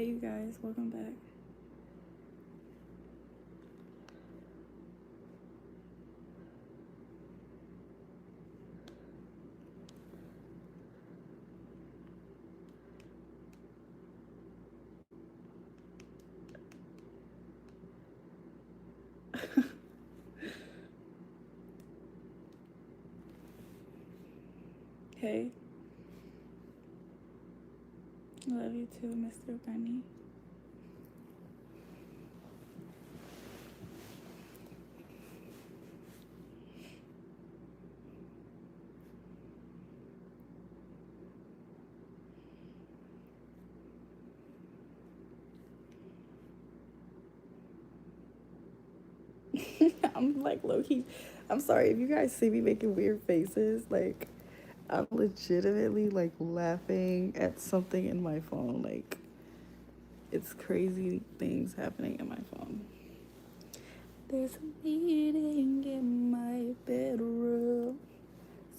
Hey, you guys, welcome back. Hey, I love you too, Mr. Bunny. I'm like low key. I'm sorry if you guys see me making weird faces. Like, I'm legitimately like laughing at something in my phone. Like, it's crazy things happening in my phone. There's a meeting in my bedroom.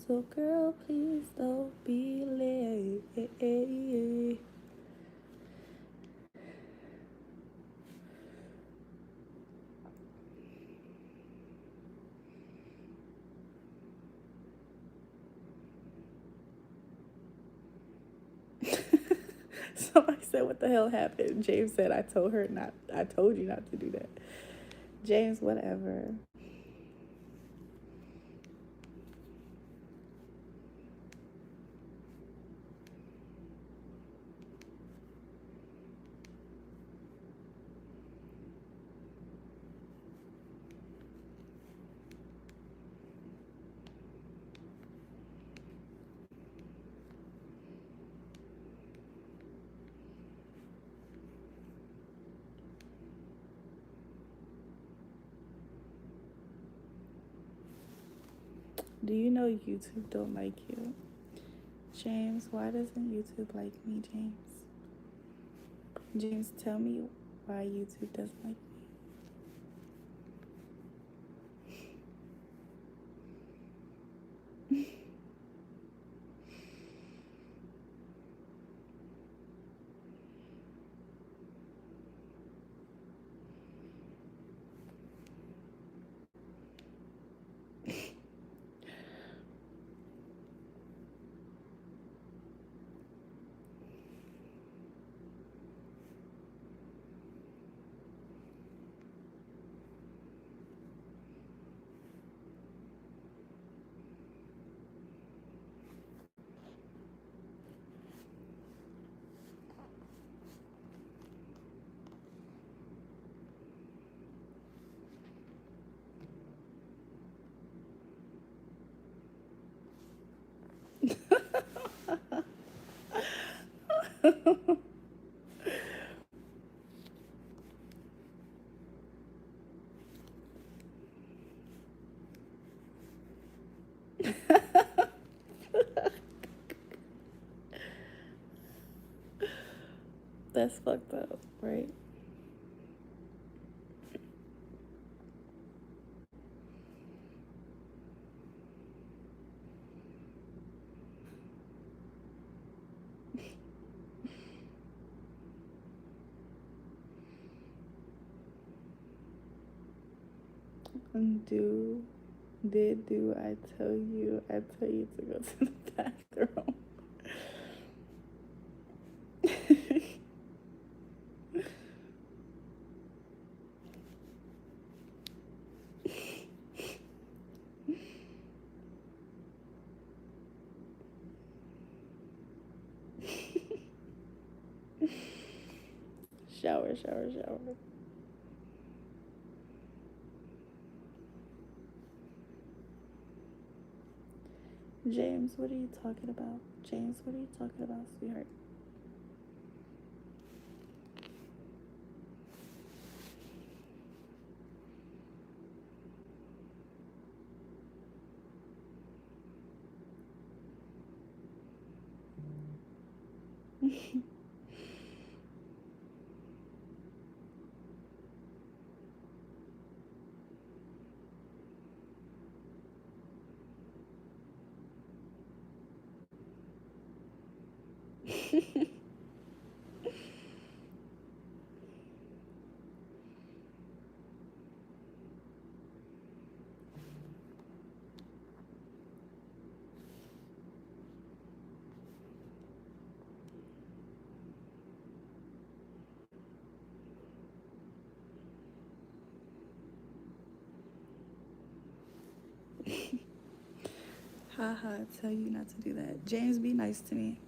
So, girl, please don't be late. Somebody said, "What the hell happened?" James said, "I told her not. I told you not to do that." James, whatever. Do you know YouTube don't like you? James, why doesn't YouTube like me, James? James, tell me why YouTube doesn't like me. That's fucked up, right? And do I tell you to go to the bathroom? Shower, shower, shower. James, what are you talking about? James, what are you talking about, sweetheart? Haha, tell you not to do that. James, be nice to me.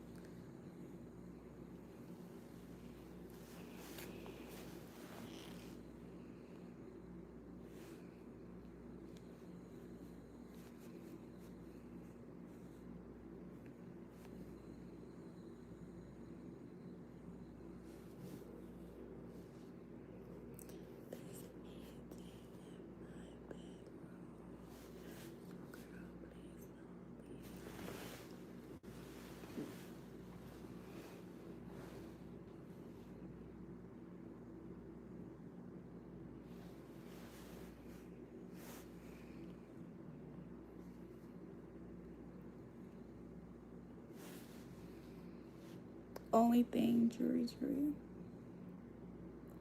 Only thing, Julrae Julrae.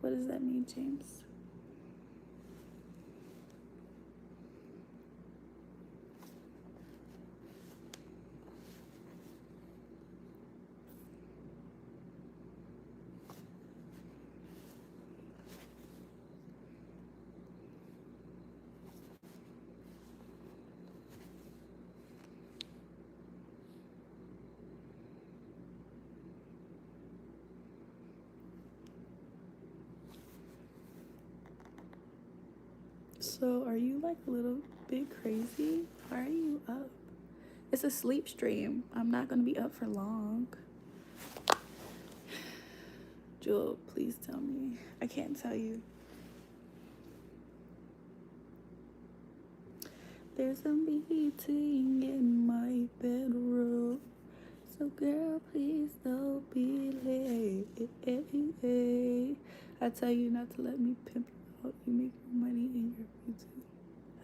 What does that mean, James? So, are you like a little bit crazy? Why are you up? It's a sleep stream. I'm not gonna be up for long. Jewel, please tell me. I can't tell you. There's a meeting in my bedroom. So girl, please don't be late. I tell you not to let me pimp you out. You make more money in your YouTube.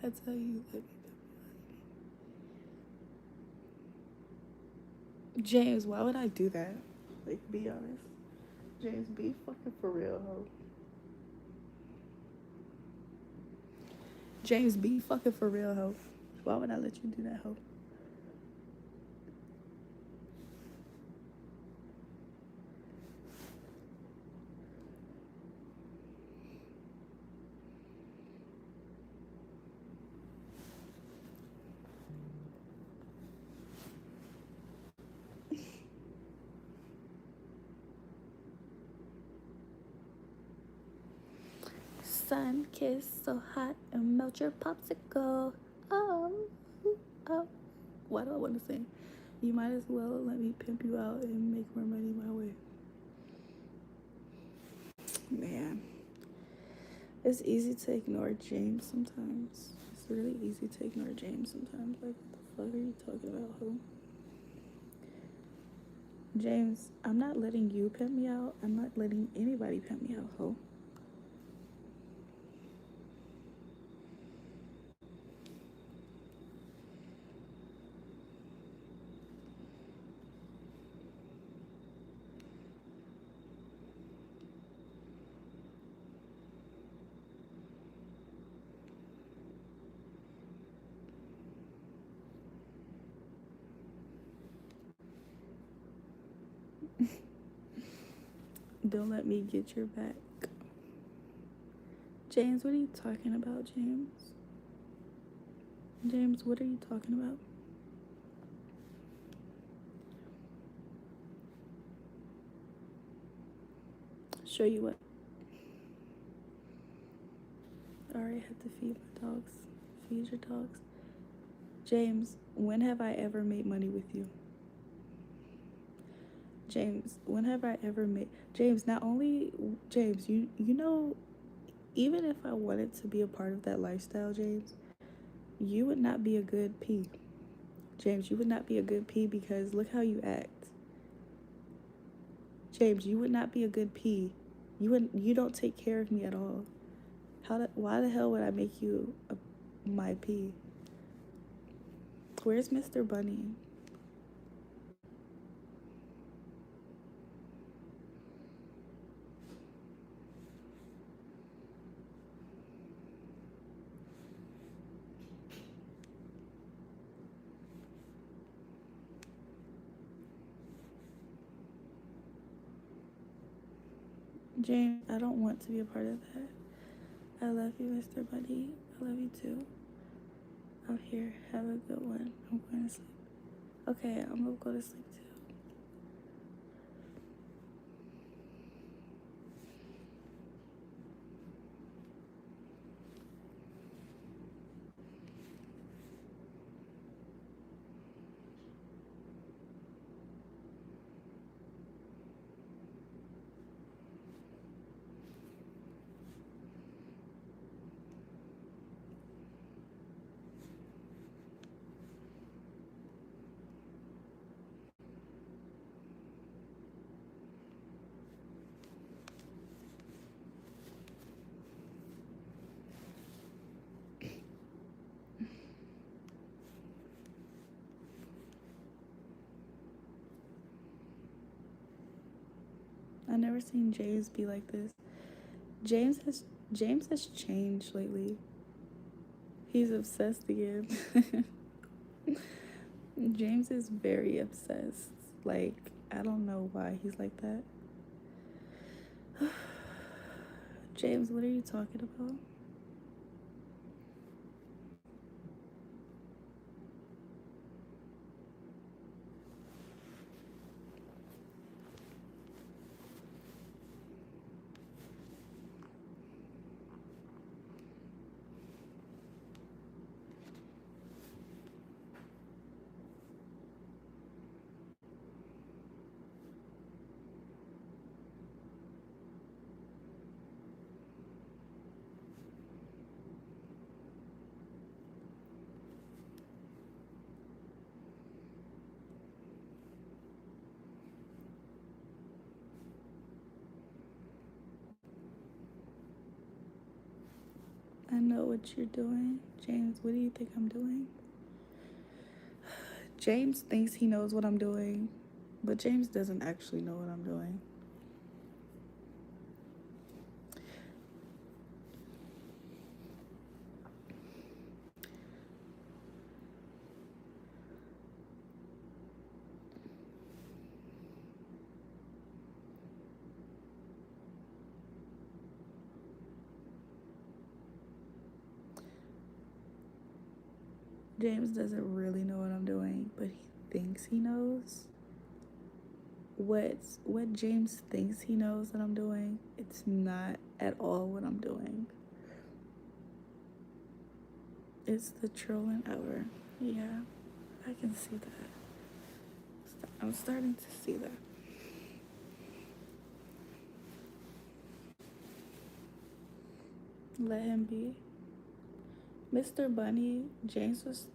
I tell you, let me pimp you out. James, why would I do that? Like, be honest. James, be fucking for real, ho. James, be fucking for real, ho. Why would I let you do that, ho? Sun kiss so hot and melt your popsicle. Oh, oh. Why do I want to sing? You might as well let me pimp you out and make more money my way. Man, it's easy to ignore James sometimes. It's really easy to ignore James sometimes. Like, what the fuck are you talking about, ho? James, I'm not letting you pimp me out. I'm not letting anybody pimp me out, ho. Don't let me get your back. James, what are you talking about, James? James, what are you talking about? Show you what? Alright, have to feed my dogs. Feed your dogs. James, when have I ever made money with you? James, when have I ever made... James, not only... James, you know, even if I wanted to be a part of that lifestyle, James, you would not be a good P. James, you would not be a good P because look how you act. James, you would not be a good P. You don't take care of me at all. Why the hell would I make you my P? Where's Mr. Bunny? James, I don't want to be a part of that. I love you, Mr. Bunny. I love you too. Out here, have a good one. I'm going to sleep. Okay, I'm gonna go to sleep too. I never seen James be like this. James has James has changed lately. He's obsessed again. James is very obsessed. Like, I don't know why he's like that. James, what are you talking about? I know what you're doing. James, what do you think I'm doing? James thinks he knows what I'm doing, but James doesn't actually know what I'm doing. James doesn't really know what I'm doing, but he thinks he knows. What James thinks he knows that I'm doing, it's not at all what I'm doing. It's the trolling hour. Yeah, I can see that. I'm starting to see that. Let him be. Mr. Bunny, James was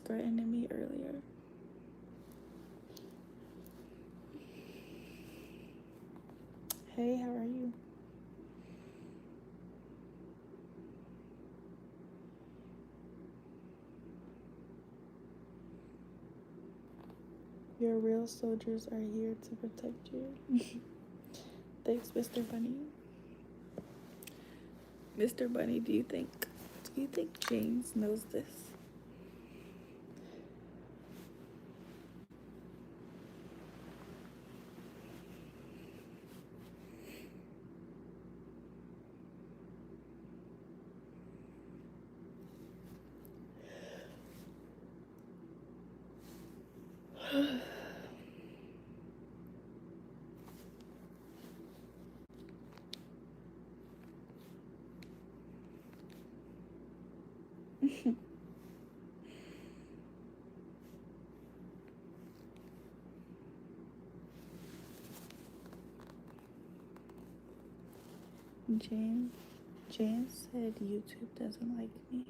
threatening me earlier. Hey, how are you? Your real soldiers are here to protect you. Thanks, Mr. Bunny. Mr. Bunny, do you think James knows this? James James said YouTube doesn't like me.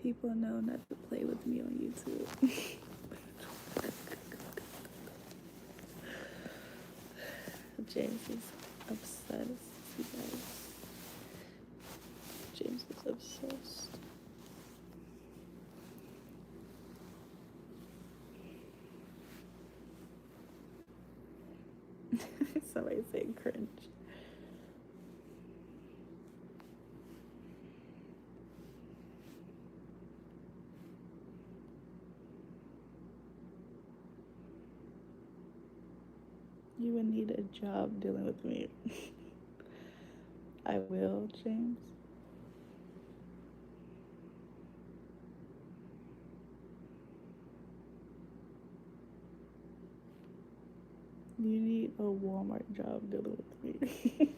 People know not to play with me on YouTube. James is obsessed, you guys. James is obsessed. Somebody saying cringe. you would need a job dealing with me. I will, James. You need a Walmart job dealing with me.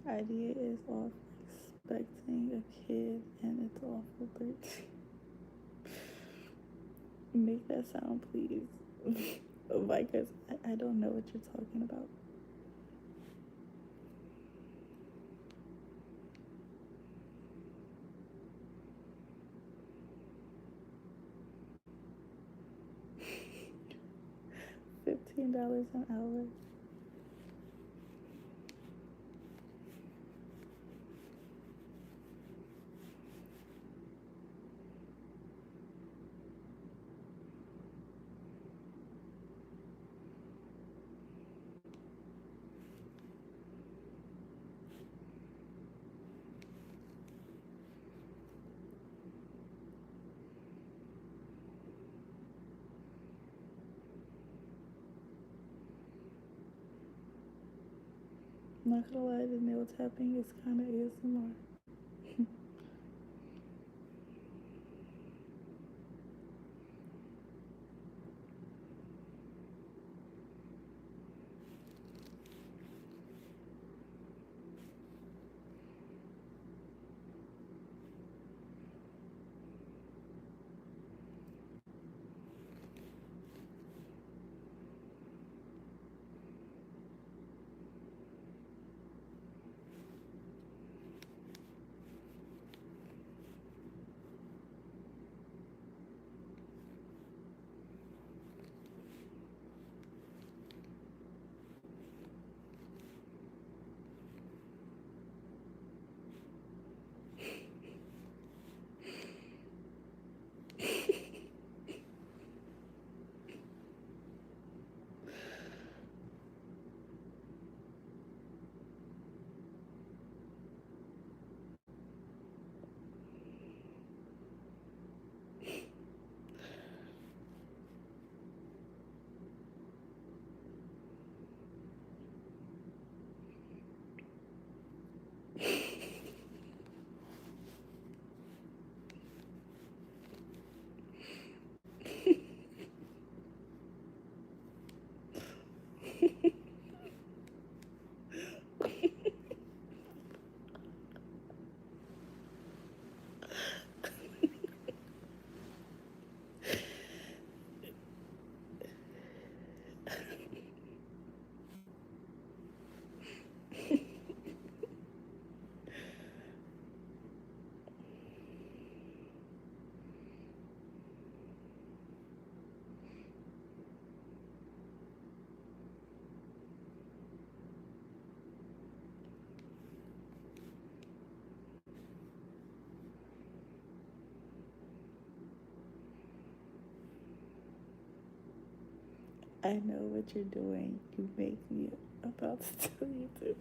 Idea is off expecting a kid and it's awful 13. Make that sound, please. Because I don't know what you're talking about. $15 an hour. Not gonna lie, the nail tapping is kind of ASMR. I know what you're doing. You make me about to tell you to.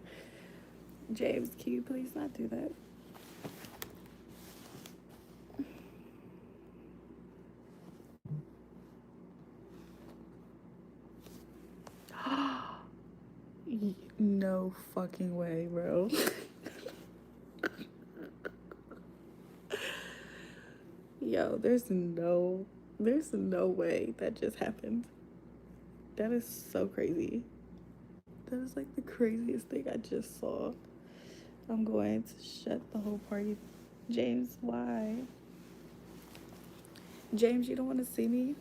James, can you please not do that? No fucking way, bro. Yo, there's no way that just happened. That is so crazy. That is like the craziest thing I just saw. I'm going to shut the whole party. James, why? James, you don't want to see me?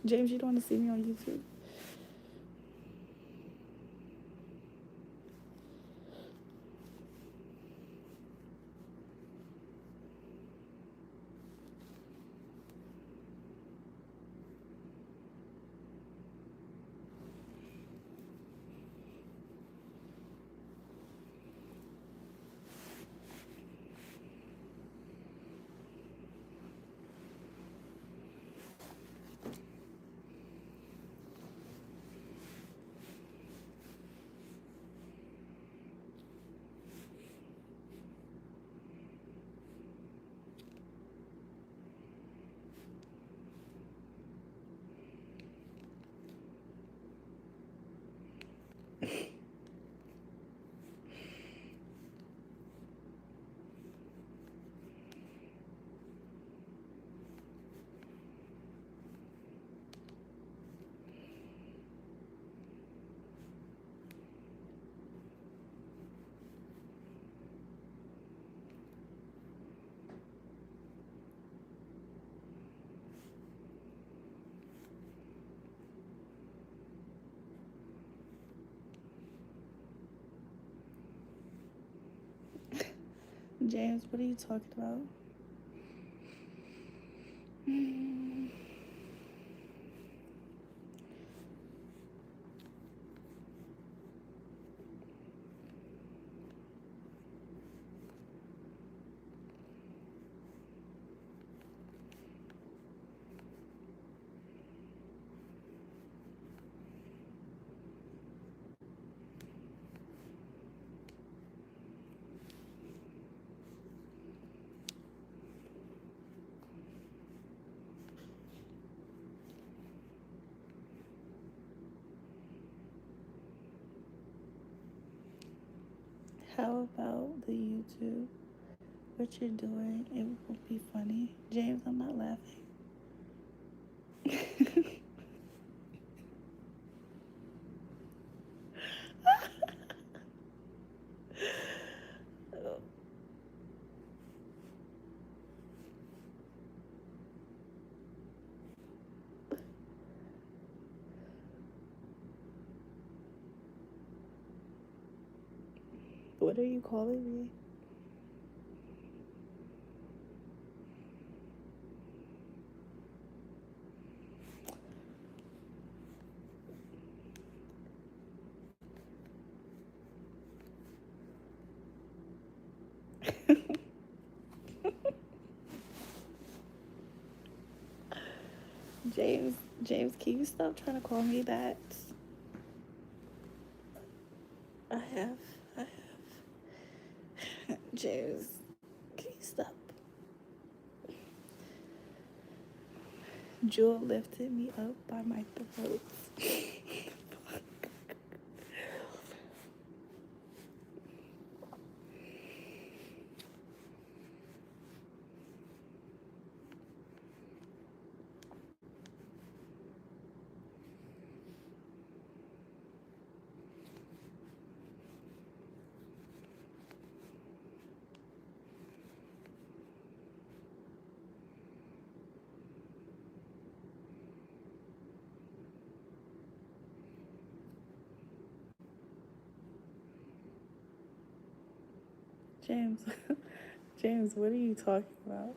James, you don't want to see me on YouTube? James, what are you talking about? How about the YouTube? What you're doing, it will be funny. James, I'm not laughing. What are you calling me? James, James, can you stop trying to call me that? I have, I have. James, can you stop? Jewel lifted me up by my throat. James, James, what are you talking about?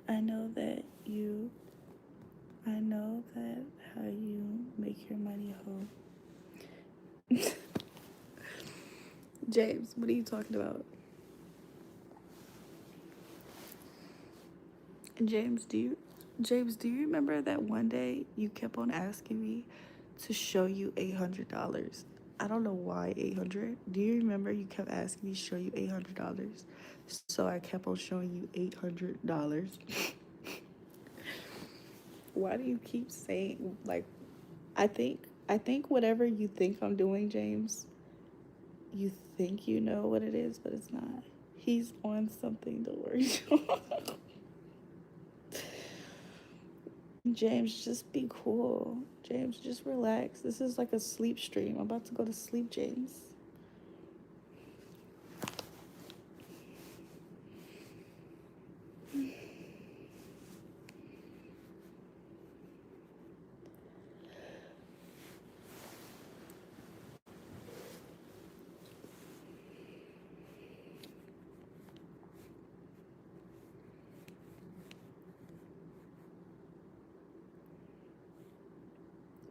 I know that you, I know that how you make your money home. James, what are you talking about? James, do you remember that one day you kept on asking me to show you $800? I don't know why 800. Do you remember you kept asking me to show you $800? So I kept on showing you $800. Why do you keep saying like I think whatever you think I'm doing, James, you think you know what it is, but it's not. He's on something, don't worry. James, just be cool. James, just relax. This is like a sleep stream. I'm about to go to sleep, James.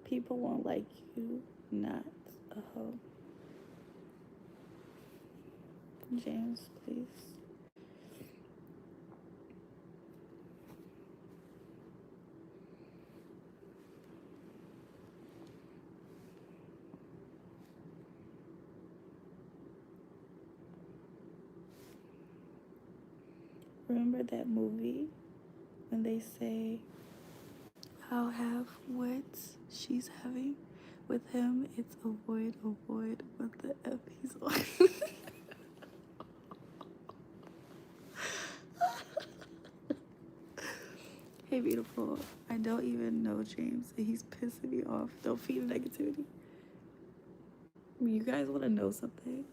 People won't like you, not Um, James, please. Remember that movie when they say, I'll have what she's having with him? It's avoid, avoid, what the F he's on. Hey, beautiful. I don't even know James, and he's pissing me off. Don't feed the negativity. You guys want to know something?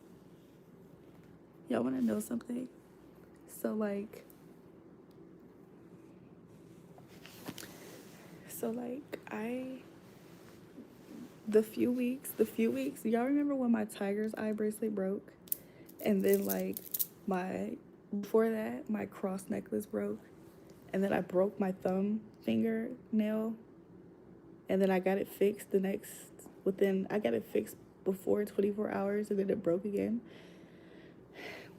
Y'all want to know something? So, like, I, the few weeks, y'all remember when my tiger's eye bracelet broke? And then, like, before that, my cross necklace broke. And then I broke my thumb finger nail. And then I got it fixed I got it fixed before 24 hours, and then it broke again.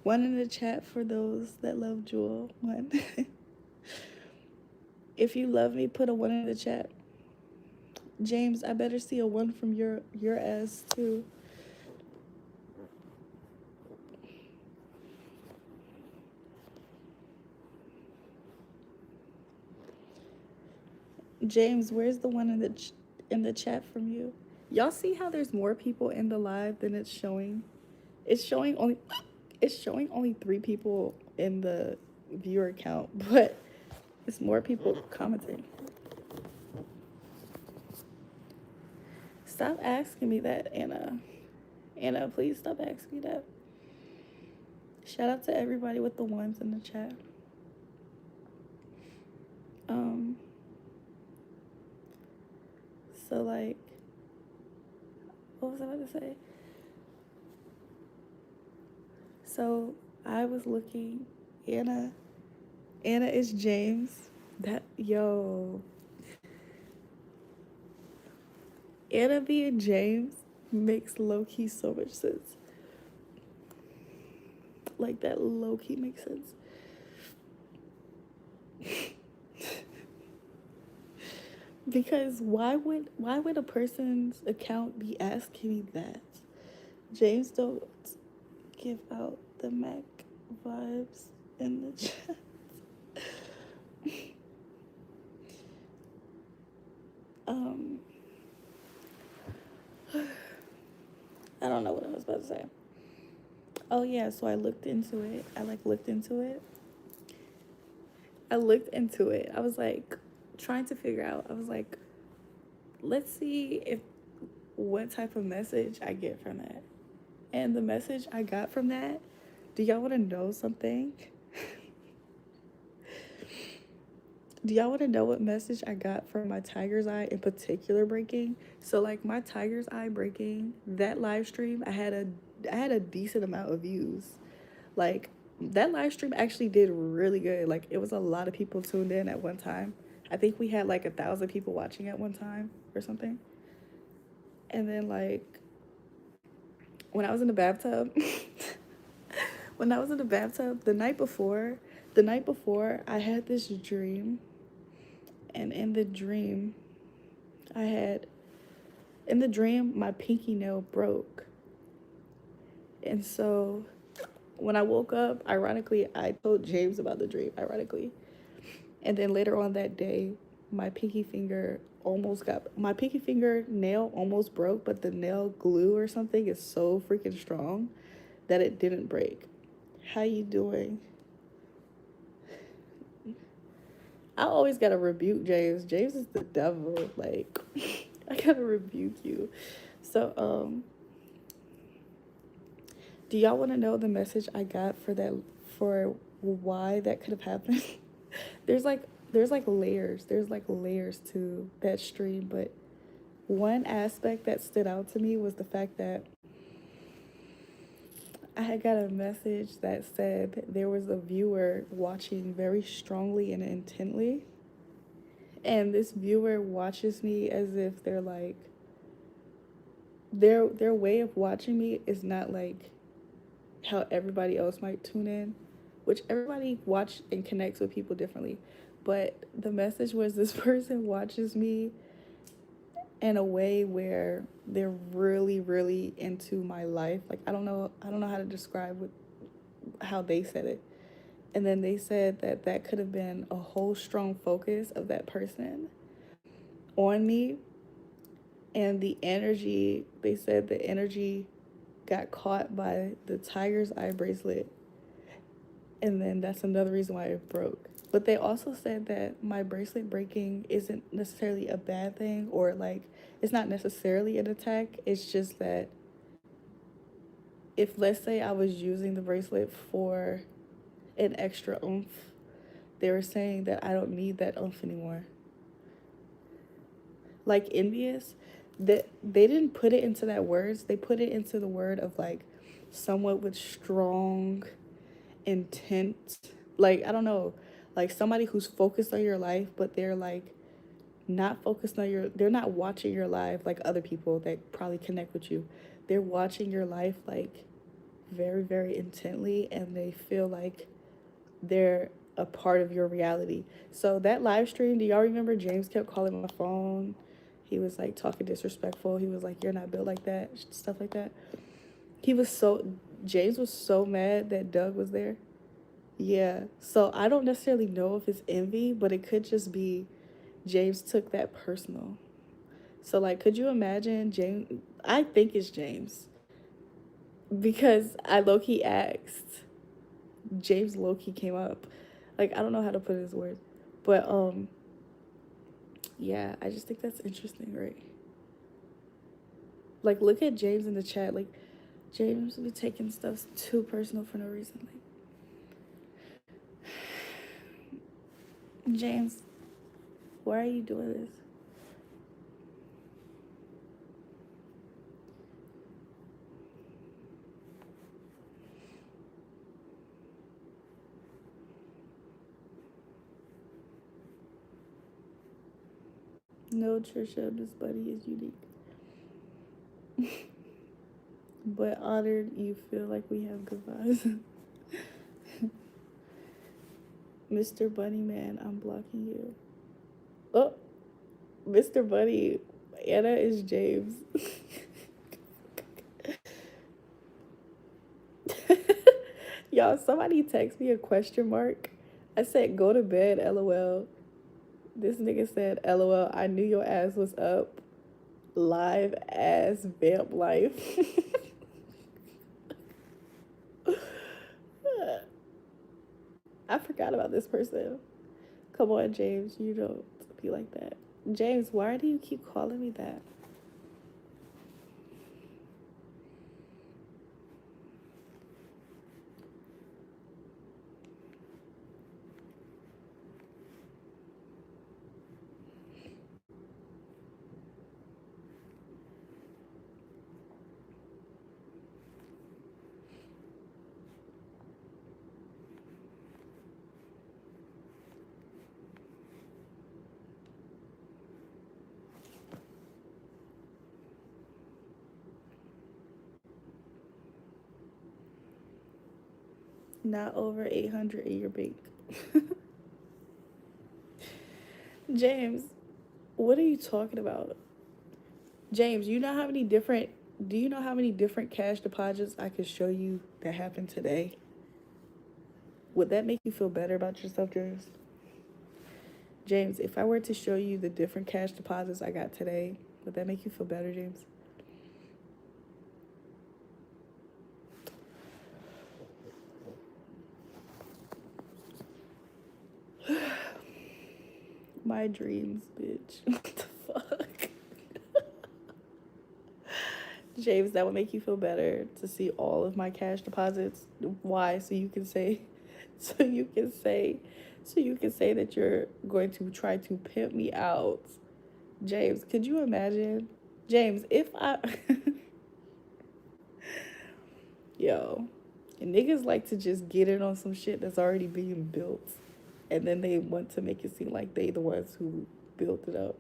One in the chat for those that love Jewel. One. If you love me, put a one in the chat. James, I better see a one from your ass too. James, where's the one in the chat from you? Y'all see how there's more people in the live than it's showing? It's showing only 3 people in the viewer count, but it's more people commenting. Stop asking me that, Anna. Anna, please stop asking me that. Shout out to everybody with the ones in the chat. So, like, what was I about to say? So I was looking. Anna is James. Anna being James makes low-key so much sense. Like, that low-key makes sense. Because why would a person's account be asking me that? James don't give out the Mac vibes in the chat. I don't know what I was about to say. Oh yeah, so I looked into it. I looked into it. I was like trying to figure out. I was like, let's see if what type of message I get from that. And the message I got from that, do y'all want to know something? Do y'all want to know what message I got from my tiger's eye in particular breaking? So, like, my tiger's eye breaking, that live stream, I had a decent amount of views. Like, that live stream actually did really good. Like, it was a lot of people tuned in at one time. I think we had like 1,000 people watching at one time or something. And then, like, when I was in the bathtub, the night before, I had this dream. And in the dream, my pinky nail broke. And so when I woke up, ironically, I told James about the dream, ironically. And then later on that day, my pinky finger nail almost broke, but the nail glue or something is so freaking strong that it didn't break. How you doing? I always gotta rebuke James. James is the devil. Like, I gotta rebuke you. So, do y'all want to know the message I got for why that could have happened? there's like layers. There's like layers to that stream, but one aspect that stood out to me was the fact that I had got a message that said there was a viewer watching very strongly and intently. And this viewer watches me as if they're like their way of watching me is not like how everybody else might tune in, which everybody watch and connects with people differently. But the message was this person watches me in a way where they're really, really into my life. Like I don't know how to describe how they said it. And then they said that that could have been a whole strong focus of that person on me. And the energy, they said the energy got caught by the tiger's eye bracelet. And then that's another reason why it broke. But they also said that my bracelet breaking isn't necessarily a bad thing, or like it's not necessarily an attack. It's just that if, let's say, I was using the bracelet for an extra oomph, they were saying that I don't need that oomph anymore. Like envious, that they didn't put it into that words. They put it into the word of like somewhat with strong intent. Like I don't know, like somebody who's focused on your life, but they're like not focused on your. They're not watching your life like other people that probably connect with you. They're watching your life like very, very intently, and they feel like they're a part of your reality. So that live stream, do y'all remember James kept calling my phone? He was like talking disrespectful. He was like, "You're not built like that," stuff like that. He was so James was so mad that Doug was there. Yeah. So I don't necessarily know if it's envy, but it could just be James took that personal. So like, could you imagine James? I think it's James because I low key asked. James low key came up. Like I don't know how to put it in words, but yeah, I just think that's interesting, right? Like look at James in the chat. Like James be taking stuff too personal for no reason. Like James, why are you doing this? No, Trisha, this buddy is unique. But honored you feel like we have good vibes. Mr. Bunny Man, I'm blocking you. Oh, Mr. Bunny, Anna is James. Y'all, somebody text me a question mark. I said, go to bed, lol. This nigga said, lol, I knew your ass was up. Live ass vamp life. I forgot about this person. Come on, James, you don't be like that. James, why do you keep calling me that? Not over 800 in your bank. James, what are you talking about? James, you know how many different do you know how many different cash deposits I could show you that happened today? Would that make you feel better about yourself, James? James, if I were to show you the different cash deposits I got today, would that make you feel better, James? My dreams, bitch. What the fuck? James, that would make you feel better to see all of my cash deposits. Why? So you can say, so you can say, so you can say that you're going to try to pimp me out. James, could you imagine? James, if I, yo, niggas like to just get in on some shit that's already being built, and then they want to make it seem like they the ones who built it up.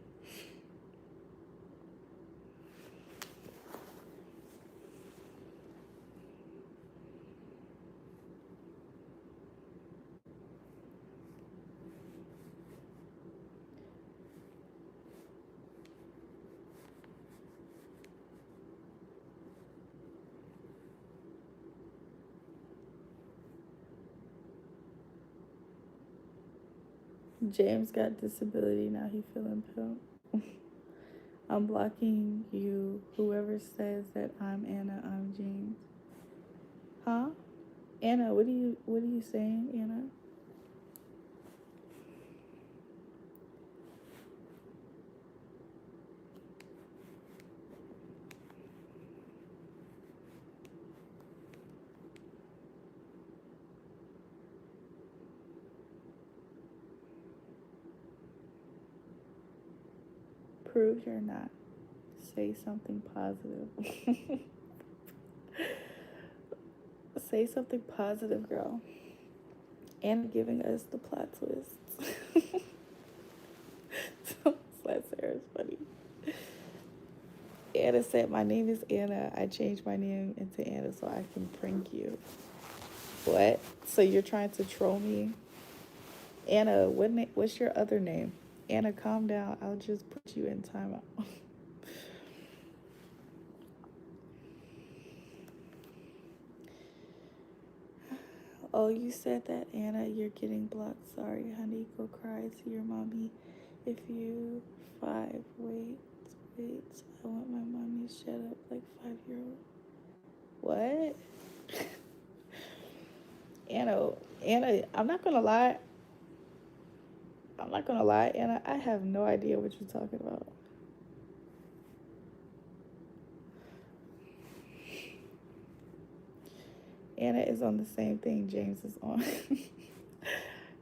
James got disability, now he feeling pimp. I'm blocking you. Whoever says that I'm Anna, I'm James. Huh? Anna, what are you saying, Anna? Prove you're not. Say something positive. Say something positive, girl. Anna giving us the plot twist. Slat Sarah's funny. Anna said, "My name is Anna. I changed my name into Anna so I can prank you." What? So you're trying to troll me? Anna, what's your other name? Anna, calm down. I'll just put you in timeout. Oh, you said that, Anna. You're getting blocked. Sorry, honey. Go cry to your mommy. If you 5, wait. I want my mommy shut up like 5-year-old. What? Anna, I'm not gonna lie. Anna. I have no idea what you're talking about. Anna is on the same thing James is on.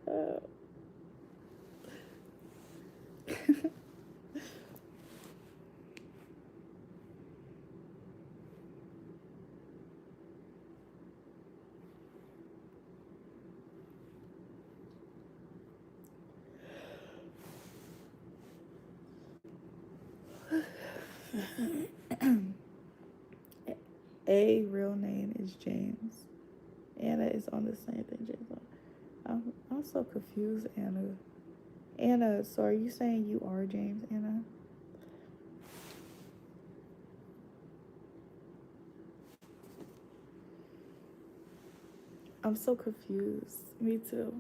uh, A real name is James. Anna is on the same thing James on. I'm so confused, Anna. Anna, so are you saying you are James, Anna? I'm so confused. Me too.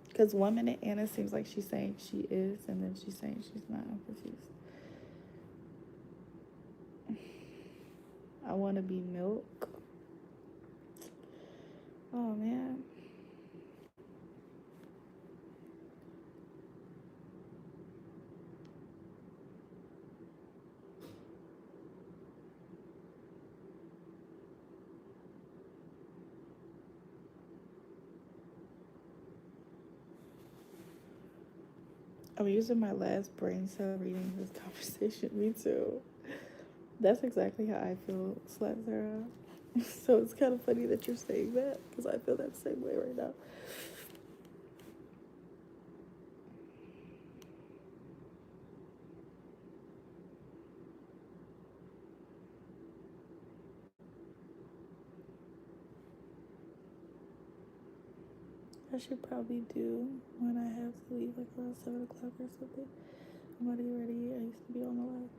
Because 1 minute Anna seems like she's saying she is, and then she's saying she's not. I'm confused. I want to be milk. Oh, man. I'm using my last brain cell reading this conversation. Me too. That's exactly how I feel, Slat Zara. So it's kind of funny that you're saying that because I feel that same way right now. I should probably do when I have to leave, like around 7 o'clock or something. I'm already ready. I used to be on the live.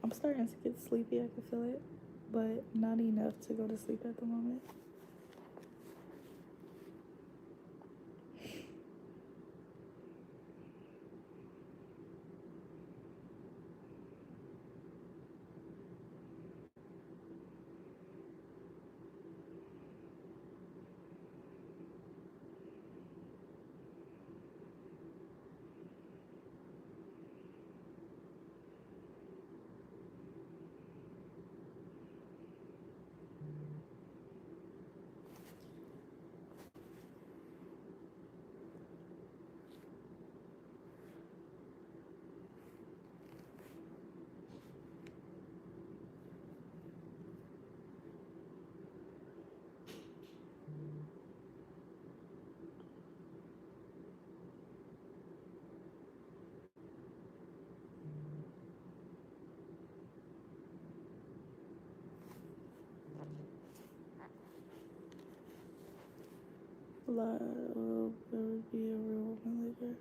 I'm starting to get sleepy. I can feel it, but not enough to go to sleep at the moment. Love, there would be a real woman later.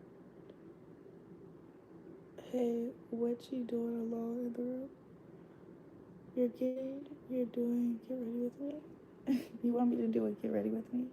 Hey, what you doing alone in the room? You're doing, get ready with me? You want me to do it, get ready with me?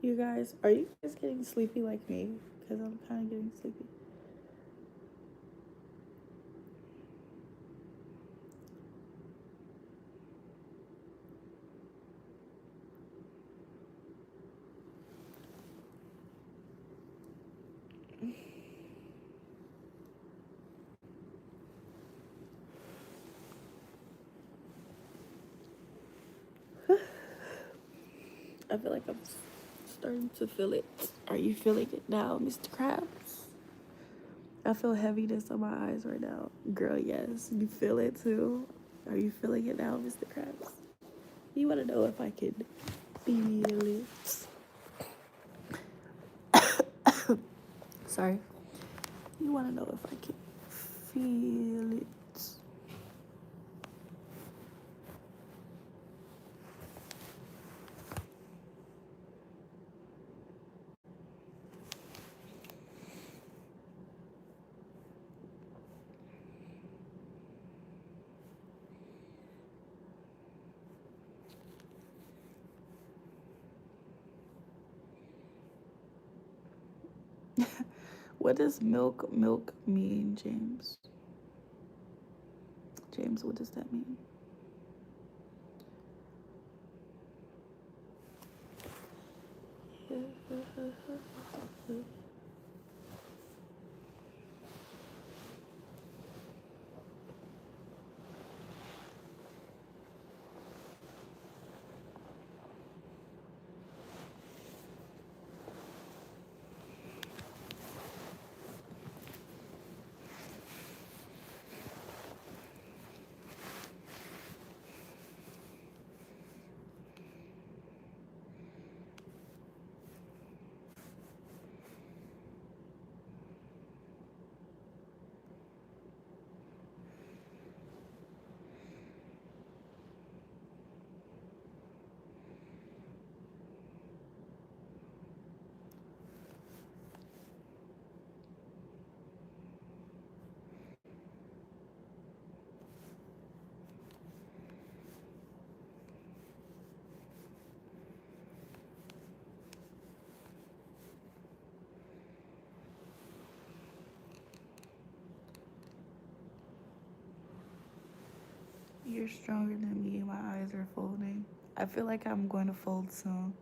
You guys, are you guys getting sleepy like me? Because I'm kind of getting sleepy. I feel like I'm starting to feel it. Are you feeling it now, Mr. Krabs? I feel heaviness on my eyes right now. Girl, yes. You feel it too? Are you feeling it now, Mr. Krabs? You want to know if I can feel it? Sorry. You want to know if I can feel it? What does milk mean, James? James, what does that mean? You're stronger than me. My eyes are folding. I feel like I'm going to fold soon.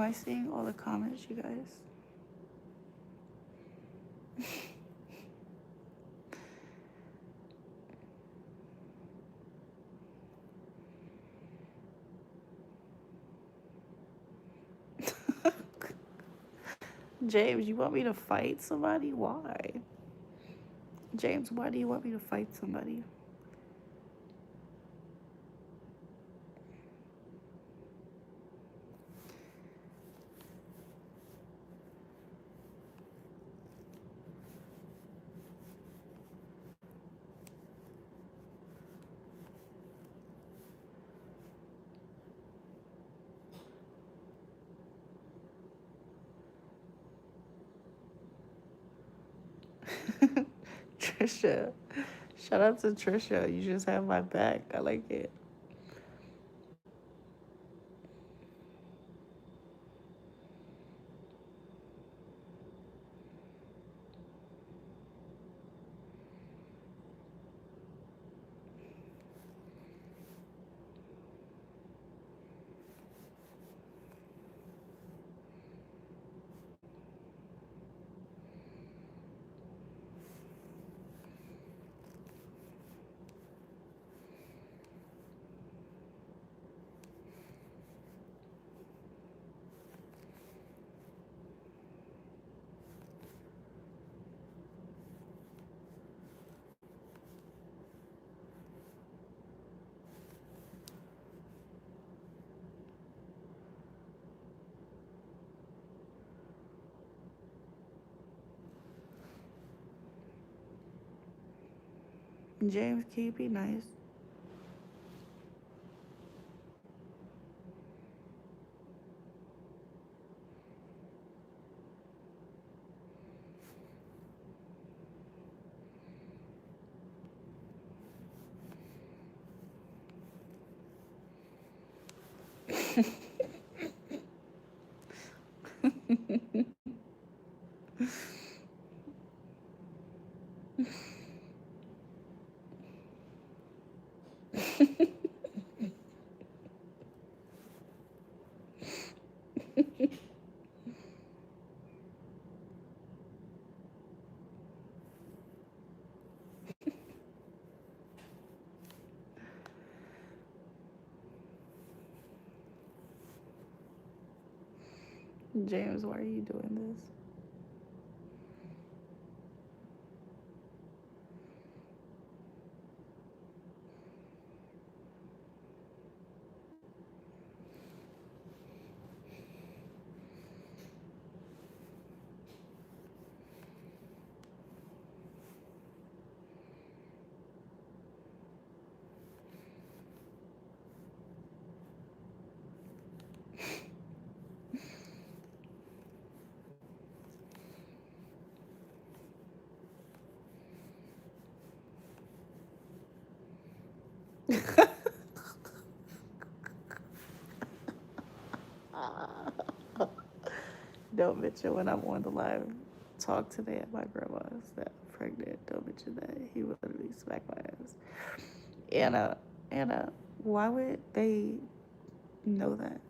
I seeing all the comments, you guys? James, you want me to fight somebody? Why? James, why do you want me to fight somebody? Trisha. Shout out to Trisha. You just have my back. I like it. James, can you be nice? James, why are you doing this? Don't mention when I'm on the live talk today at my grandma's that I'm pregnant. Don't mention that. He would literally smack my ass. Anna, Anna, why would they know that?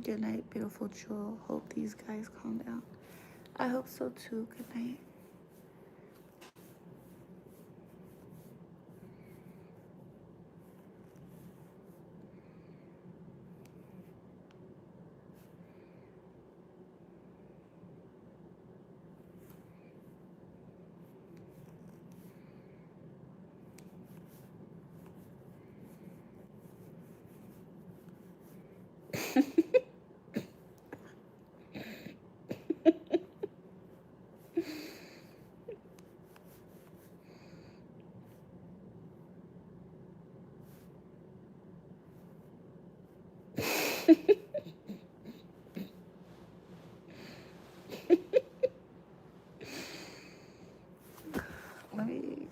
Good night, beautiful jewel. Hope these guys calm down. I hope so too. Good night. Let me.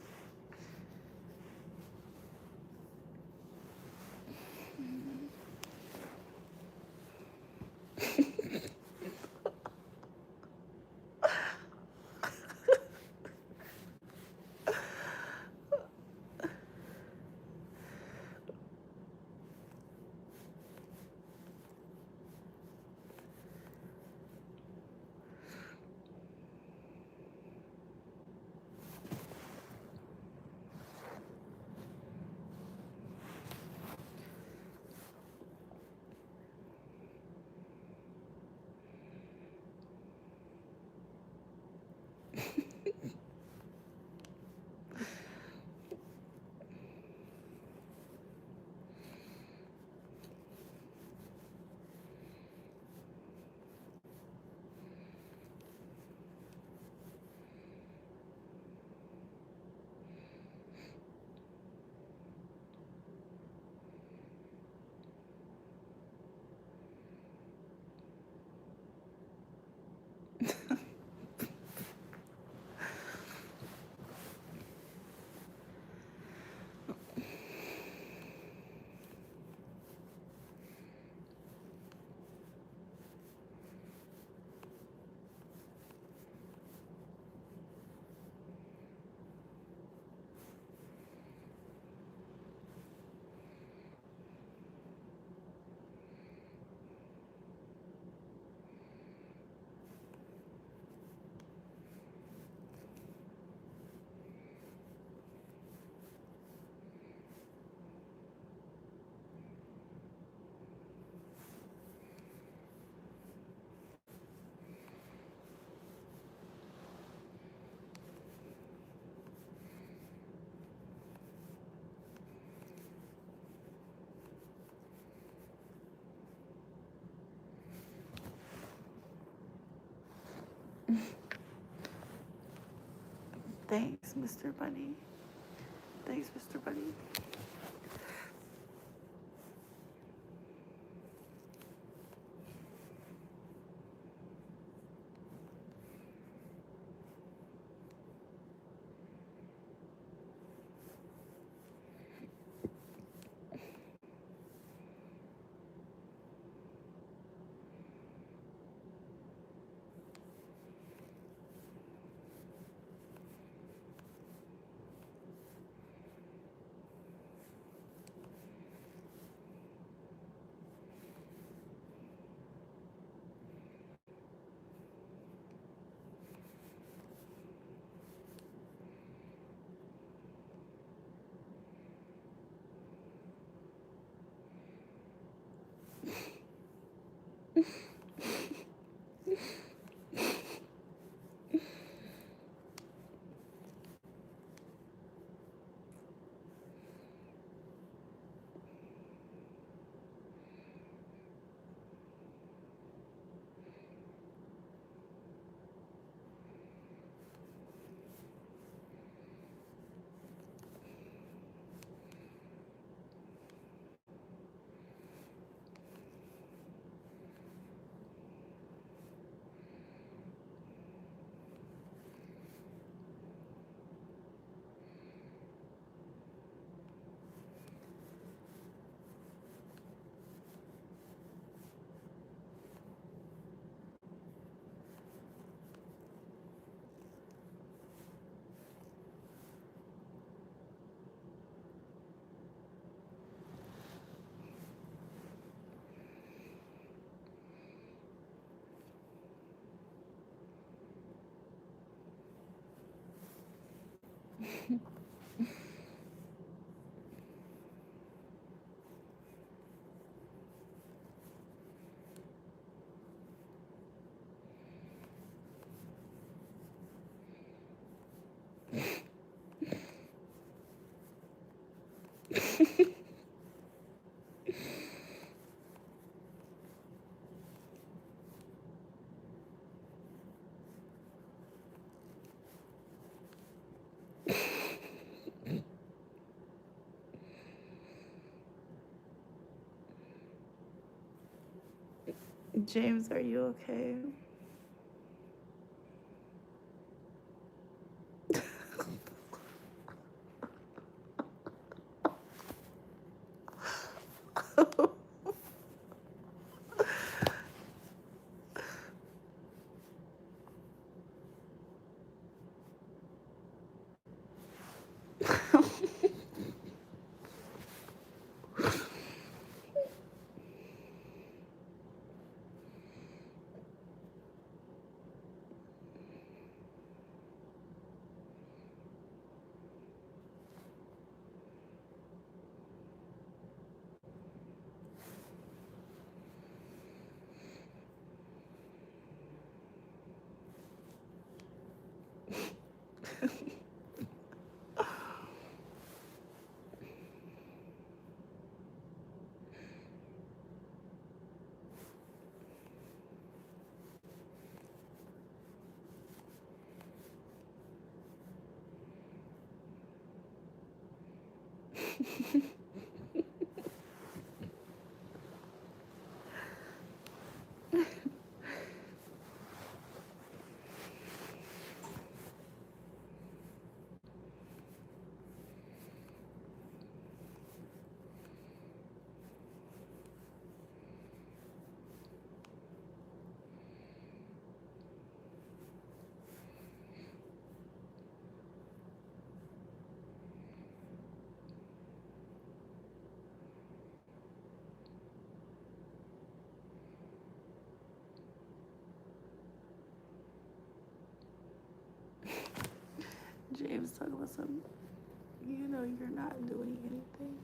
Thanks, Mr. Bunny. Thanks, Mr. Bunny. James, are you okay? James talking about some. You know you're not doing anything.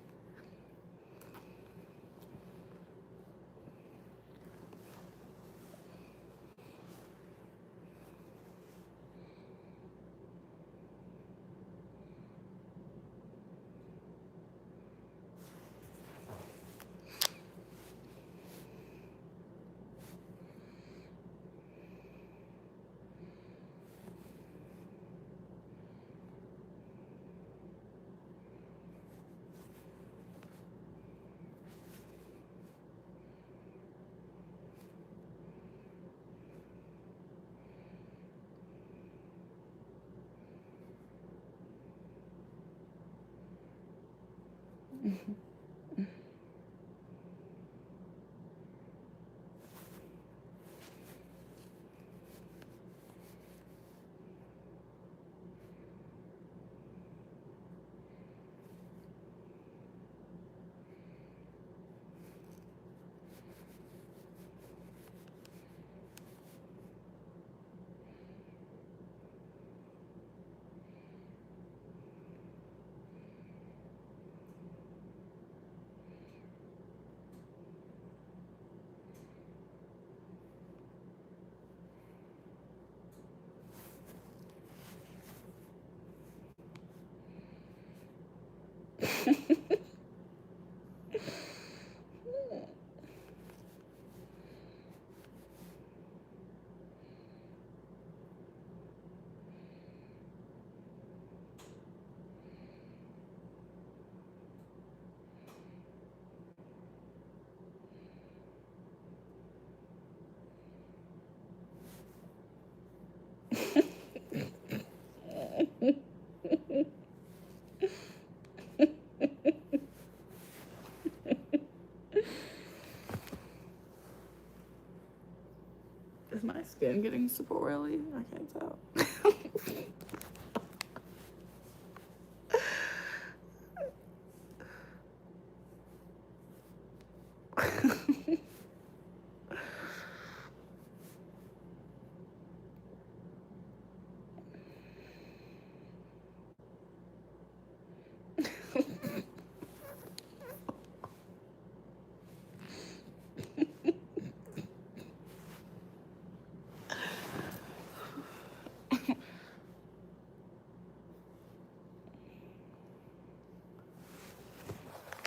Is my skin getting super oily? I can't tell.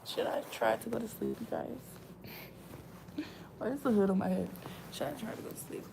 Should I try to go to sleep, you guys? Why is the hood on my head? Should I try to go to sleep?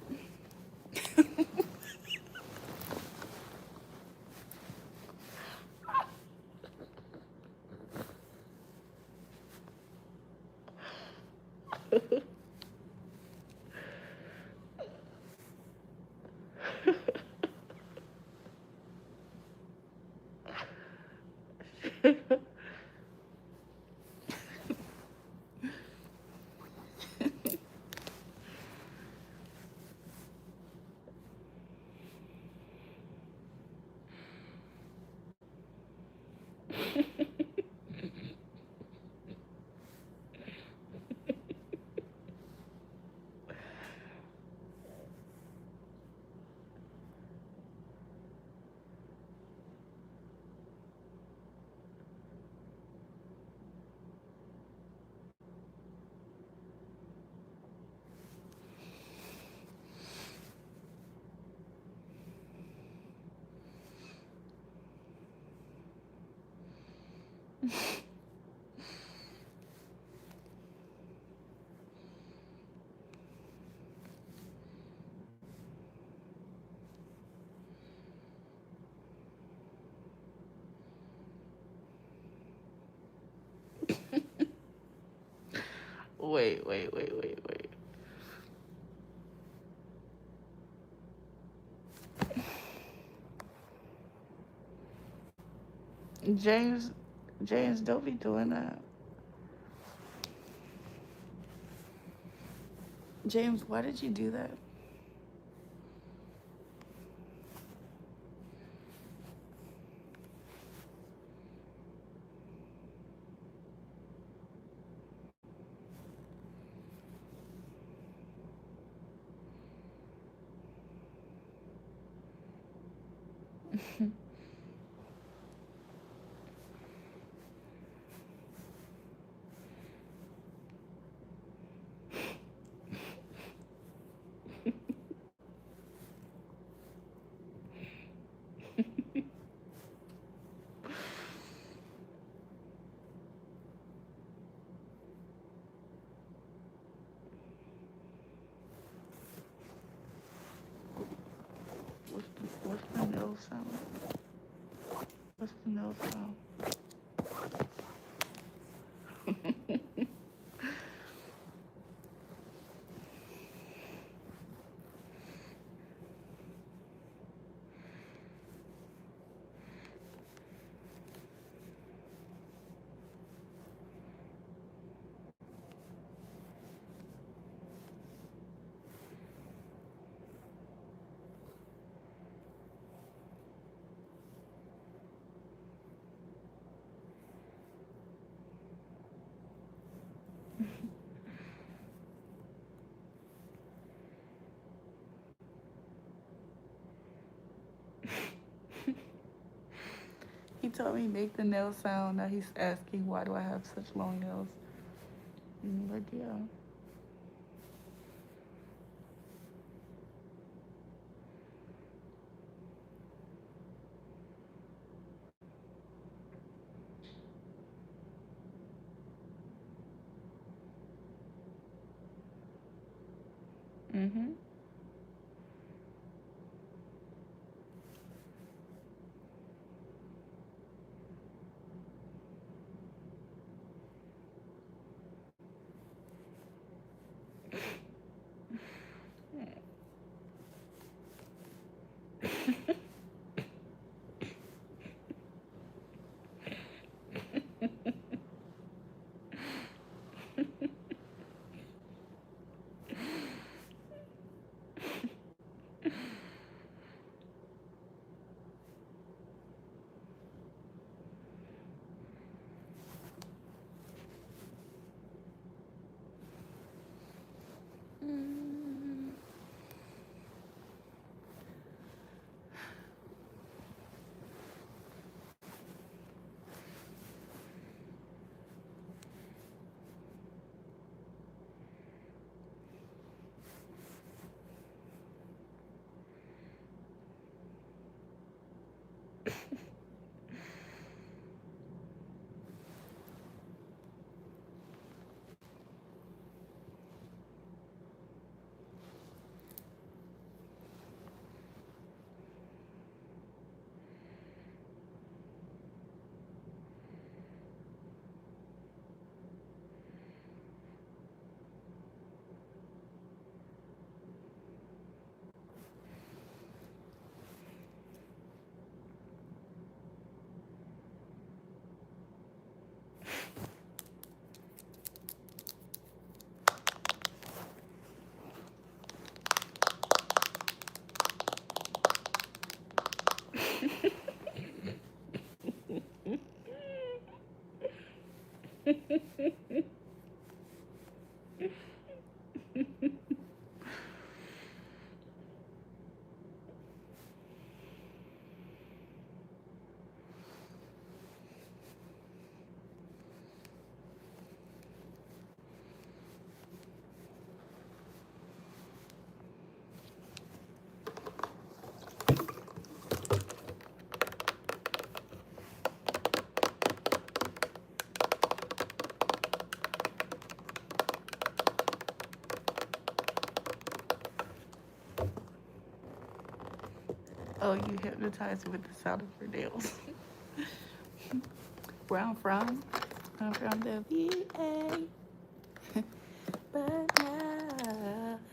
Wait. James, James, don't be doing that. James, why did you do that? What's the nail sound? What's the nail sound? He told me make the nail sound. Now he's asking why do I have such long nails? But yeah. Mhm. Oh, you hypnotized with the sound of your nails. Where I'm from the VA. but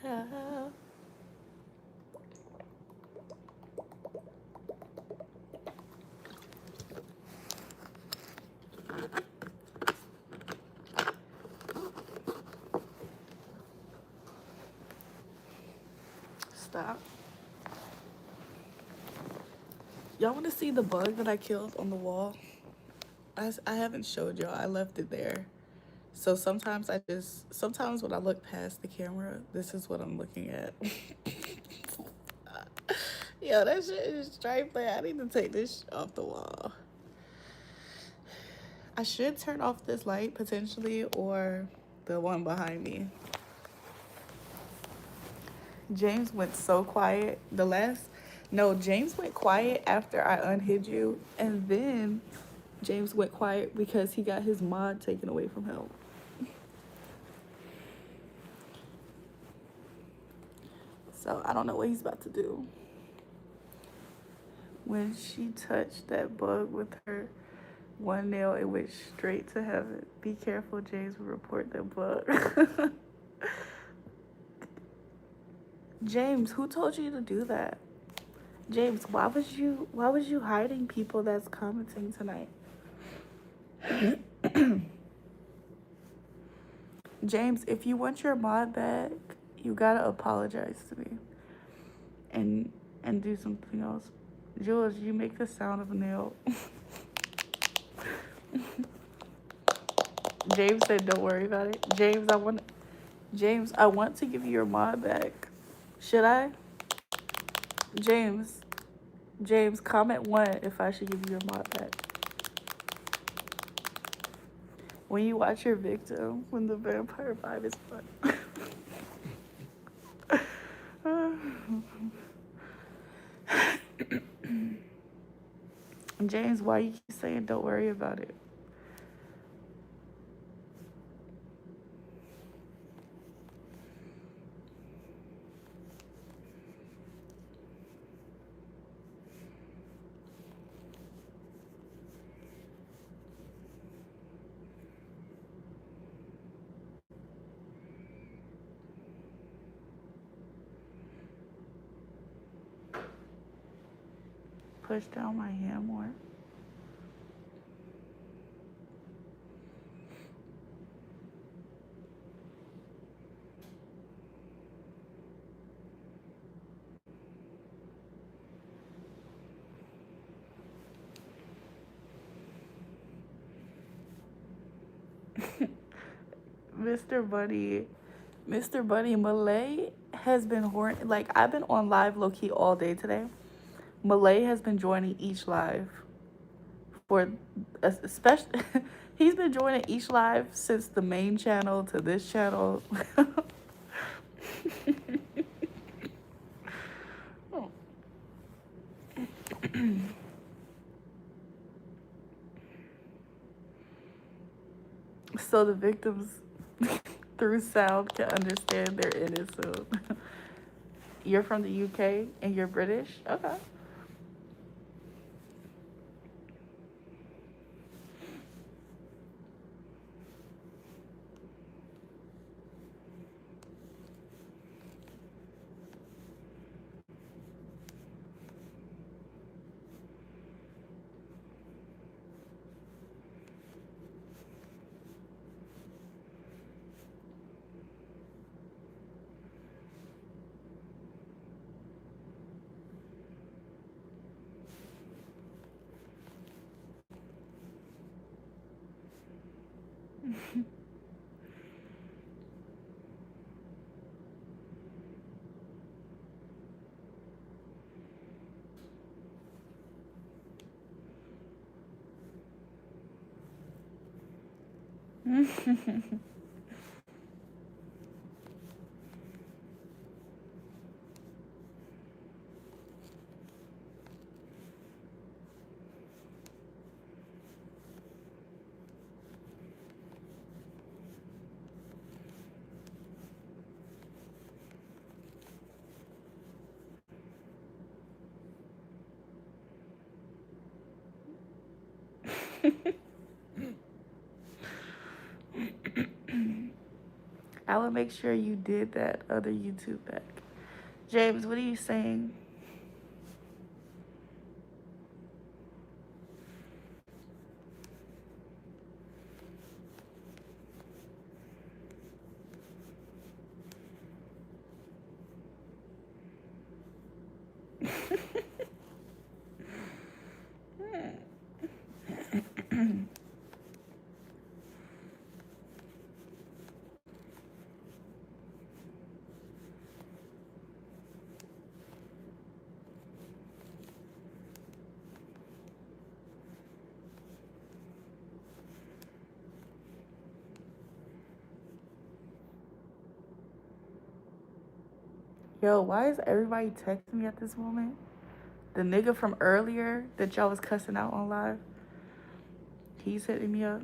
now. Stop. Y'all want to see the bug that I killed on the wall? I haven't showed y'all. I left it there. So sometimes when I look past the camera, this is what I'm looking at. Yo, that shit is straight play. I need to take this off the wall. I should turn off this light potentially, or the one behind me. James went so quiet. No, James went quiet after I unhid you, and then James went quiet because he got his mod taken away from him. So I don't know what he's about to do. When she touched that bug with her one nail, it went straight to heaven. Be careful, James will report that bug. James, who told you to do that? James, why was you hiding people that's commenting tonight? James, if you want your mod back, you gotta apologize to me. And do something else. Jules, you make the sound of a nail. James said don't worry about it. James, I want to give you your mod back. Should I? James, comment 1 if I should give you your mod back. When you watch your victim, when the vampire vibe is fun. James, why you keep saying don't worry about it? Push down my hand more. Mr. Buddy, Malay has been like I've been on live low key all day today. Malay has been joining each live for especially he's been joining each live since the main channel to this channel. So the victims through sound can understand they're innocent. You're from the UK and you're British? Okay. I will make sure you did that other YouTube back. James, what are you saying? Yo, why is everybody texting me at this moment? The nigga from earlier that y'all was cussing out on live, he's hitting me up.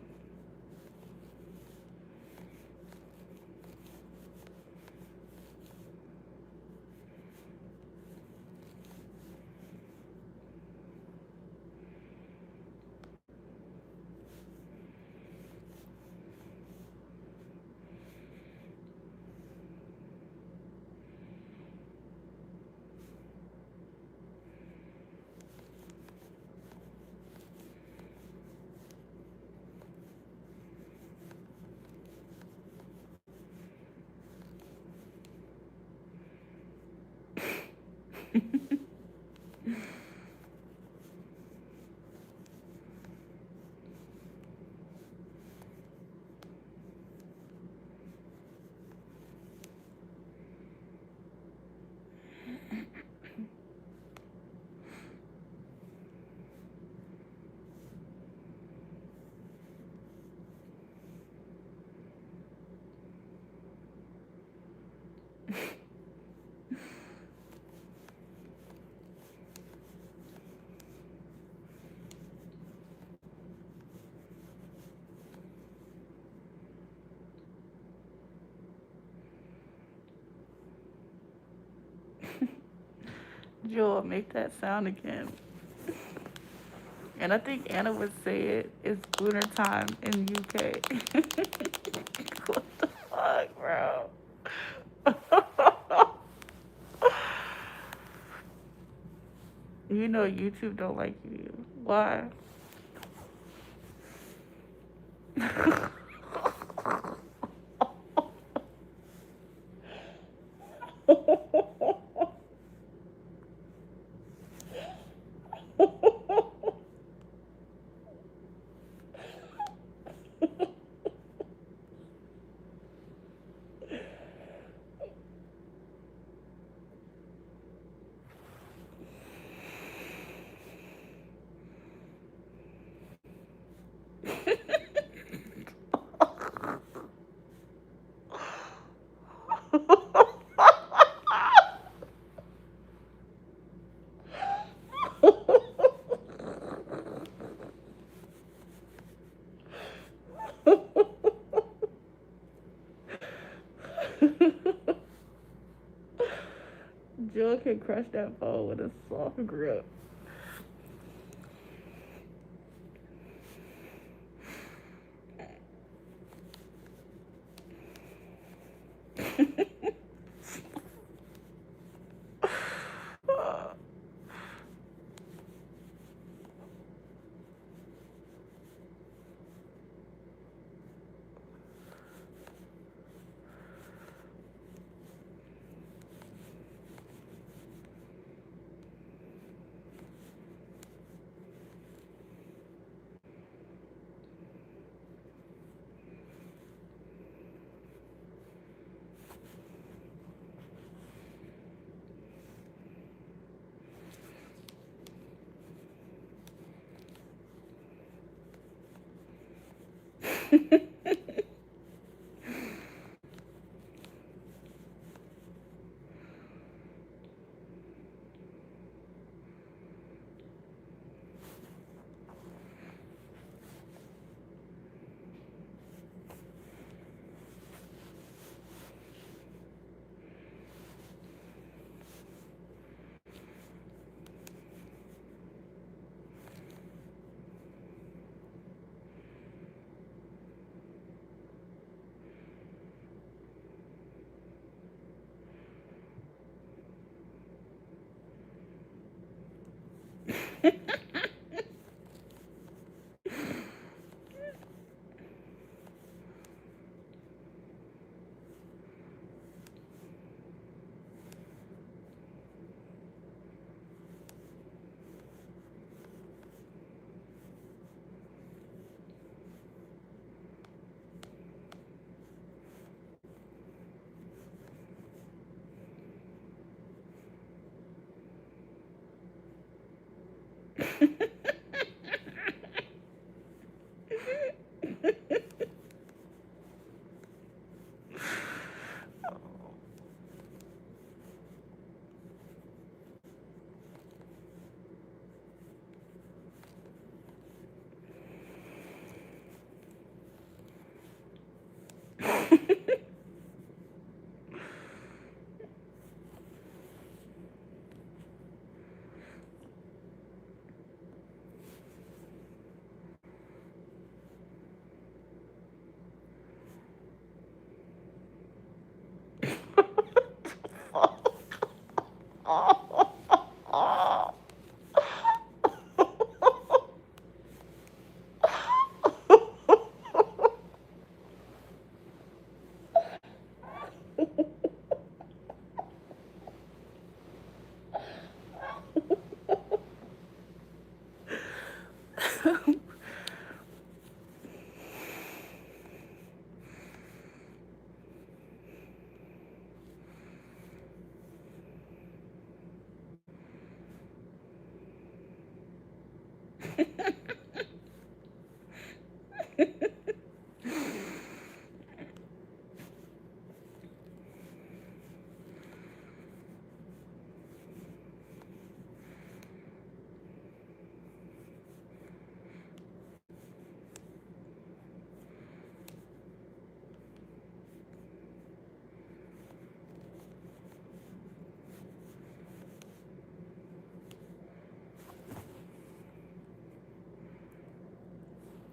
Joel, make that sound again. And I think Anna would say it. It's lunar time in UK. What the fuck, bro? You know YouTube don't like you. Why? Joel can crush that phone with a soft grip.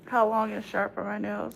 How long and sharp are my nails?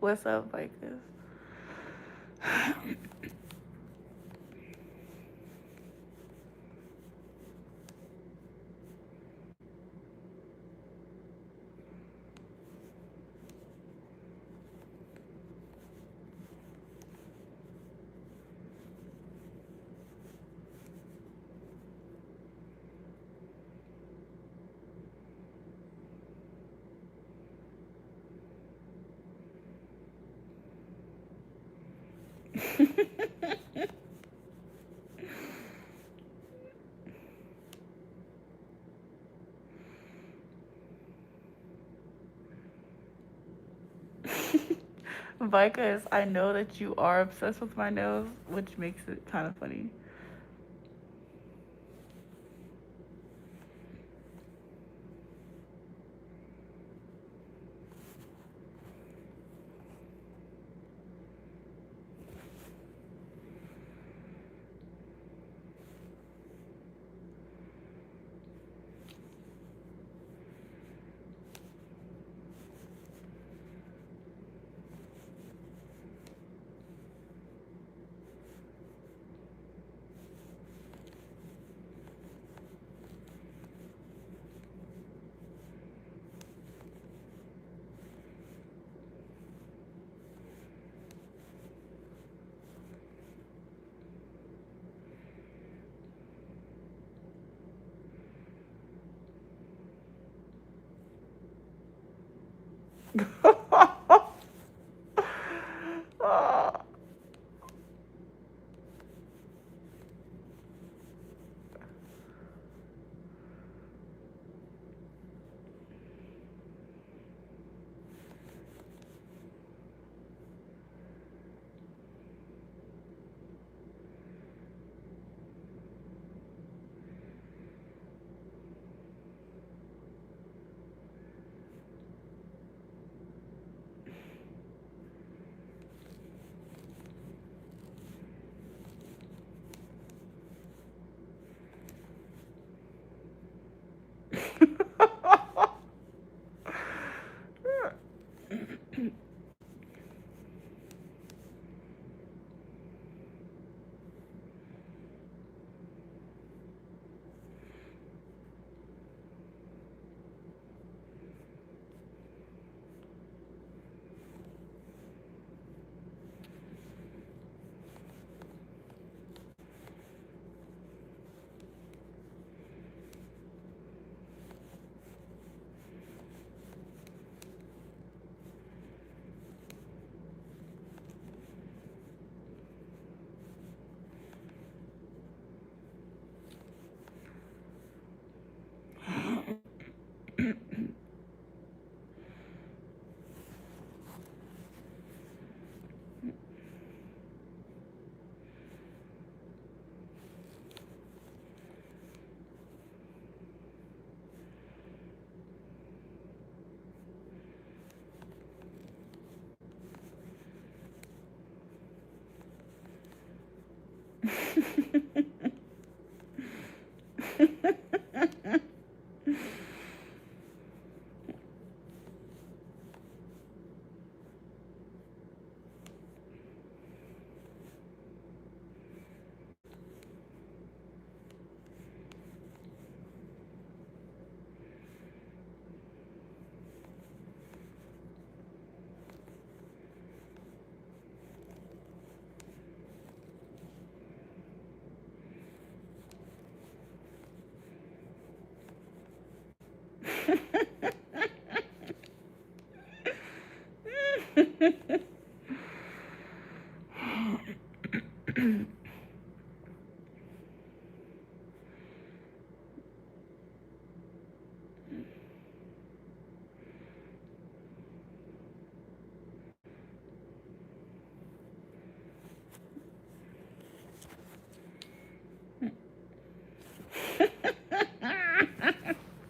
What's up, Vicus? Vicus, I know that you are obsessed with my nails, which makes it kind of funny.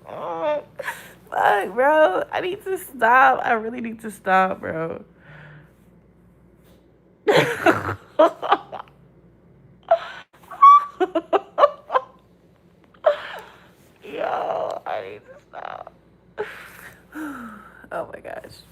Oh, fuck, bro. I need to stop. I really need to stop, bro. Yo, I need to stop. Oh my gosh.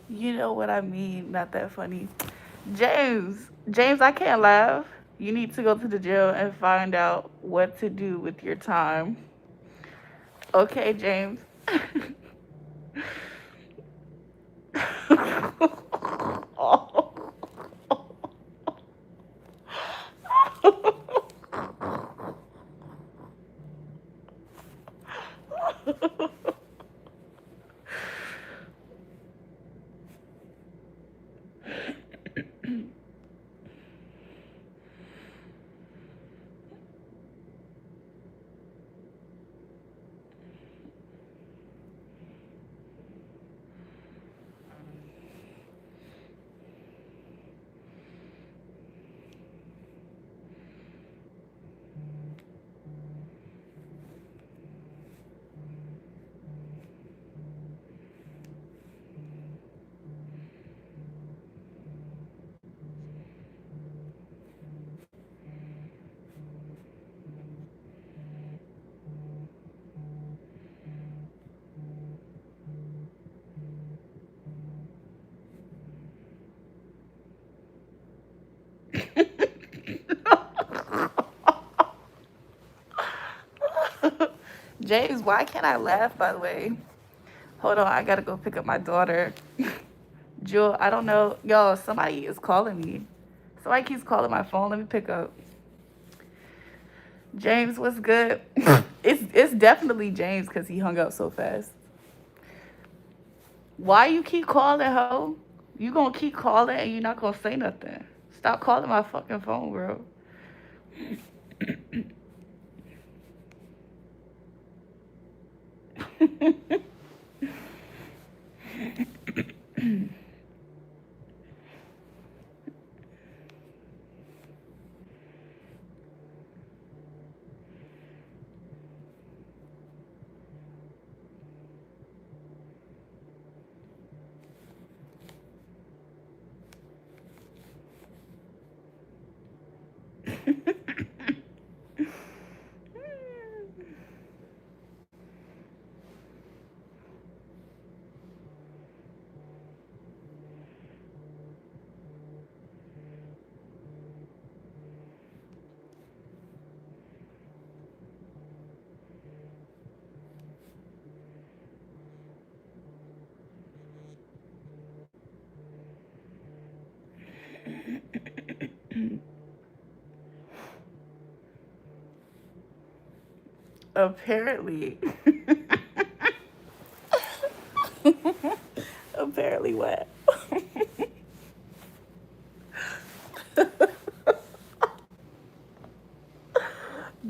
You know what I mean? Not that funny. James, I can't laugh. You need to go to the jail and find out what to do with your time. Okay, James. James, why can't I laugh, by the way? Hold on, I gotta go pick up my daughter. Jewel, I don't know. Yo, somebody is calling me. Somebody keeps calling my phone. Let me pick up. James, what's good? It's definitely James because he hung up so fast. Why you keep calling, ho? You gonna keep calling and you're not gonna say nothing. Stop calling my fucking phone, bro. Apparently. Apparently what?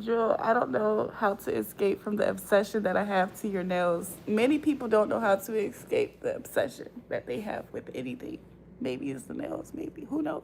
Joel, I don't know how to escape from the obsession that I have to your nails. Many people don't know how to escape the obsession that they have with anything. Maybe it's the nails, maybe. Who knows?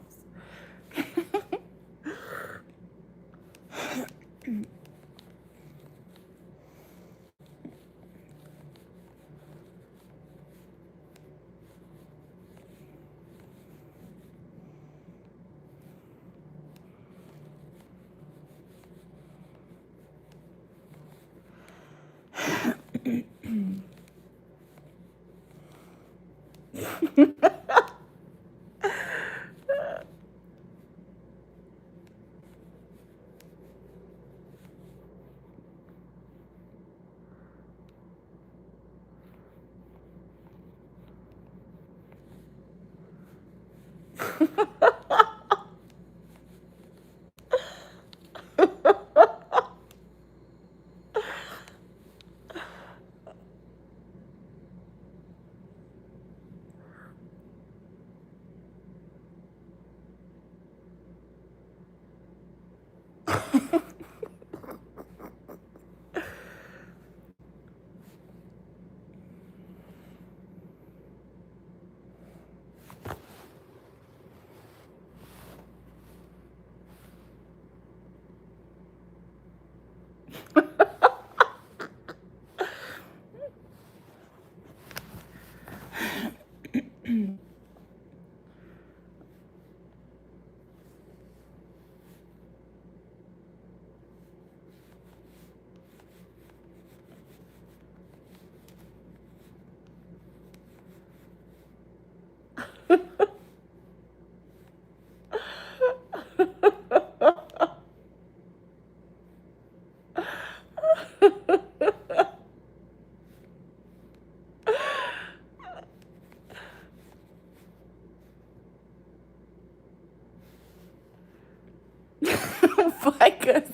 Vicus,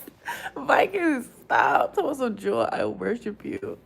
Vicus, stop. Tell us some joy. I worship you.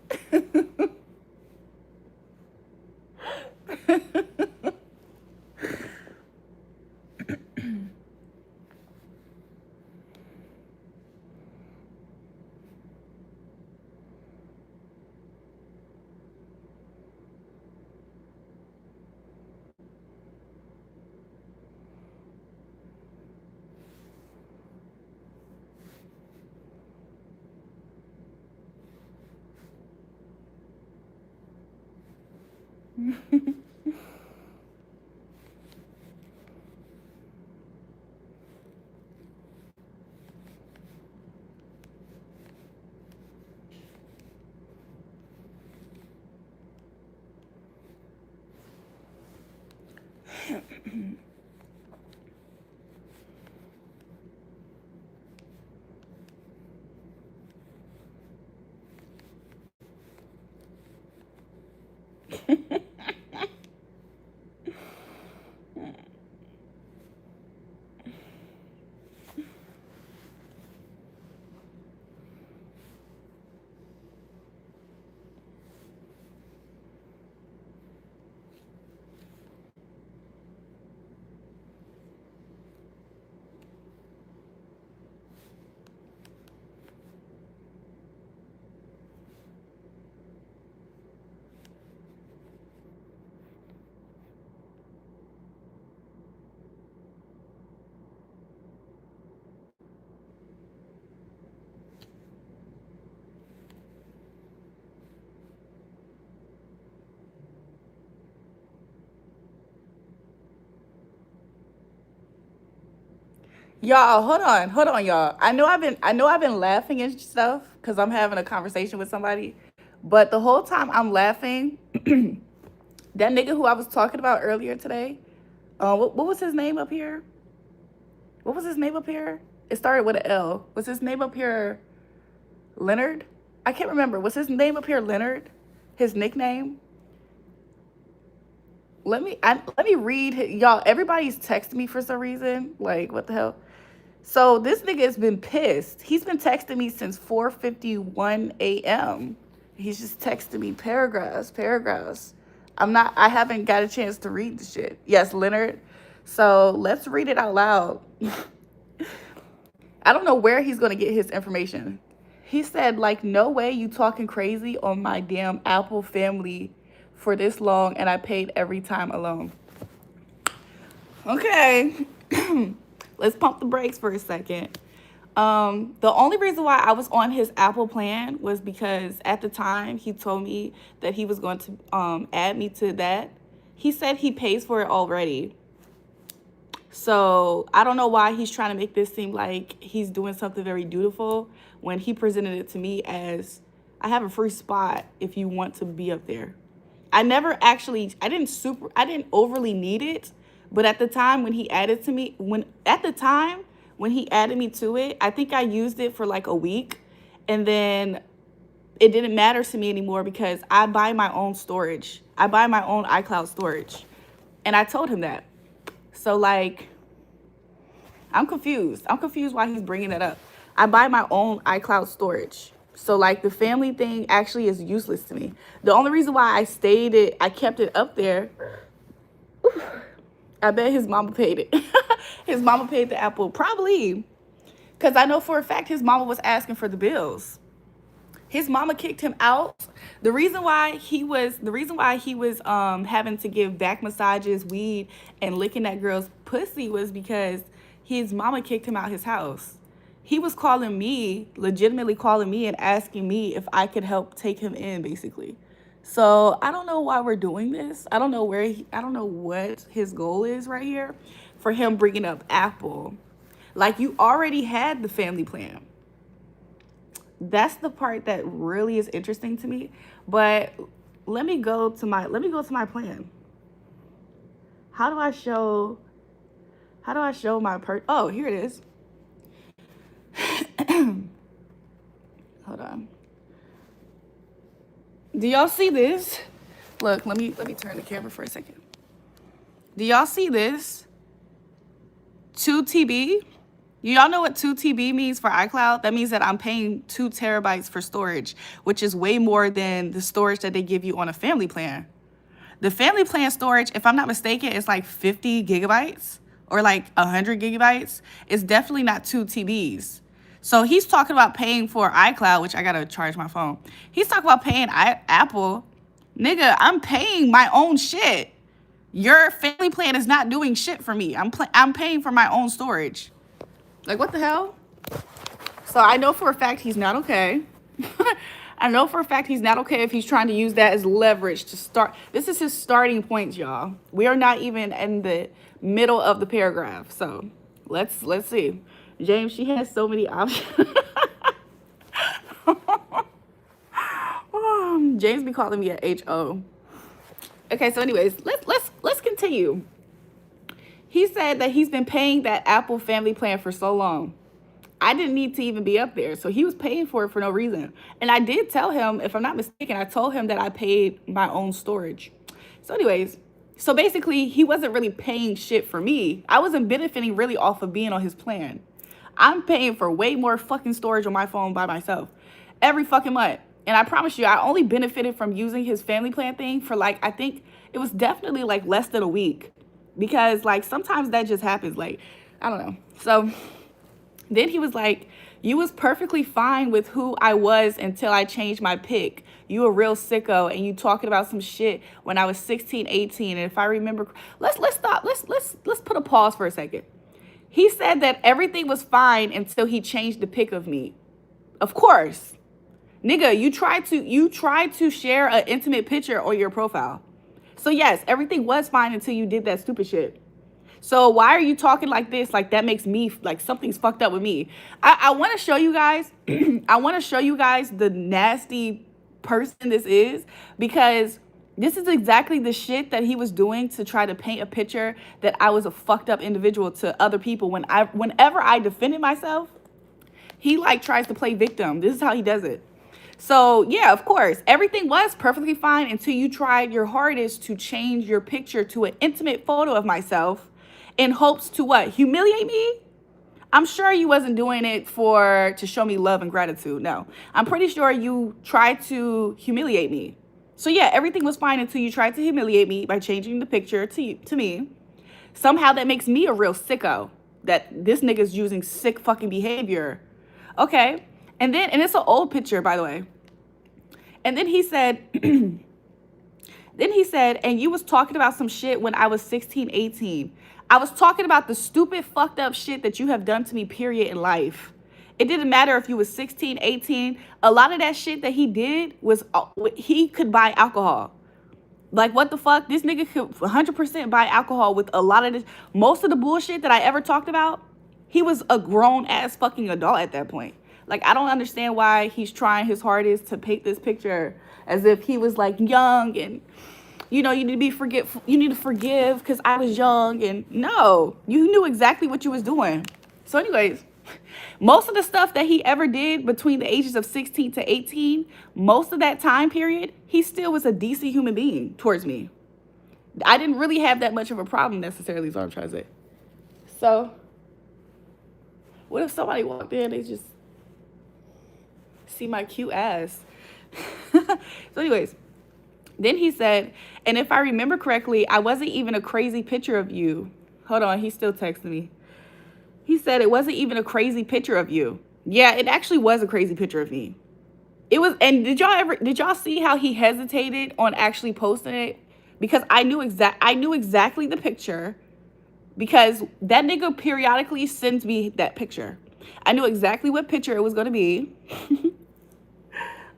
Y'all, hold on, y'all. I know I've been laughing and stuff because I'm having a conversation with somebody, but the whole time I'm laughing, that nigga who I was talking about earlier today, what was his name up here? What was his name up here? It started with an L. Was his name up here Leonard? I can't remember. Was his name up here Leonard? His nickname? Let me read y'all. Everybody's texting me for some reason. Like what the hell? So this nigga has been pissed. He's been texting me since 4:51 a.m. He's just texting me paragraphs, paragraphs. I haven't got a chance to read the shit. Yes, Leonard. So let's read it out loud. I don't know where he's gonna get his information. He said, like, no way you talking crazy on my damn Apple family for this long and I paid every time alone. Okay. Let's pump the brakes for a second. The only reason why I was on his Apple plan was because at the time he told me that he was going to add me to that. He said he pays for it already. So I don't know why he's trying to make this seem like he's doing something very dutiful when he presented it to me as I have a free spot if you want to be up there. I didn't overly need it, but at the time when he added to me, when he added me to it, I think I used it for like a week and then it didn't matter to me anymore because I buy my own storage. I buy my own iCloud storage. And I told him that. So like, I'm confused. I'm confused why he's bringing it up. I buy my own iCloud storage. So like the family thing actually is useless to me. The only reason why I kept it up there, I bet his mama paid it. His mama paid the Apple, probably. Because I know for a fact his mama was asking for the bills. His mama kicked him out. The reason why he was having to give back massages, weed, and licking that girl's pussy was because his mama kicked him out his house. He was calling me, legitimately calling me and asking me if I could help take him in, basically. So I don't know why we're doing this. I don't know what his goal is right here for him bringing up Apple. Like, you already had the family plan. That's the part that really is interesting to me. But let me go to my plan. How do I show my oh, here it is. Hold on. Do y'all see this? Look, let me turn the camera for a second. Do y'all see this? 2 TB. Y'all know what 2 TB means for iCloud? That means that I'm paying 2 terabytes for storage, which is way more than the storage that they give you on a family plan. The family plan storage, if I'm not mistaken, is like 50 gigabytes or like 100 gigabytes. It's definitely not 2 TBs. So he's talking about paying for iCloud, which I gotta charge my phone. He's talking about paying Apple. Nigga, I'm paying my own shit. Your family plan is not doing shit for me. I'm paying for my own storage. Like, what the hell? So I know for a fact he's not okay. I know for a fact he's not okay if he's trying to use that as leverage to start. This is his starting point, y'all. We are not even in the middle of the paragraph. So let's see. James, she has so many options. James be calling me a HO. Okay, so anyways, let's continue. He said that he's been paying that Apple family plan for so long. I didn't need to even be up there. So he was paying for it for no reason. And I did tell him, if I'm not mistaken, I told him that I paid my own storage. So anyways, so basically he wasn't really paying shit for me. I wasn't benefiting really off of being on his plan. I'm paying for way more fucking storage on my phone by myself every fucking month. And I promise you, I only benefited from using his family plan thing for like, I think it was definitely like less than a week. Because like sometimes that just happens. Like, I don't know. So then he was like, you was perfectly fine with who I was until I changed my pick. You a real sicko and you talking about some shit when I was 16, 18. And if I remember, let's stop. Let's put a pause for a second. He said that everything was fine until he changed the pic of me. Of course. Nigga, you tried to share an intimate picture on your profile. So yes, everything was fine until you did that stupid shit. So why are you talking like this? Like that makes me, like something's fucked up with me. I want to show you guys, I want to show you guys the nasty person this is, because this is exactly the shit that he was doing to try to paint a picture that I was a fucked up individual to other people. Whenever I defended myself, he like tries to play victim. This is how he does it. So yeah, of course, everything was perfectly fine until you tried your hardest to change your picture to an intimate photo of myself in hopes to what? Humiliate me? I'm sure you wasn't doing it to show me love and gratitude. No, I'm pretty sure you tried to humiliate me. So yeah, everything was fine until you tried to humiliate me by changing the picture to me. Somehow that makes me a real sicko, that this nigga's using sick fucking behavior. Okay. And it's an old picture, by the way. And then he said, and you was talking about some shit when I was 16, 18. I was talking about the stupid, fucked up shit that you have done to me, period, in life. It didn't matter if you was 16, 18. A lot of that shit that he did was, he could buy alcohol. Like, what the fuck? This nigga could 100% buy alcohol with a lot of this. Most of the bullshit that I ever talked about, he was a grown-ass fucking adult at that point. Like, I don't understand why he's trying his hardest to paint this picture as if he was, like, young and, you know, you need to forgive because I was young. And no, you knew exactly what you was doing. So anyways, most of the stuff that he ever did between the ages of 16 to 18, most of that time period, he still was a decent human being towards me. I didn't really have that much of a problem necessarily, is what I'm trying to say. So, what if somebody walked in and they just see my cute ass? So, anyways, then he said, and if I remember correctly, I wasn't even a crazy picture of you. Hold on, he's still texting me. He said it wasn't even a crazy picture of you. Yeah, it actually was a crazy picture of me. It was, and did y'all see how he hesitated on actually posting it? Because I knew exactly the picture, because that nigga periodically sends me that picture. I knew exactly what picture it was gonna be.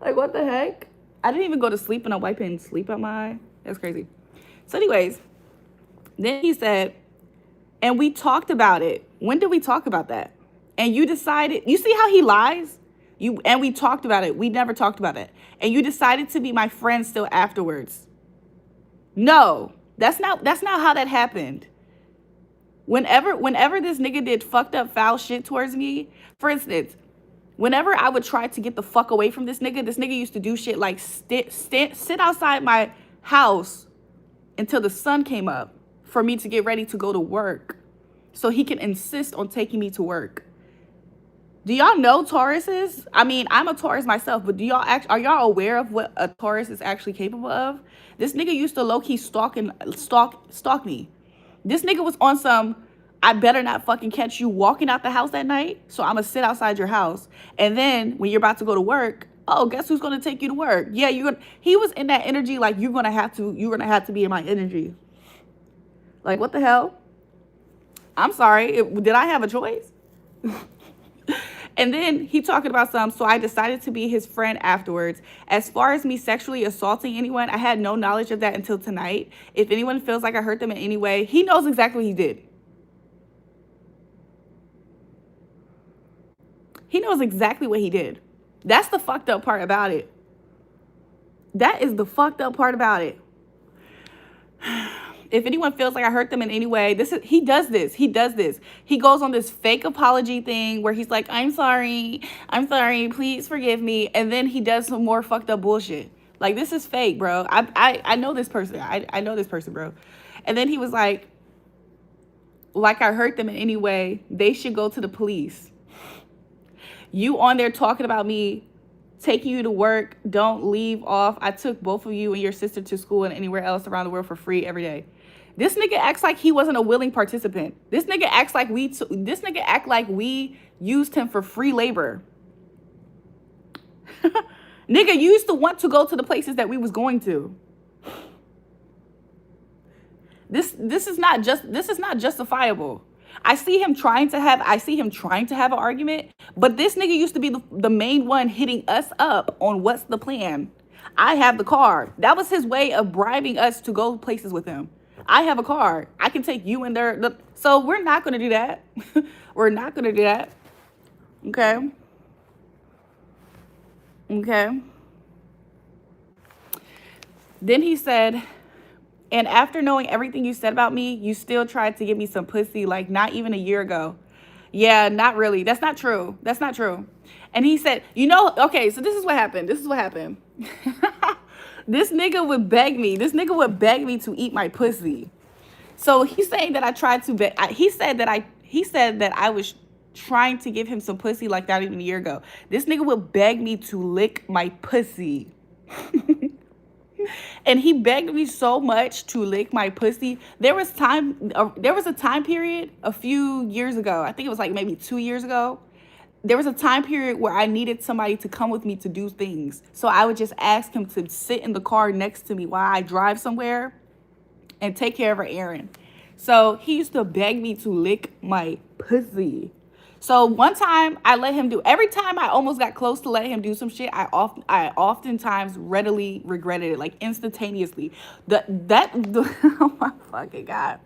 Like, what the heck? I didn't even go to sleep and I'm wiping sleep out my eye. That's crazy. So anyways, then he said, and we talked about it. When did we talk about that? And you decided, you see how he lies? And we talked about it. We never talked about it. And you decided to be my friend still afterwards. No, that's not how that happened. Whenever this nigga did fucked up foul shit towards me, for instance, whenever I would try to get the fuck away from this nigga used to do shit like sit outside my house until the sun came up for me to get ready to go to work, so he can insist on taking me to work. Do y'all know Tauruses? I mean, I'm a Taurus myself, but are y'all aware of what a Taurus is actually capable of? This nigga used to low-key stalk me. This nigga was on some, I better not fucking catch you walking out the house that night, so I'm gonna sit outside your house. And then when you're about to go to work, oh, guess who's gonna take you to work? Yeah, he was in that energy like you're gonna have to be in my energy. Like, what the hell? I'm sorry, did I have a choice? And then he talking about so I decided to be his friend afterwards. As far as me sexually assaulting anyone, I had no knowledge of that until tonight. If anyone feels like I hurt them in any way, he knows exactly what he did. He knows exactly what he did. That's the fucked up part about it. That is the fucked up part about it. If anyone feels like I hurt them in any way, he does this. He goes on this fake apology thing where he's like, I'm sorry, please forgive me. And then he does some more fucked up bullshit. Like, this is fake, bro. I know this person. I know this person, bro. And then he was like I hurt them in any way, they should go to the police. You on there talking about me taking you to work, don't leave off. I took both of you and your sister to school and anywhere else around the world for free every day. This nigga acts like he wasn't a willing participant. This nigga acts like we used him for free labor. Nigga used to want to go to the places that we was going to. This is not justifiable. I see him trying to have an argument, but this nigga used to be the main one hitting us up on what's the plan. I have the car. That was his way of bribing us to go places with him. I have a car. I can take you in there. So we're not going to do that. We're not going to do that. Okay. Okay. Then he said, and after knowing everything you said about me, you still tried to give me some pussy like not even a year ago. Yeah, not really. That's not true. That's not true. And he said, okay, so this is what happened. This nigga would beg me. To eat my pussy. So he's saying that I tried to beg. He said that I was trying to give him some pussy like not even a year ago. This nigga would beg me to lick my pussy. And he begged me so much to lick my pussy. There was a time period a few years ago. I think it was like maybe 2 years ago. There was a time period where I needed somebody to come with me to do things. So I would just ask him to sit in the car next to me while I drive somewhere and take care of an errand. So he used to beg me to lick my pussy. So one time I let him every time I almost got close to letting him do some shit, I oftentimes readily regretted it, like instantaneously. Oh my fucking God.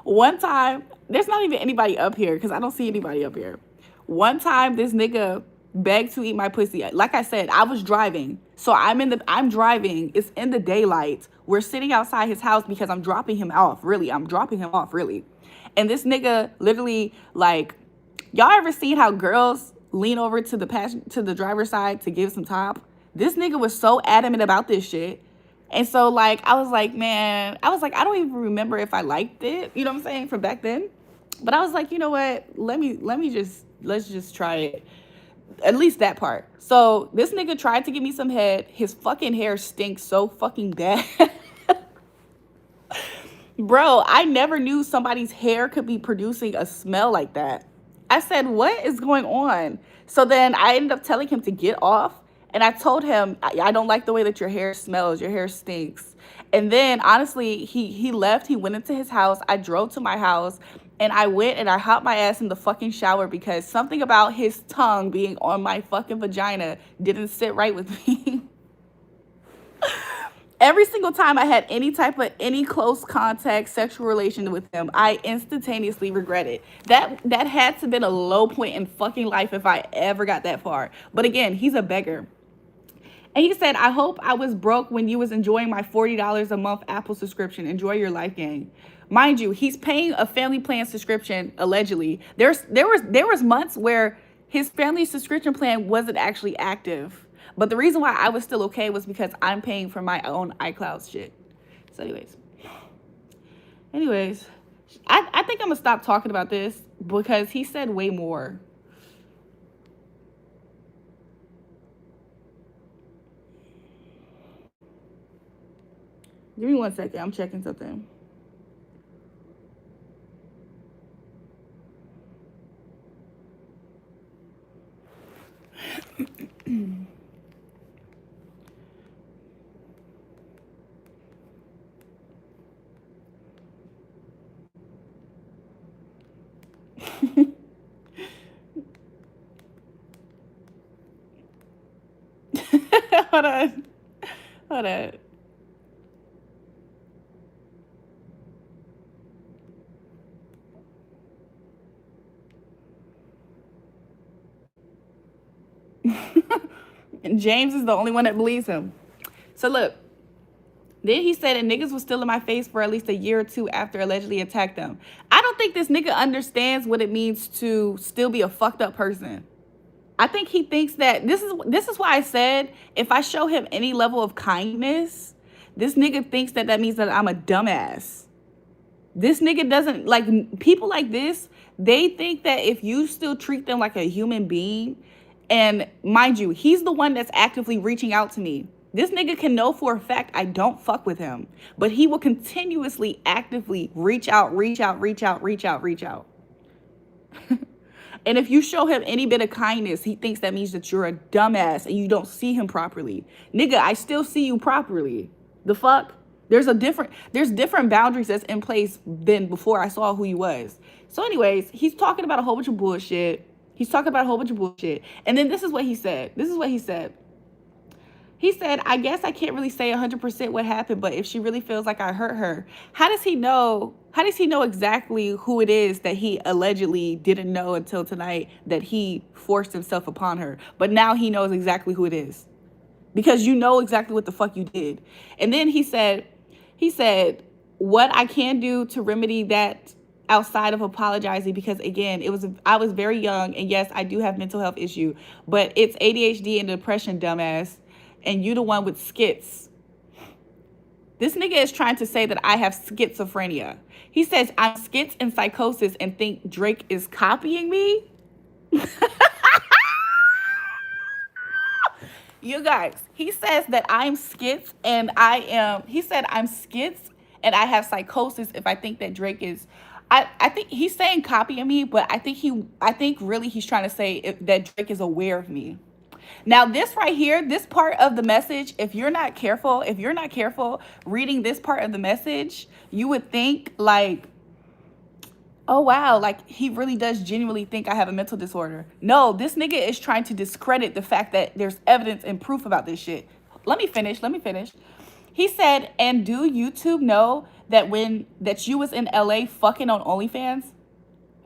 One time, there's not even anybody up here because I don't see anybody up here. One time this nigga begged to eat my pussy. Like I said, I was driving. So I'm driving. It's in the daylight. We're sitting outside his house because I'm dropping him off, really. And this nigga literally, like, y'all ever seen how girls lean over to the driver's side to give some top? This nigga was so adamant about this shit. And so like I was like, man, I was like, I don't even remember if I liked it, you know what I'm saying, from back then. But I was like, you know what? Let's just try it. At least that part. So this nigga tried to give me some head. His fucking hair stinks so fucking bad. Bro, I never knew somebody's hair could be producing a smell like that. I said, what is going on? So then I ended up telling him to get off. And I told him, I don't like the way that your hair smells. Your hair stinks. And then honestly, he left. He went into his house. I drove to my house and I went and I hopped my ass in the fucking shower because something about his tongue being on my fucking vagina didn't sit right with me. Every single time I had any close contact sexual relation with him, I instantaneously regret it. That had to have been a low point in fucking life if I ever got that far. But again, he's a beggar. And he said, I hope I was broke when you was enjoying my $40 a month Apple subscription. Enjoy your life, gang. Mind you, he's paying a family plan subscription, allegedly. There was months where his family subscription plan wasn't actually active. But the reason why I was still okay was because I'm paying for my own iCloud shit. So anyways, I think I'm gonna stop talking about this because he said way more. Give me 1 second. I'm checking something. Hold on. Hold on. And James is the only one that believes him. So look, then he said, and niggas was still in my face for at least a year or two after allegedly attacked them. I don't think this nigga understands what it means to still be a fucked up person. I think he thinks that this is why I said if I show him any level of kindness, this nigga thinks that means that I'm a dumbass. This nigga doesn't like people like this. They think that if you still treat them like a human being, and mind you, he's the one that's actively reaching out to me. This nigga can know for a fact I don't fuck with him, but he will continuously actively reach out. And if you show him any bit of kindness, he thinks that means that you're a dumbass and you don't see him properly. Nigga, I still see you properly. The fuck? There's different boundaries that's in place than before I saw who he was. So anyways, he's talking about a whole bunch of bullshit. And then this is what he said. He said, I guess I can't really say 100% what happened, but if she really feels like I hurt her, how does he know exactly who it is that he allegedly didn't know until tonight that he forced himself upon her? But now he knows exactly who it is. Because you know exactly what the fuck you did. And then he said, what I can do to remedy that outside of apologizing, because again, I was very young, and yes, I do have mental health issue, but it's ADHD and depression, dumbass. And you the one with skits. This nigga is trying to say that I have schizophrenia. He says I'm skits and psychosis and think Drake is copying me. You guys, he says that I'm skits and he said I'm skits and I have psychosis if I think that Drake is, I think he's saying copying me, but I think really he's trying to say that Drake is aware of me. Now, this right here, this part of the message, if you're not careful reading this part of the message, you would think like, oh, wow, like he really does genuinely think I have a mental disorder. No, this nigga is trying to discredit the fact that there's evidence and proof about this shit. Let me finish. He said, and do YouTube know that you was in LA fucking on OnlyFans?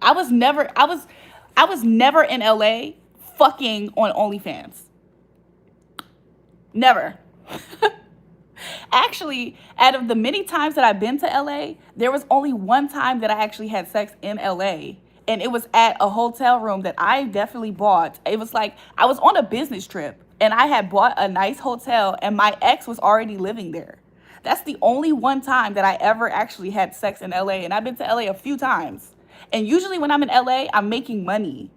I was never in LA fucking on OnlyFans. Never. Actually, out of the many times that I've been to LA, there was only one time that I actually had sex in LA. And it was at a hotel room that I definitely bought. It was like I was on a business trip and I had bought a nice hotel and my ex was already living there. That's the only one time that I ever actually had sex in LA. And I've been to LA a few times. And usually when I'm in LA, I'm making money.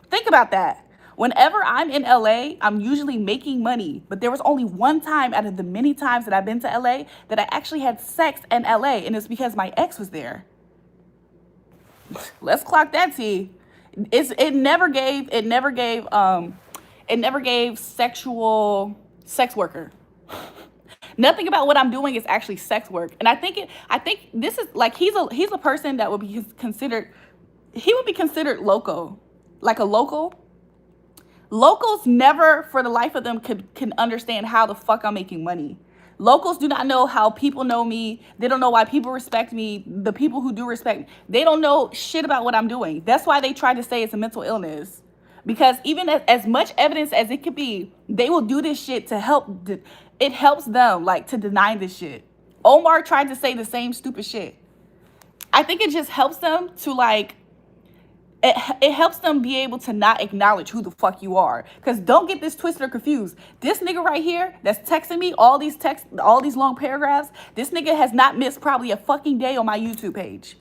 Think about that. Whenever I'm in LA, I'm usually making money. But there was only one time out of the many times that I've been to LA that I actually had sex in LA. And it's because my ex was there. Let's clock that T. It never gave sexual sex worker. Nothing about what I'm doing is actually sex work. And I think this is like he's a person that would be considered he would be considered loco. Like a local. Locals never for the life of them can understand how the fuck I'm making money. Locals do not know how people know me. They don't know why people respect me. The people who do respect me, they don't know shit about what I'm doing. That's why they try to say it's a mental illness. Because even as much evidence as it could be, they will do this shit to help. It helps them like to deny this shit. Omar tried to say the same stupid shit. I think it just helps them to like it helps them be able to not acknowledge who the fuck you are. Because don't get this twisted or confused. This nigga right here that's texting me all these texts, all these long paragraphs, this nigga has not missed probably a fucking day on my YouTube page.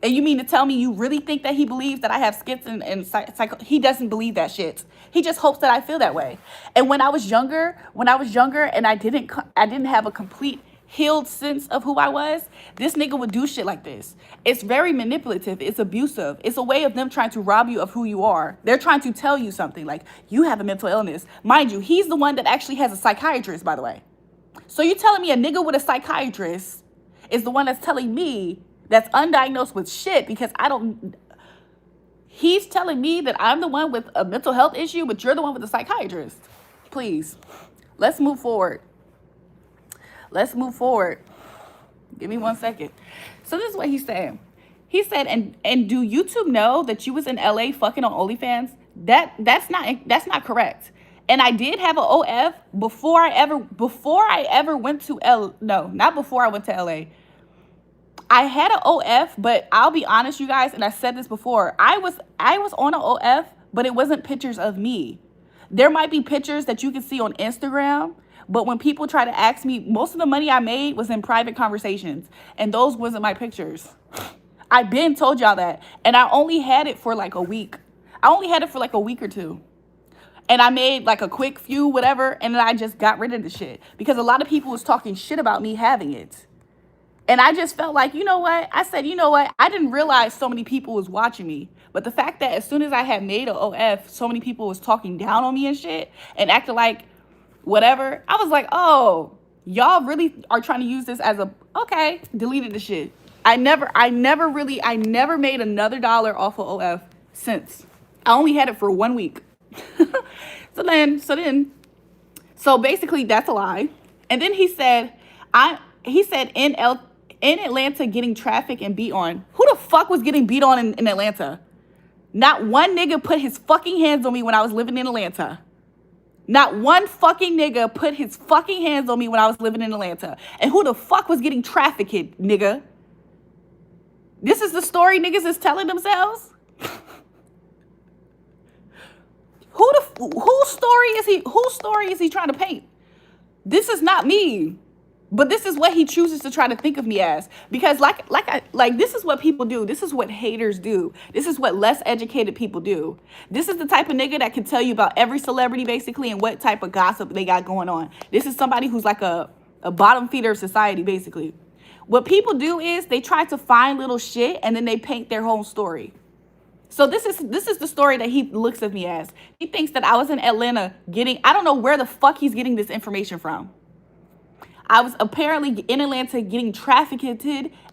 And you mean to tell me you really think that he believes that I have skits and psycho? He doesn't believe that shit. He just hopes that I feel that way. And when I was younger and I didn't have a complete healed sense of who I was, this nigga would do shit like this. It's very manipulative. It's abusive. It's a way of them trying to rob you of who you are. They're trying to tell you something like you have a mental illness. Mind you, he's the one that actually has a psychiatrist, by the way. So you're telling me a nigga with a psychiatrist is the one that's telling me that's undiagnosed with shit because he's telling me that I'm the one with a mental health issue, but you're the one with a psychiatrist. Please, let's move forward. Let's move forward. Give me 1 second. So this is what he's saying. He said, and do YouTube know that you was in LA fucking on OnlyFans? That's not correct. And I did have an OF before I ever went to not before I went to LA. I had an OF, but I'll be honest, you guys, and I said this before. I was on an OF, but it wasn't pictures of me. There might be pictures that you can see on Instagram, but when people try to ask me, most of the money I made was in private conversations, and those wasn't my pictures. I've been told y'all that, and I only had it for like a week. I only had it for like a week or two. And I made like a quick few, whatever, and then I just got rid of the shit because a lot of people was talking shit about me having it. And I just felt like, you know what? I said, you know what? I didn't realize so many people was watching me. But the fact that as soon as I had made an OF, so many people was talking down on me and shit and acting like whatever. I was like, oh, y'all really are trying to use this as okay, deleted the shit. I never made another dollar off of OF since. I only had it for 1 week. So basically that's a lie. And then he said, in Atlanta getting trafficked and beat on. Who the fuck was getting beat on in Atlanta? Not one nigga put his fucking hands on me when I was living in Atlanta. Not one fucking nigga put his fucking hands on me when I was living in Atlanta. And who the fuck was getting trafficked, nigga? This is the story niggas is telling themselves? Whose story is he trying to paint? This is not me. But this is what he chooses to try to think of me as. Because this is what people do. This is what haters do. This is what less educated people do. This is the type of nigga that can tell you about every celebrity basically and what type of gossip they got going on. This is somebody who's like a bottom feeder of society basically. What people do is they try to find little shit and then they paint their whole story. So this is the story that he looks at me as. He thinks that I was in Atlanta I don't know where the fuck he's getting this information from. I was apparently in Atlanta getting trafficked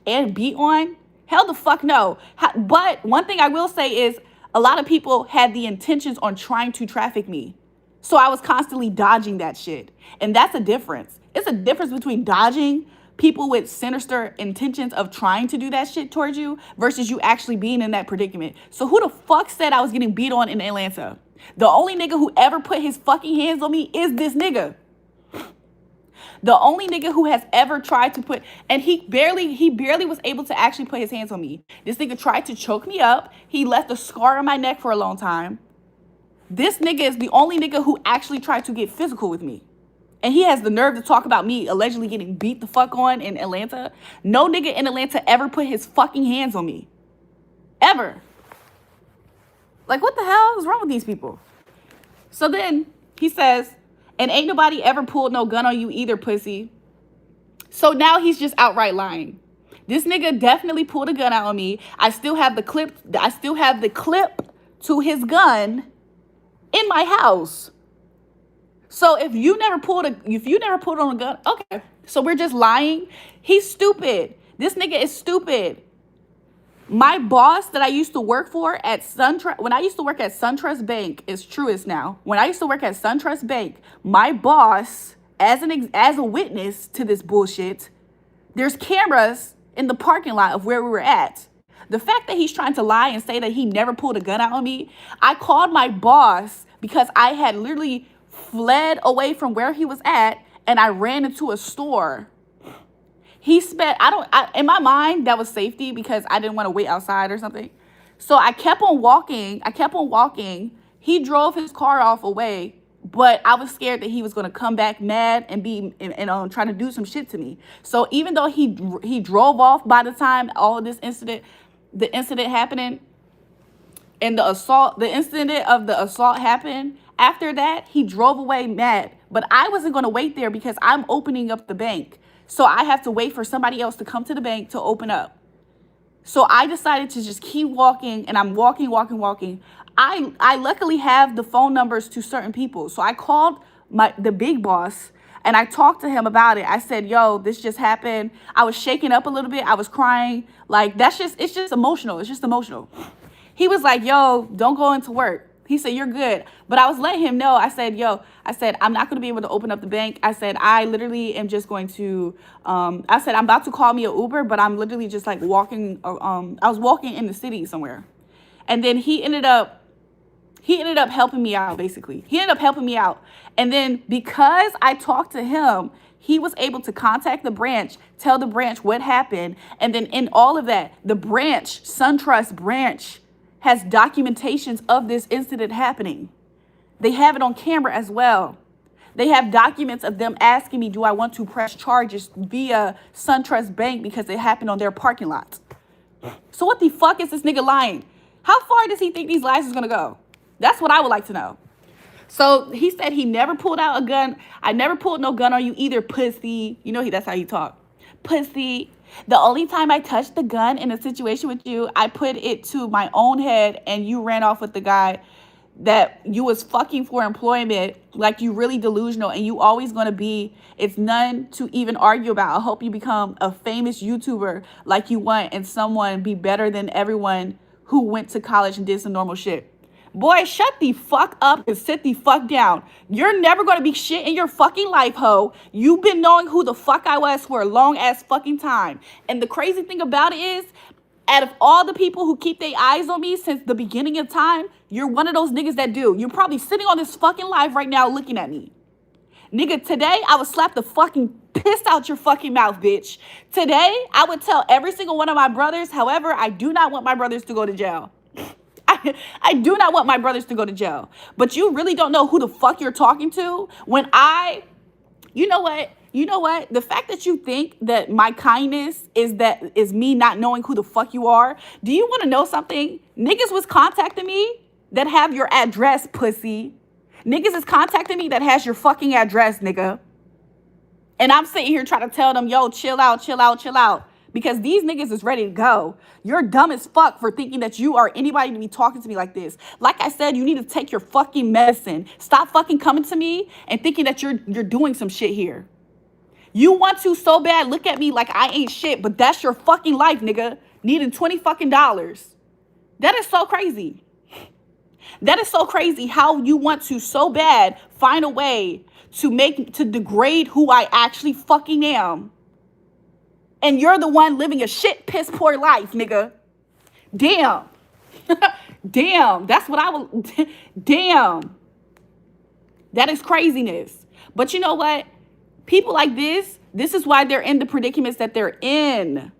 and beat on. Hell the fuck no. But one thing I will say is a lot of people had the intentions on trying to traffic me. So I was constantly dodging that shit. And that's a difference. It's a difference between dodging people with sinister intentions of trying to do that shit towards you versus you actually being in that predicament. So who the fuck said I was getting beat on in Atlanta? The only nigga who ever put his fucking hands on me is this nigga. The only nigga who has ever tried to put, and he barely was able to actually put his hands on me. This nigga tried to choke me up. He left a scar on my neck for a long time. This nigga is the only nigga who actually tried to get physical with me. And he has the nerve to talk about me allegedly getting beat the fuck on in Atlanta. No nigga in Atlanta ever put his fucking hands on me. Ever. Like, what the hell is wrong with these people? So then he says, and ain't nobody ever pulled no gun on you either, pussy. So now he's just outright lying. This nigga definitely pulled a gun out on me. I still have the clip to his gun in my house. So if you never pulled on a gun, okay. So we're just lying. He's stupid. This nigga is stupid. My boss that I used to work for at when I used to work at SunTrust Bank is Truist now. When I used to work at SunTrust Bank, my boss, as a witness to this bullshit, there's cameras in the parking lot of where we were at. The fact that he's trying to lie and say that he never pulled a gun out on me, I called my boss because I had literally fled away from where he was at and I ran into a store. In my mind, that was safety because I didn't want to wait outside or something. So I kept on walking. He drove his car off away, but I was scared that he was going to come back mad and trying to do some shit to me. So even though he drove off by the time all of the incident happening and the incident of the assault happened, after that, he drove away mad. But I wasn't going to wait there because I'm opening up the bank. So I have to wait for somebody else to come to the bank to open up. So I decided to just keep walking, and I'm walking. I luckily have the phone numbers to certain people. So I called the big boss and I talked to him about it. I said, yo, this just happened. I was shaking up a little bit. I was crying. Like, it's just emotional. It's just emotional. He was like, yo, don't go into work. He said, you're good. But I was letting him know. I said, I'm not going to be able to open up the bank. I said, I literally am just going to, I'm about to call me an Uber, but I'm literally just like walking. I was walking in the city somewhere. And then he ended up helping me out, basically. He ended up helping me out. And then because I talked to him, he was able to contact the branch, tell the branch what happened. And then in all of that, the branch, SunTrust branch, has documentations of this incident happening. They have it on camera as well. They have documents of them asking me, do I want to press charges via SunTrust Bank because it happened on their parking lot. So what the fuck is this nigga lying? How far does he think these lies is gonna go? That's what I would like to know. So he said he never pulled out a gun. I never pulled no gun on you either, pussy. You know that's how he talk. Pussy. The only time I touched the gun in a situation with you, I put it to my own head and you ran off with the guy that you was fucking for employment. Like, you really delusional and you always going to be. It's none to even argue about. I hope you become a famous YouTuber like you want and someone be better than everyone who went to college and did some normal shit. Boy, shut the fuck up and sit the fuck down. You're never going to be shit in your fucking life, ho. You've been knowing who the fuck I was for a long ass fucking time. And the crazy thing about it is, out of all the people who keep their eyes on me since the beginning of time, you're one of those niggas that do. You're probably sitting on this fucking live right now looking at me. Nigga, today I would slap the fucking piss out your fucking mouth, bitch. Today I would tell every single one of my brothers. However, I do not want my brothers to go to jail. I do not want my brothers to go to jail. But you really don't know who the fuck you're talking to. You know what? The fact that you think that my kindness is me not knowing who the fuck you are. Do you want to know something? Niggas was contacting me that have your address, pussy. Niggas is contacting me that has your fucking address, nigga. And I'm sitting here trying to tell them, yo, chill out. Because these niggas is ready to go. You're dumb as fuck for thinking that you are anybody to be talking to me like this. Like I said, you need to take your fucking medicine. Stop fucking coming to me and thinking that you're doing some shit here. You want to so bad look at me like I ain't shit, but that's your fucking life, nigga. Needing $20 fucking dollars. That is so crazy. That is so crazy how you want to so bad find a way to degrade who I actually fucking am. And you're the one living a shit, piss poor life, nigga. Damn. Damn. That's what I will. Damn. That is craziness. But you know what? People like this is why they're in the predicaments that they're in.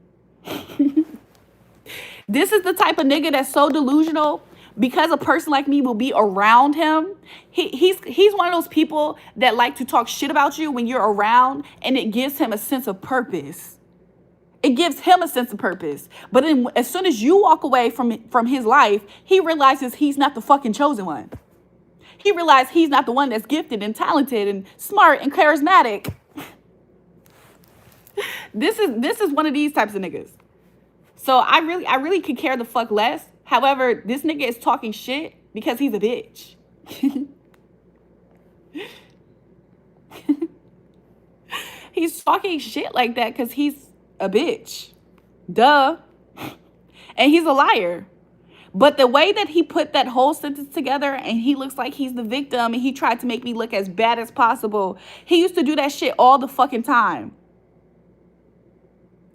This is the type of nigga that's so delusional. because a person like me will be around him. He's one of those people that like to talk shit about you when you're around, and it gives him a sense of purpose. It gives him a sense of purpose. But then as soon as you walk away from his life, he realizes he's not the fucking chosen one. He realizes he's not the one that's gifted and talented and smart and charismatic. This is one of these types of niggas. So I really could care the fuck less. However, this nigga is talking shit because he's a bitch. He's talking shit like that because he's a bitch. Duh. And he's a liar. But the way that he put that whole sentence together, and he looks like he's the victim, and he tried to make me look as bad as possible. He used to do that shit all the fucking time.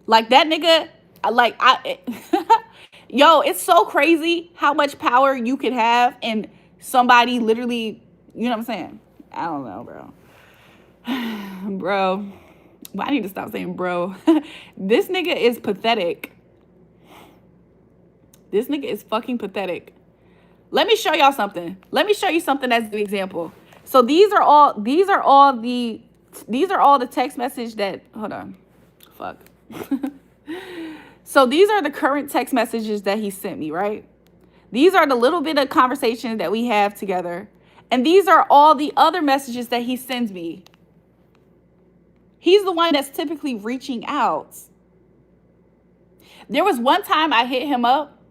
Like that nigga, yo, it's so crazy how much power you could have, and somebody literally, you know what I'm saying? I don't know, bro. Bro. Well, I need to stop saying bro. This nigga is pathetic. This nigga is fucking pathetic. Let me show y'all something. Let me show you something as an example. So these are all the text message that, hold on. Fuck. So these are the current text messages that he sent me, right? These are the little bit of conversations that we have together. And these are all the other messages that he sends me. He's the one that's typically reaching out. There was one time I hit him up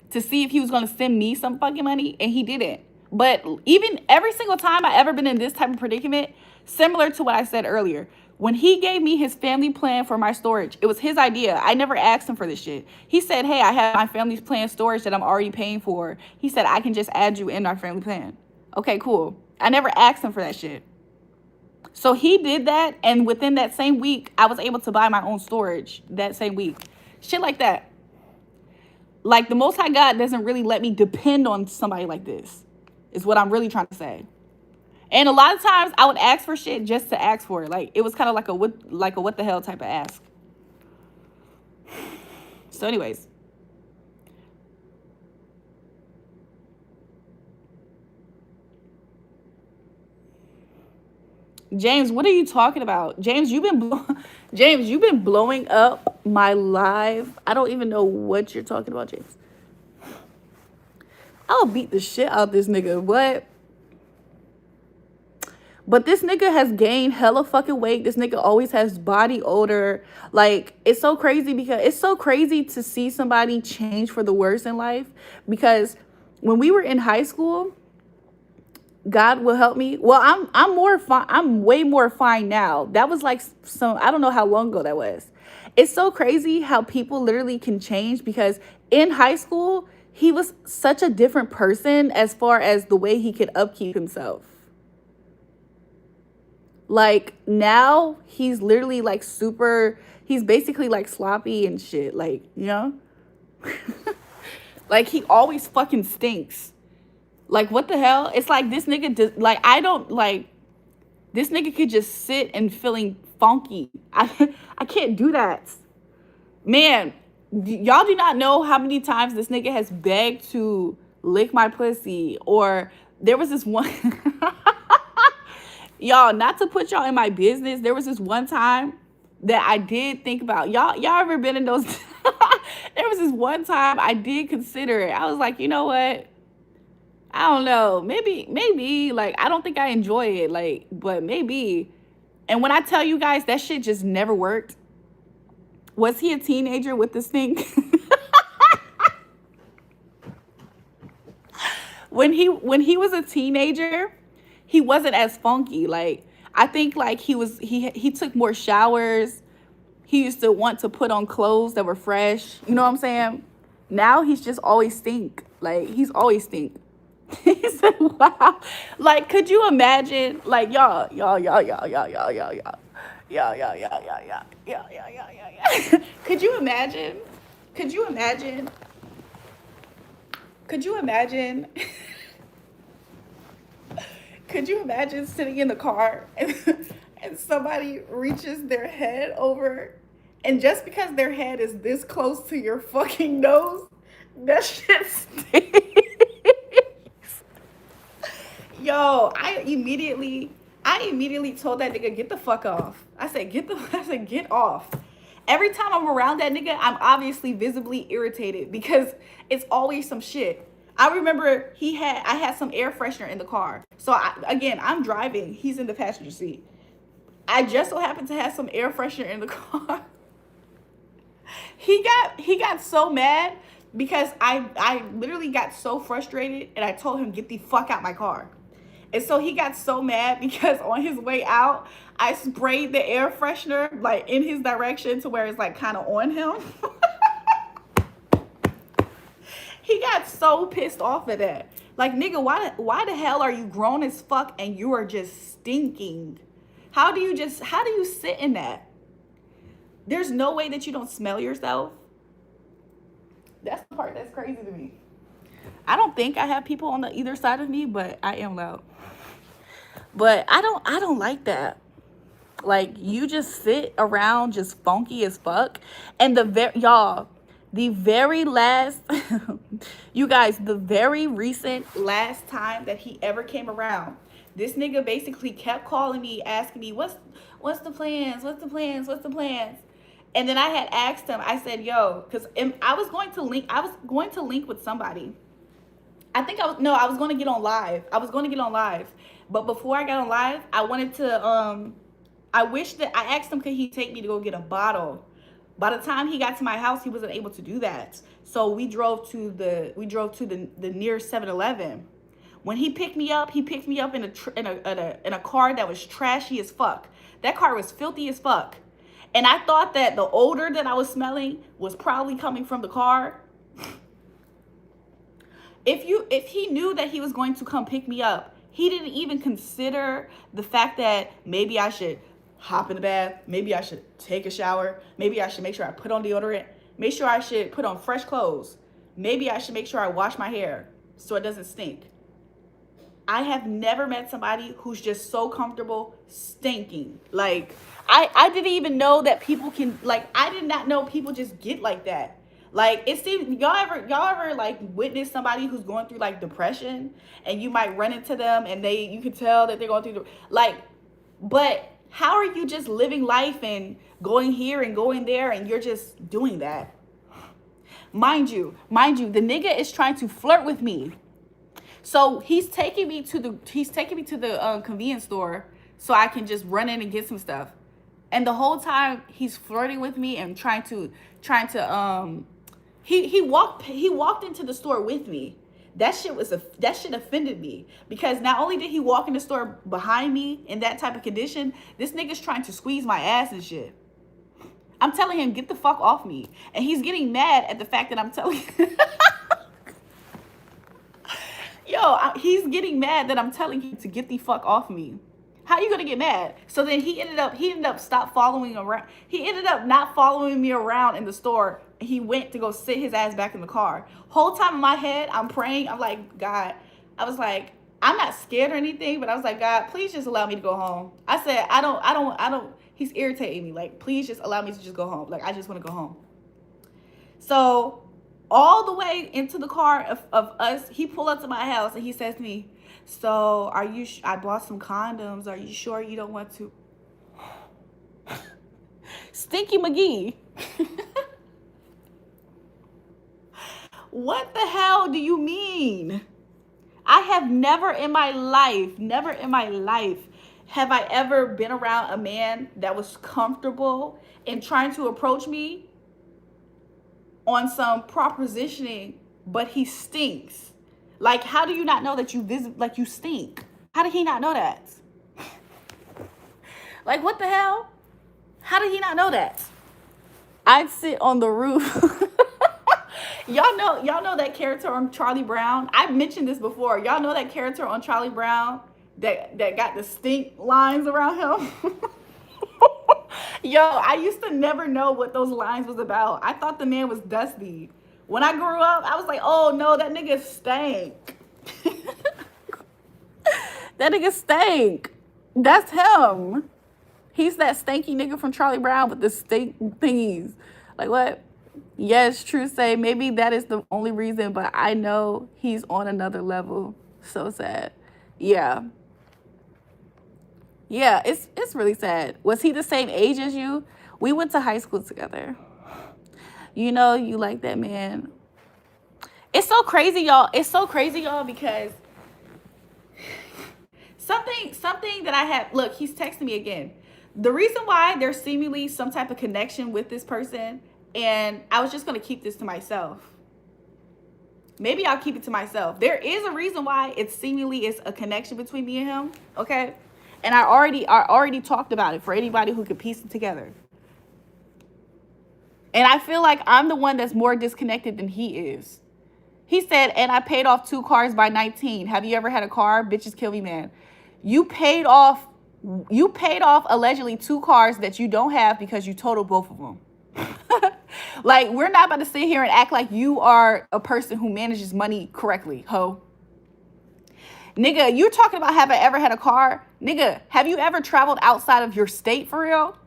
to see if he was going to send me some fucking money, and he didn't. But even every single time I ever been in this type of predicament, similar to what I said earlier, when he gave me his family plan for my storage, it was his idea. I never asked him for this shit. He said, hey, I have my family plan storage that I'm already paying for. He said, I can just add you in our family plan. Okay, cool. I never asked him for that shit. So he did that, and within that same week, I was able to buy my own storage that same week. Shit like that. Like, the Most High God doesn't really let me depend on somebody like this, is what I'm really trying to say. And a lot of times, I would ask for shit just to ask for it. Like, it was kind of like a what the hell type of ask. So anyways. James, what are you talking about? James, you've been blowing up my live. I don't even know what you're talking about, James. I'll beat the shit out of this nigga. What? But this nigga has gained hella fucking weight. This nigga always has body odor. Like, it's so crazy because it's so crazy to see somebody change for the worse in life. Because when we were in high school, God will help me. Well, I'm way more fine now. That was like I don't know how long ago that was. It's so crazy how people literally can change, because in high school, he was such a different person as far as the way he could upkeep himself. Like, now he's literally like he's basically like sloppy and shit. Like, you know? Like, he always fucking stinks. Like, what the hell? It's like this nigga this nigga could just sit and feeling funky. I can't do that. Man, y'all do not know how many times this nigga has begged to lick my pussy. Or there was this one, y'all, not to put y'all in my business, there was this one time that I did think about, y'all ever been in those, there was this one time I did consider it. I was like, you know what? I don't know. Maybe, like, I don't think I enjoy it, like, but maybe. And when I tell you guys, that shit just never worked. Was he a teenager with this thing? When he was a teenager, he wasn't as funky. Like, I think, like, he took more showers. He used to want to put on clothes that were fresh. You know what I'm saying? Now he's just always stink. Like, he's always stink. He said, wow. Like, could you imagine? Like, y'all. Could you imagine? Could you imagine? Could you imagine? Could you imagine sitting in the car and somebody reaches their head over, and just because their head is this close to your fucking nose, that shit stinks. Yo, I immediately told that nigga, get the fuck off. I said, get off. Every time I'm around that nigga, I'm obviously visibly irritated because it's always some shit. I remember I had some air freshener in the car. So again, I'm driving. He's in the passenger seat. I just so happened to have some air freshener in the car. He got so mad because I literally got so frustrated and I told him get the fuck out my car. And so he got so mad because on his way out, I sprayed the air freshener like in his direction to where it's like kind of on him. He got so pissed off at that. Like, nigga, why the hell are you grown as fuck and you are just stinking? How do you sit in that? There's no way that you don't smell yourself. That's the part that's crazy to me. I don't think I have people on the either side of me, but I am loud. But I don't like that. Like, you just sit around just funky as fuck. And the very last you guys, the very recent last time that he ever came around, this nigga basically kept calling me, asking me, what's the plans? What's the plans? What's the plans? And then I had asked him, I said, yo, because I was going to link with somebody. I was going to get on live. But before I got on live, I wanted to, I wish that I asked him, could he take me to go get a bottle? By the time he got to my house, he wasn't able to do that. So we drove to the nearest 7-Eleven. When he picked me up in a car that was trashy as fuck. That car was filthy as fuck. And I thought that the odor that I was smelling was probably coming from the car. If he knew that he was going to come pick me up, he didn't even consider the fact that maybe I should hop in the bath, maybe I should take a shower, maybe I should make sure I put on deodorant, make sure I should put on fresh clothes, maybe I should make sure I wash my hair so it doesn't stink. I have never met somebody who's just so comfortable stinking. Like, I didn't even know that people can, like, I did not know people just get like that. Like, it seems, y'all ever like witness somebody who's going through like depression and you might run into them and you can tell that they're going through but how are you just living life and going here and going there and you're just doing that? Mind you, the nigga is trying to flirt with me. So he's taking me to the convenience store so I can just run in and get some stuff. And the whole time he's flirting with me and trying to he walked into the store with me. That shit offended me because not only did he walk in the store behind me in that type of condition, this nigga's trying to squeeze my ass and shit. I'm telling him, get the fuck off me. And he's getting mad at the fact that I'm telling him. He's getting mad that I'm telling him to get the fuck off me. How are you gonna get mad? So then he ended up stop following around. He ended up not following me around in the store. He went to go sit his ass back in the car. Whole time in my head, I'm praying. I'm like, God, I was like, I'm not scared or anything, but I was like, God, please just allow me to go home. I said, I don't, he's irritating me. Like, please just allow me to just go home. Like, I just want to go home. So all the way into the car of us, he pulled up to my house and he says to me, so I bought some condoms. Are you sure you don't want to? Stinky McGee. What the hell do you mean? I have never in my life have I ever been around a man that was comfortable in trying to approach me on some propositioning, but he stinks. Like, how do you not know that you stink? How did he not know that? Like, what the hell? How did he not know that? I'd sit on the roof. Y'all know that character on Charlie Brown? I've mentioned this before. Y'all know that character on Charlie Brown that got the stink lines around him? Yo, I used to never know what those lines was about. I thought the man was dusty. When I grew up, I was like, oh no, that nigga stank. That nigga stank. That's him. He's that stanky nigga from Charlie Brown with the stink thingies. Like, what? Yes, true say. Maybe that is the only reason, but I know he's on another level. So sad. Yeah. Yeah, it's really sad. Was he the same age as you? We went to high school together. You know you like that man. It's so crazy, y'all. It's so crazy, y'all, because something that I have, look, he's texting me again. The reason why there's seemingly some type of connection with this person, and I was just gonna keep this to myself. Maybe I'll keep it to myself. There is a reason why it seemingly is a connection between me and him, okay? And I already talked about it for anybody who could piece it together. And I feel like I'm the one that's more disconnected than he is. He said, and I paid off 2 cars by 19. Have you ever had a car? Bitches kill me, man. You paid off allegedly 2 cars that you don't have because you totaled both of them. Like, we're not about to sit here and act like you are a person who manages money correctly, ho. Nigga, you're talking about have I ever had a car? Nigga, have you ever traveled outside of your state for real?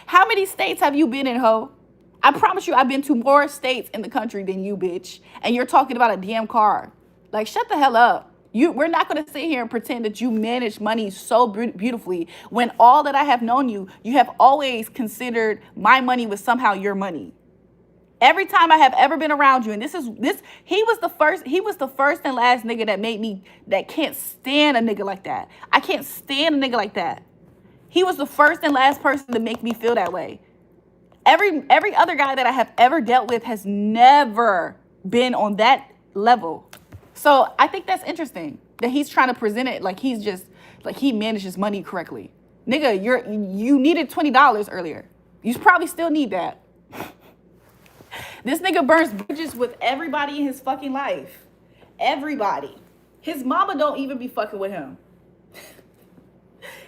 How many states have you been in, ho? I promise you I've been to more states in the country than you, bitch. And you're talking about a damn car. Like, shut the hell up. We're not going to sit here and pretend that you manage money so beautifully when all that I have known you have always considered my money was somehow your money. Every time I have ever been around you, and he was the first and last nigga that can't stand a nigga like that. I can't stand a nigga like that. He was the first and last person to make me feel that way. Every other guy that I have ever dealt with has never been on that level. So I think that's interesting that he's trying to present it like he's just like he manages money correctly. Nigga, you needed $20 earlier. You probably still need that. This nigga burns bridges with everybody in his fucking life. Everybody. His mama don't even be fucking with him.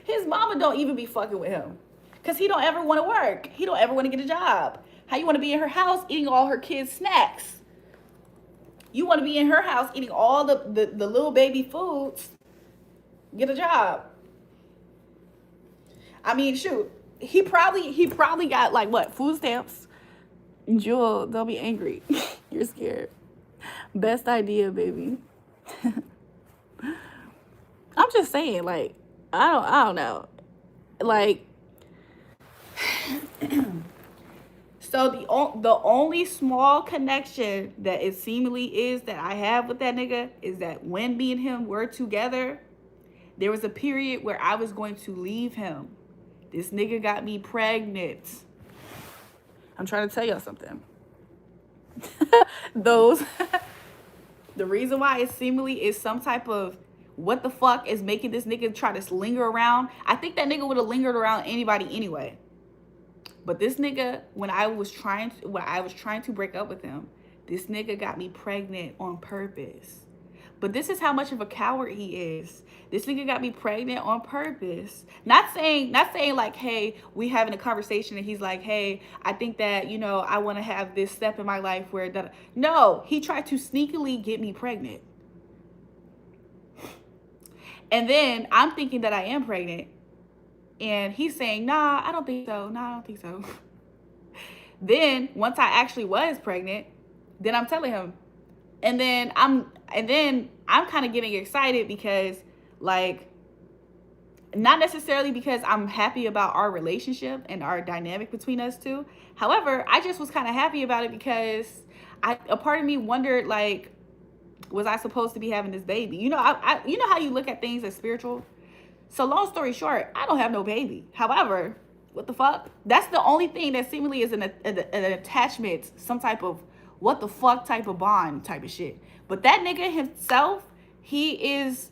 His mama don't even be fucking with him. Because he don't ever want to work. He don't ever want to get a job. How you want to be in her house eating all her kids' snacks? You want to be in her house eating all the little baby foods? Get a job. I mean, shoot. He probably got like what? Food stamps? Jewel, don't be angry. You're scared. Best idea, baby. I'm just saying, like, I don't know. Like, so the only small connection that it seemingly is that I have with that nigga is that when me and him were together, there was a period where I was going to leave him. This nigga got me pregnant. I'm trying to tell y'all something. The reason why it seemingly is some type of what the fuck is making this nigga try to linger around. I think that nigga would have lingered around anybody anyway. But this nigga, when I was trying to break up with him, this nigga got me pregnant on purpose. But this is how much of a coward he is. This nigga got me pregnant on purpose. Not saying like, hey, we having a conversation and he's like, hey, I think that, you know, I want to have this step in my life where that. No, he tried to sneakily get me pregnant. And then I'm thinking that I am pregnant. And he's saying, nah, I don't think so. Nah, I don't think so. Then once I actually was pregnant, then I'm telling him. And then I'm kind of getting excited because, like, not necessarily because I'm happy about our relationship and our dynamic between us two. However, I just was kind of happy about it because a part of me wondered, like, was I supposed to be having this baby? You know, you know how you look at things as spiritual? So long story short, I don't have no baby. However, what the fuck? That's the only thing that seemingly is an attachment, some type of what the fuck type of bond type of shit. But that nigga himself, he is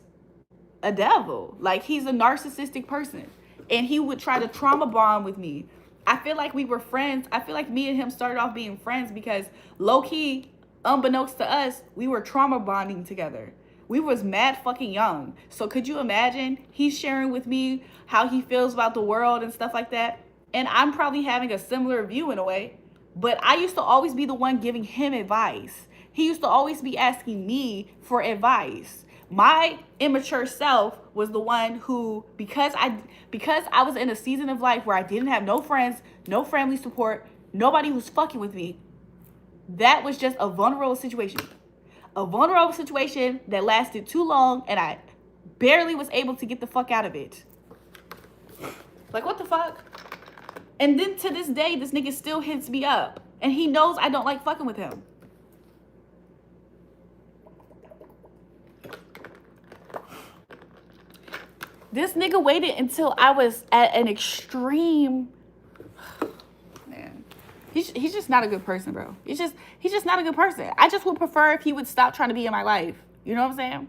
a devil. Like, he's a narcissistic person. And he would try to trauma bond with me. I feel like we were friends. I feel like me and him started off being friends because low-key, unbeknownst to us, we were trauma bonding together. We was mad fucking young. So could you imagine? He's sharing with me how he feels about the world and stuff like that. And I'm probably having a similar view in a way. But I used to always be the one giving him advice. He used to always be asking me for advice. My immature self was the one who, because I was in a season of life where I didn't have no friends, no family support, nobody was fucking with me. That was just a vulnerable situation. a vulnerable situation that lasted too long, and I barely was able to get the fuck out of it. Like, what the fuck? And then to this day, this nigga still hits me up. And he knows I don't like fucking with him. This nigga waited until I was at an extreme. Man, he's just not a good person, bro. He's just not a good person. I just would prefer if he would stop trying to be in my life. You know what I'm saying?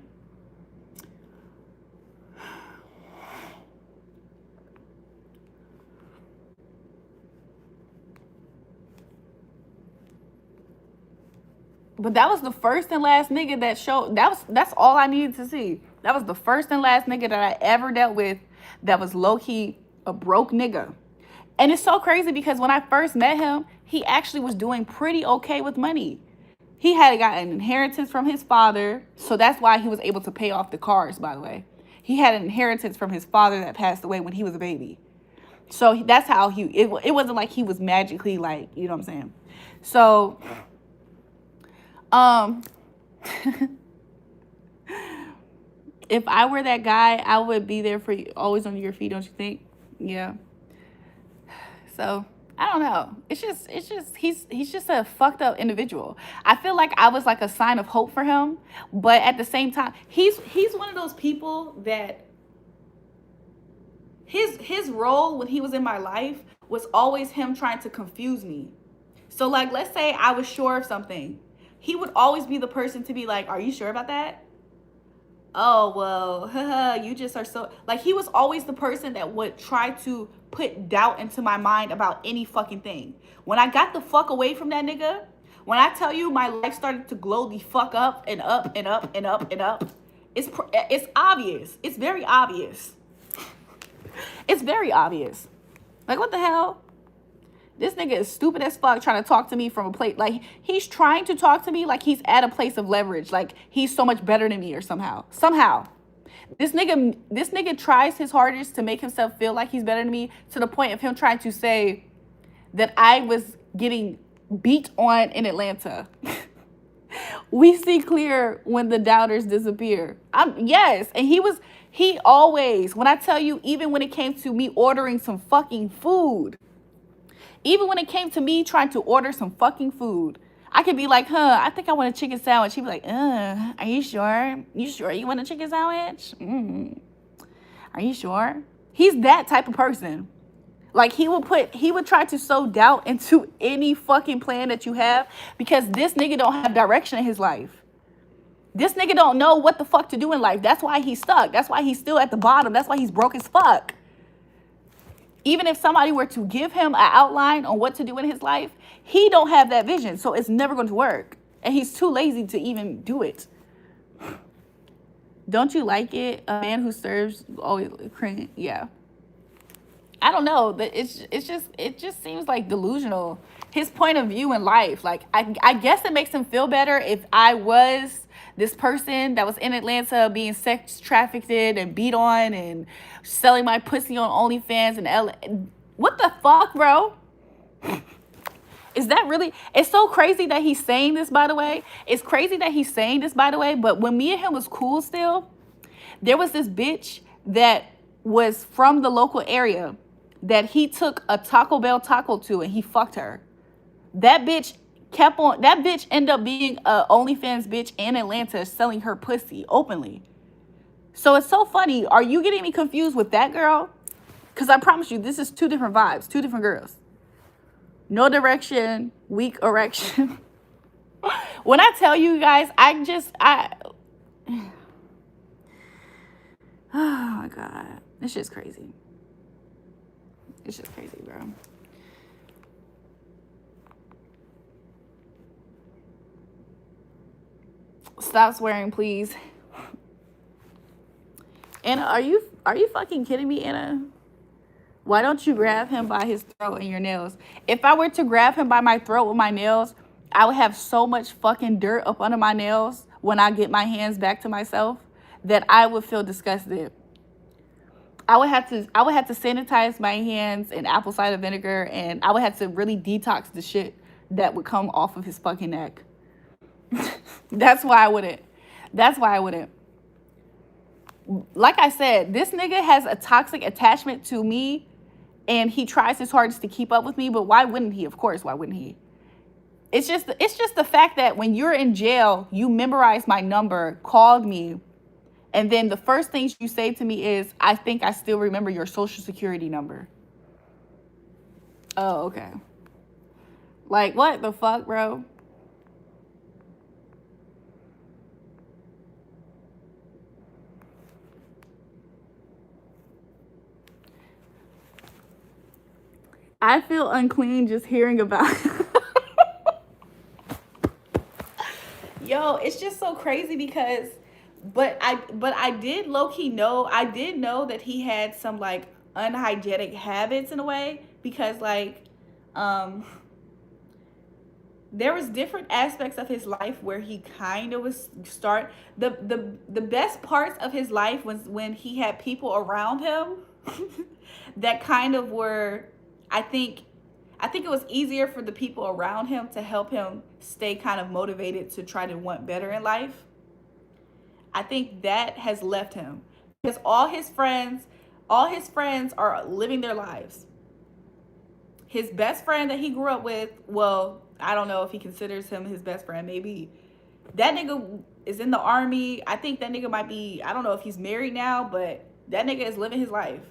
But that was the first and last nigga that showed. That's all I needed to see. That was the first and last nigga that I ever dealt with that was low-key a broke nigga. And it's so crazy because when I first met him, he actually was doing pretty okay with money. He had got an inheritance from his father, so that's why he was able to pay off the cars, by the way. He had an inheritance from his father that passed away when he was a baby. So that's how it wasn't like he was magically like, you know what I'm saying? So if I were that guy, I would be there for you, always on your feet, don't you think? Yeah. So I don't know. It's just he's just a fucked up individual. I feel like I was like a sign of hope for him, but at the same time, he's one of those people that his role when he was in my life was always him trying to confuse me. So like, let's say I was sure of something. He would always be the person to be like, are you sure about that? Oh, well, you just are so... Like, he was always the person that would try to put doubt into my mind about any fucking thing. When I got the fuck away from that nigga, when I tell you my life started to glow the fuck up and up and up and up and up, it's obvious. It's very obvious. It's very obvious. Like, what the hell? This nigga is stupid as fuck trying to talk to me from a place. Like, he's trying to talk to me like he's at a place of leverage. Like, he's so much better than me or somehow. This nigga tries his hardest to make himself feel like he's better than me, to the point of him trying to say that I was getting beat on in Atlanta. We see clear when the doubters disappear. Yes. And he always, when I tell you, even when it came to me ordering some fucking food, even when it came to me trying to order some fucking food, I could be like, I think I want a chicken sandwich. He'd be like, are you sure? You sure you want a chicken sandwich? Are you sure? He's that type of person. Like, he would try to sow doubt into any fucking plan that you have, because this nigga don't have direction in his life. This nigga don't know what the fuck to do in life. That's why he's stuck. That's why he's still at the bottom. That's why he's broke as fuck. Even if somebody were to give him an outline on what to do in his life, he don't have that vision, so it's never going to work. And he's too lazy to even do it. Don't you like it? A man who serves always cringe. Yeah. I don't know. It just seems like delusional. His point of view in life. Like, I guess it makes him feel better if I was this person that was in Atlanta being sex trafficked and beat on and selling my pussy on OnlyFans in LA. What the fuck, bro? Is that really... It's so crazy that he's saying this, by the way. But when me and him was cool still, there was this bitch that was from the local area that he took a Taco Bell taco to, and he fucked her. That bitch ended up being a OnlyFans bitch in Atlanta, selling her pussy openly. So it's so funny. Are you getting me confused with that girl? Because I promise you, this is two different vibes, two different girls. No direction, weak erection. When I tell you guys, oh my God. It's just crazy. It's just crazy, bro. Stop swearing, please. Anna, are you fucking kidding me, Anna? Why don't you grab him by his throat and your nails? If I were to grab him by my throat with my nails, I would have so much fucking dirt up under my nails when I get my hands back to myself that I would feel disgusted. I would have to sanitize my hands in apple cider vinegar, and I would have to really detox the shit that would come off of his fucking neck. That's why I wouldn't. That's why I wouldn't. Like I said, this nigga has a toxic attachment to me and he tries his hardest to keep up with me, but why wouldn't he? Of course, why wouldn't he? It's just the fact that when you're in jail, you memorized my number, called me, and then the first things you say to me is, I think I still remember your social security number. Oh, okay. Like, what the fuck, bro? I feel unclean just hearing about Yo, it's just so crazy because but I did low key know, I did know that he had some like unhygienic habits in a way because like um there was different aspects of his life where he kind of was start the best parts of his life was when he had people around him that kind of were, I think I think it was easier for the people around him to help him stay kind of motivated to try to want better in life. I think that has left him because all his friends are living their lives. His best friend that he grew up with, well, I don't know if he considers him his best friend. Maybe that nigga is in the army. I think that nigga might be, I don't know if he's married now, but that nigga is living his life.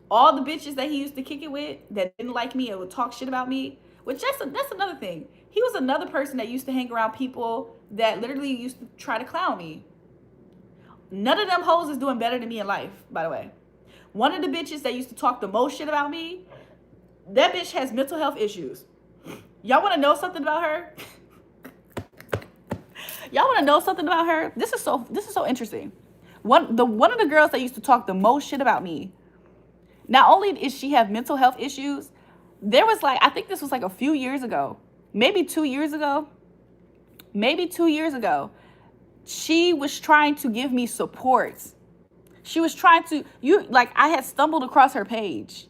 All the bitches that he used to kick it with that didn't like me and would talk shit about me, which that's another thing. He was another person that used to hang around people that literally used to try to clown me. None of them hoes is doing better than me in life, by the way. One of the bitches that used to talk the most shit about me, that bitch has mental health issues. Y'all want to know something about her? Y'all want to know something about her? This is so interesting. One of the girls that used to talk the most shit about me. Not only does she have mental health issues, there was like, I think this was like a few years ago, maybe 2 years ago, she was trying to give me support. She was trying to, I had stumbled across her page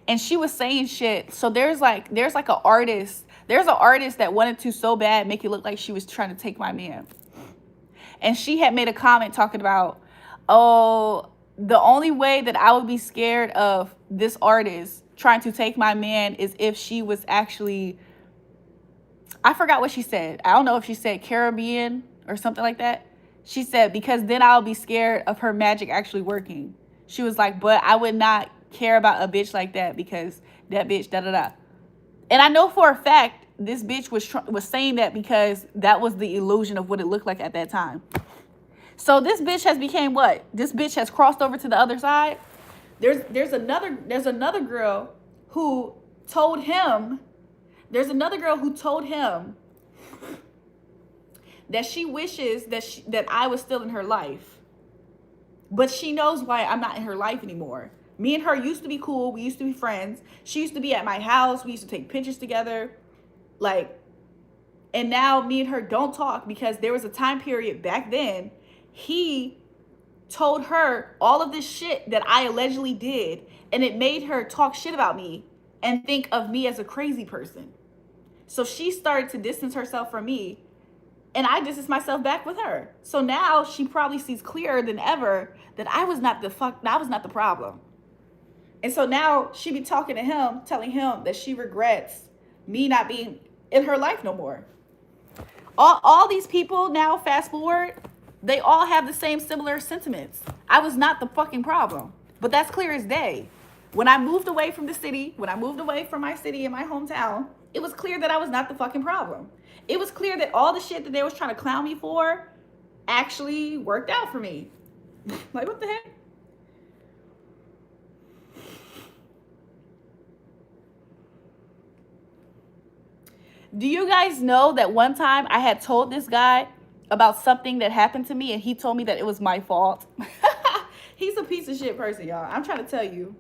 and she was saying shit. So there's an artist that wanted to so bad make it look like she was trying to take my man. And she had made a comment talking about, oh, the only way that I would be scared of this artist trying to take my man is if she was actually, I forgot what she said. I don't know if she said Caribbean or something like that. She said, because then I'll be scared of her magic actually working. She was like, but I would not care about a bitch like that because that bitch, da da da. And I know for a fact this bitch was saying that because that was the illusion of what it looked like at that time. So this bitch has became what? This bitch has crossed over to the other side. There's another girl who told him. There's another girl who told him that she wishes that I was still in her life, but she knows why I'm not in her life anymore. Me and her used to be cool. We used to be friends. She used to be at my house. We used to take pictures together. Like, and now me and her don't talk because there was a time period back then. He told her all of this shit that I allegedly did, and it made her talk shit about me and think of me as a crazy person. So she started to distance herself from me, and I distanced myself back with her. So now she probably sees clearer than ever that I was not the problem. And so now she be talking to him, telling him that she regrets me not being in her life no more. All these people now, fast forward, they all have the same similar sentiments. I was not the fucking problem. But that's clear as day. When I moved away from the city, when I moved away from my city and my hometown, it was clear that I was not the fucking problem. It was clear that all the shit that they was trying to clown me for actually worked out for me. Like, what the heck? Do you guys know that one time I had told this guy about something that happened to me and he told me that it was my fault? He's a piece of shit person, y'all. I'm trying to tell you.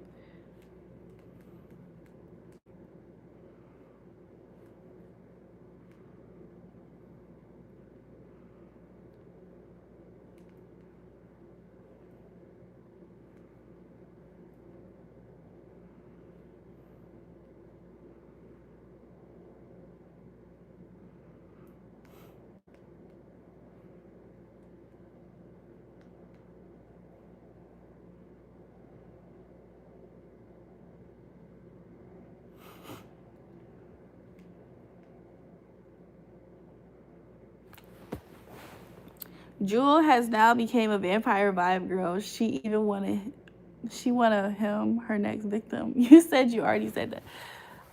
Jewel has now became a vampire vibe girl. She wanted him her next victim. You said you already said that.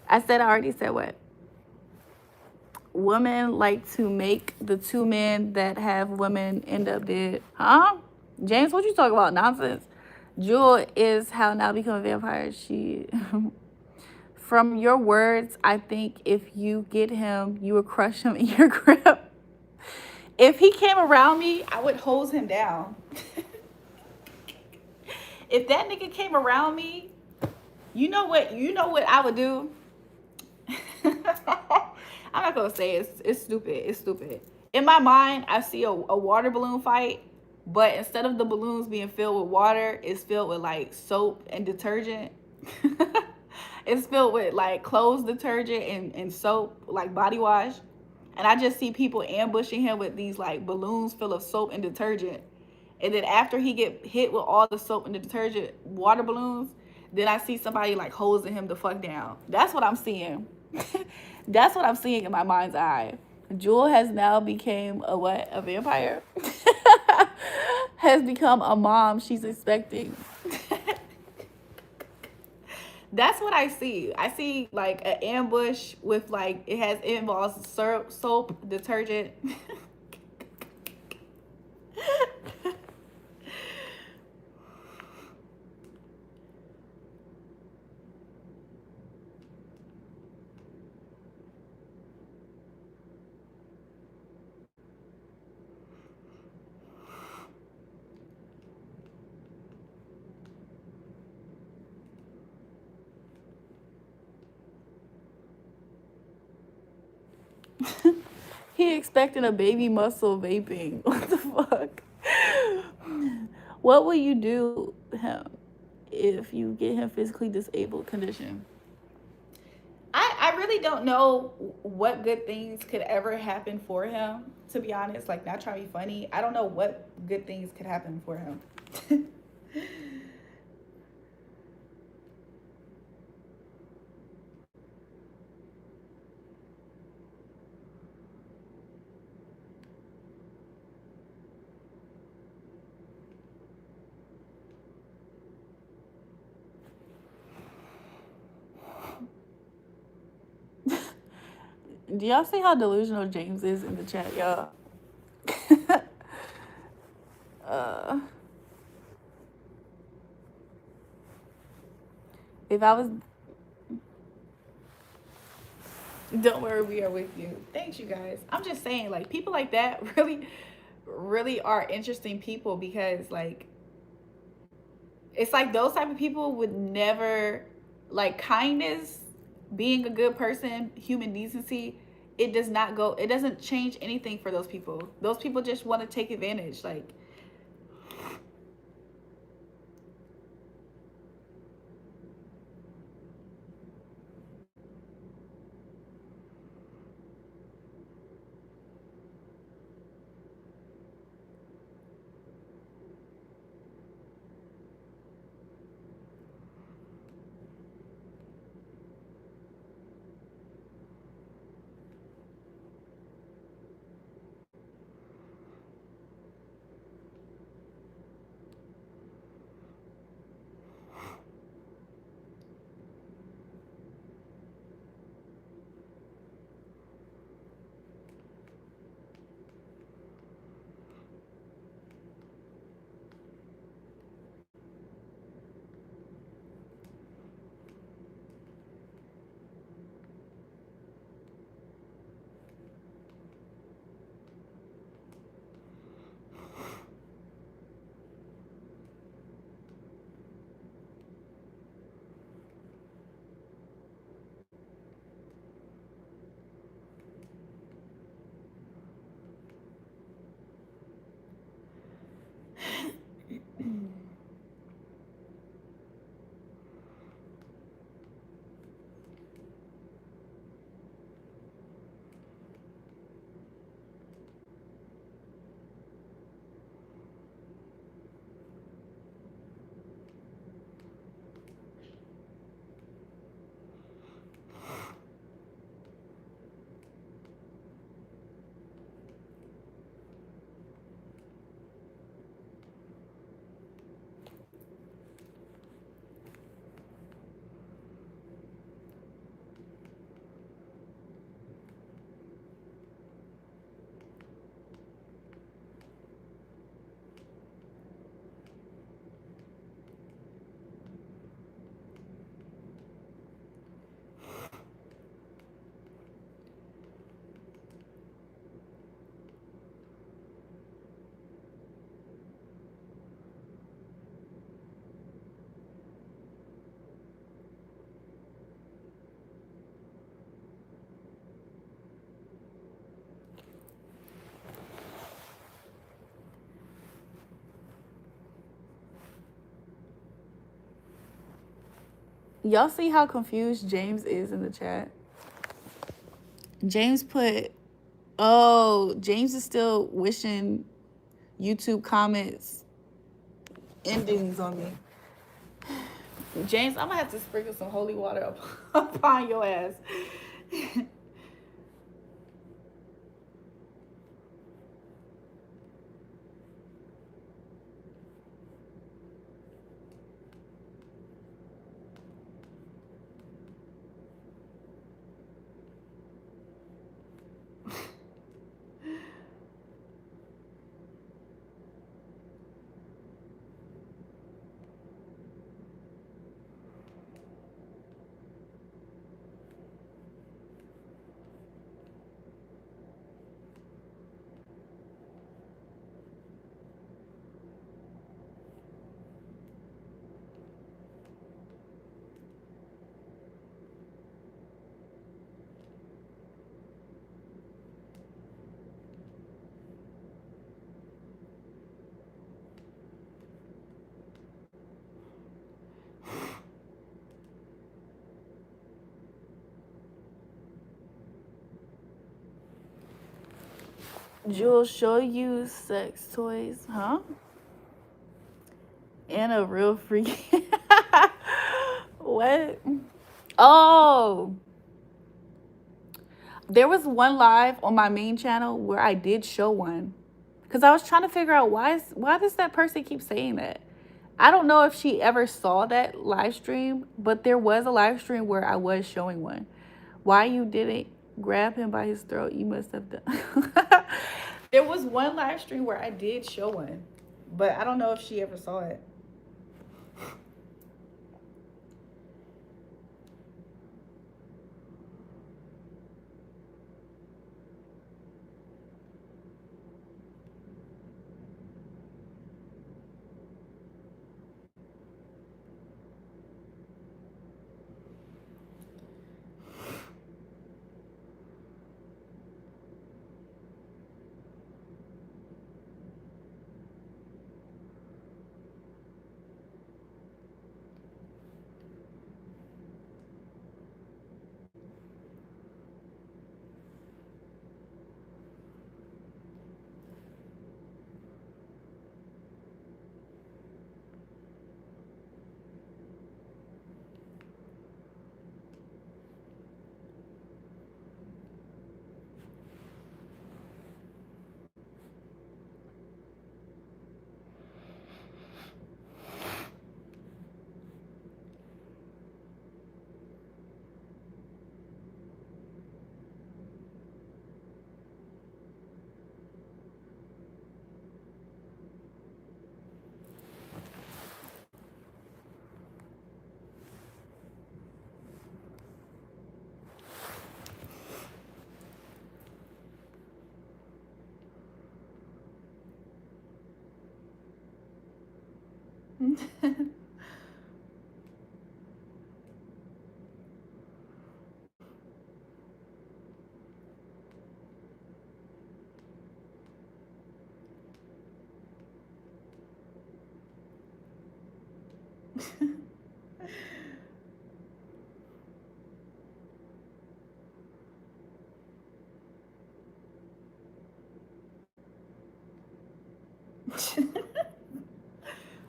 I said I already said what? Women like to make the two men that have women end up dead. Huh? James, what you talking about? Nonsense. Jewel is how now become a vampire. She from your words, I think if you get him, you would crush him in your grip. If he came around me, I would hose him down. If that nigga came around me, you know what I would do? I'm not gonna say it's stupid. It's stupid. In my mind, I see a water balloon fight, but instead of the balloons being filled with water, it's filled with like soap and detergent. It's filled with like clothes detergent and soap, like body wash. And I just see people ambushing him with these like balloons full of soap and detergent. And then after he get hit with all the soap and the detergent water balloons, then I see somebody like hosing him the fuck down. That's what I'm seeing. That's what I'm seeing in my mind's eye. Jewel has now became a what? A vampire. Has become a mom she's expecting. That's what I see. I see like an ambush with like it involves syrup, soap, detergent. He expecting a baby muscle vaping. What the fuck? What will you do him if you get him physically disabled condition? I really don't know what good things could ever happen for him, to be honest. Like, not trying to be funny. I don't know what good things could happen for him. Do y'all see how delusional James is in the chat, y'all? uh, if I was, don't worry, we are with you. Thanks, you guys. I'm just saying, like, people like that really, really are interesting people because, like, it's like those type of people would never, like, kindness, being a good person, human decency. It doesn't change anything for those people. Those people just want to take advantage. Like, Y'all see how confused James is in the chat? James put, oh, James is still wishing YouTube comments endings on me. James, I'm gonna have to sprinkle some holy water upon your ass. Jewel, show you sex toys, huh? And a real freak. What? Oh, there was one live on my main channel where I did show one, because I was trying to figure out why does that person keep saying that. I don't know if she ever saw that live stream, but there was a live stream where I was showing one. Why you didn't grab him by his throat? You must have done. There was one live stream where I did show one, but I don't know if she ever saw it.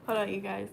Hold on, you guys.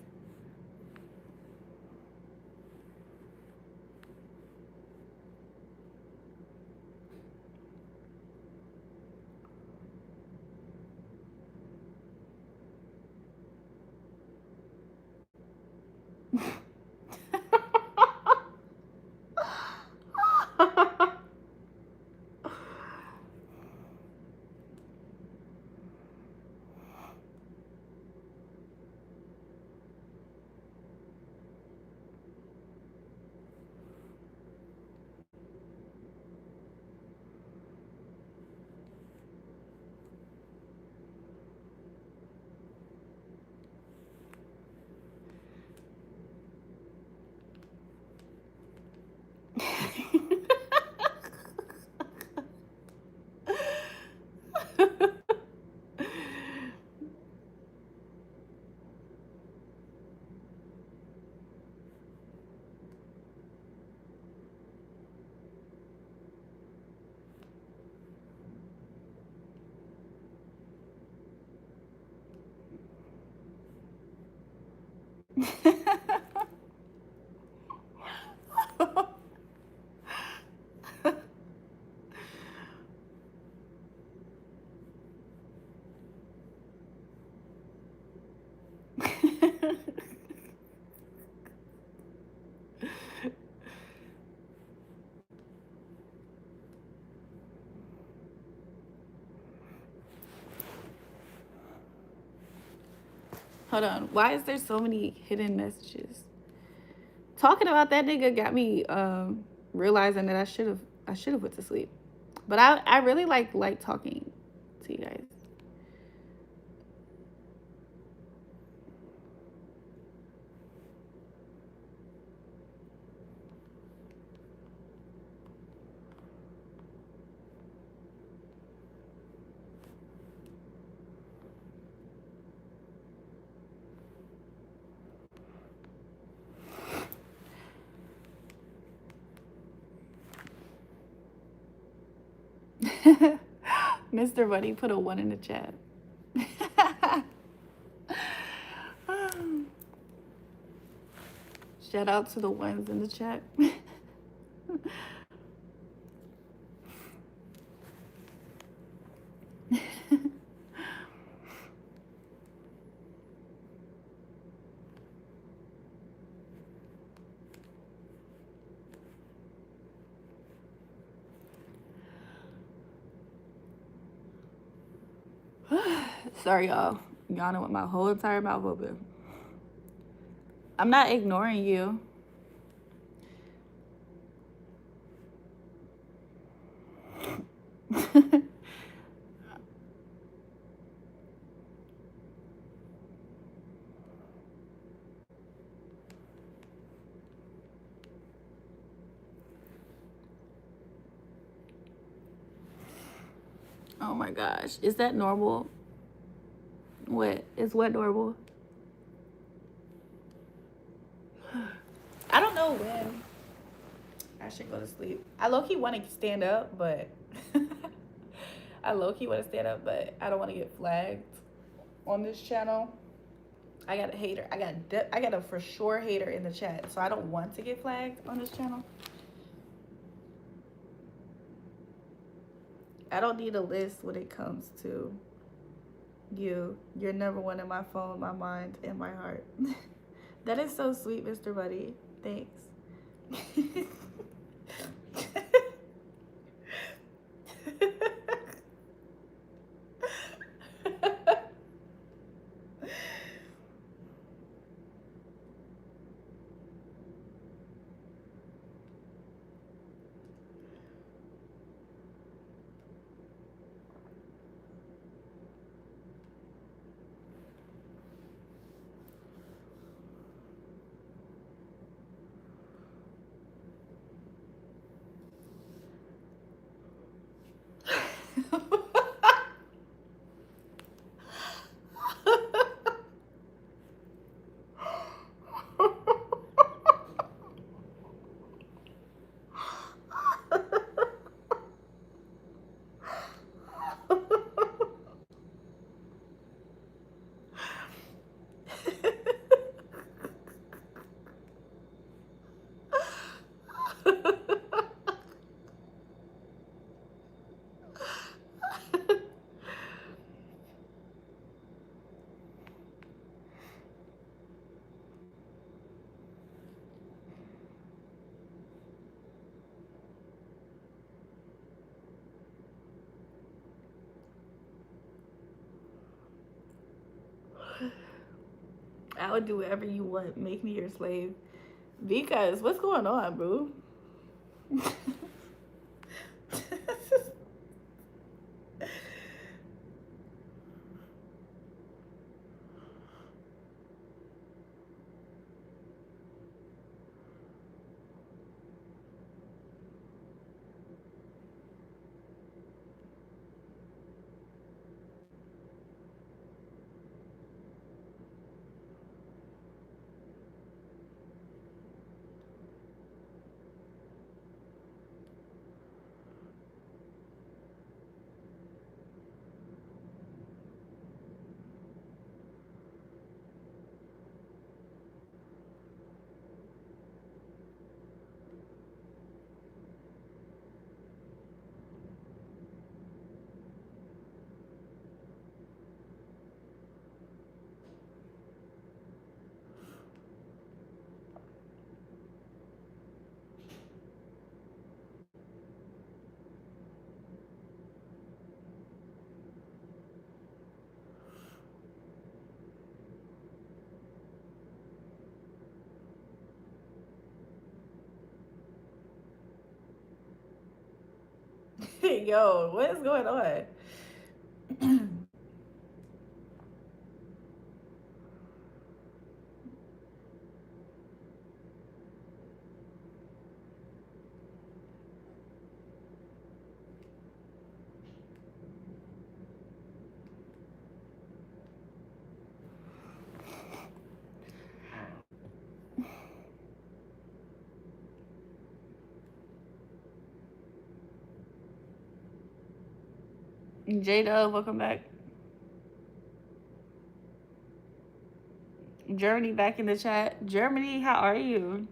Hold on. Why is there so many hidden messages? Talking about that nigga got me realizing that I should have went to sleep. But I really like talking to you guys. Mr. Buddy put a one in the chat. Shout out to the ones in the chat. Sorry, y'all. Yawning with my whole entire mouth open. I'm not ignoring you. Oh my gosh. Is that normal? What? Is what normal? I don't know when I should go to sleep. I low key want to stand up, but I low key want to stand up, but I don't want to get flagged on this channel. I got a hater. I got a for sure hater in the chat, so I don't want to get flagged on this channel. I don't need a list when it comes to you. You're number one in my phone, my mind, and my heart. That is so sweet, Mr. Buddy. Thanks. I would do whatever you want. Make me your slave. Because what's going on, boo? Yo, what is going on? Jada, welcome back. Germany back in the chat. Germany, how are you?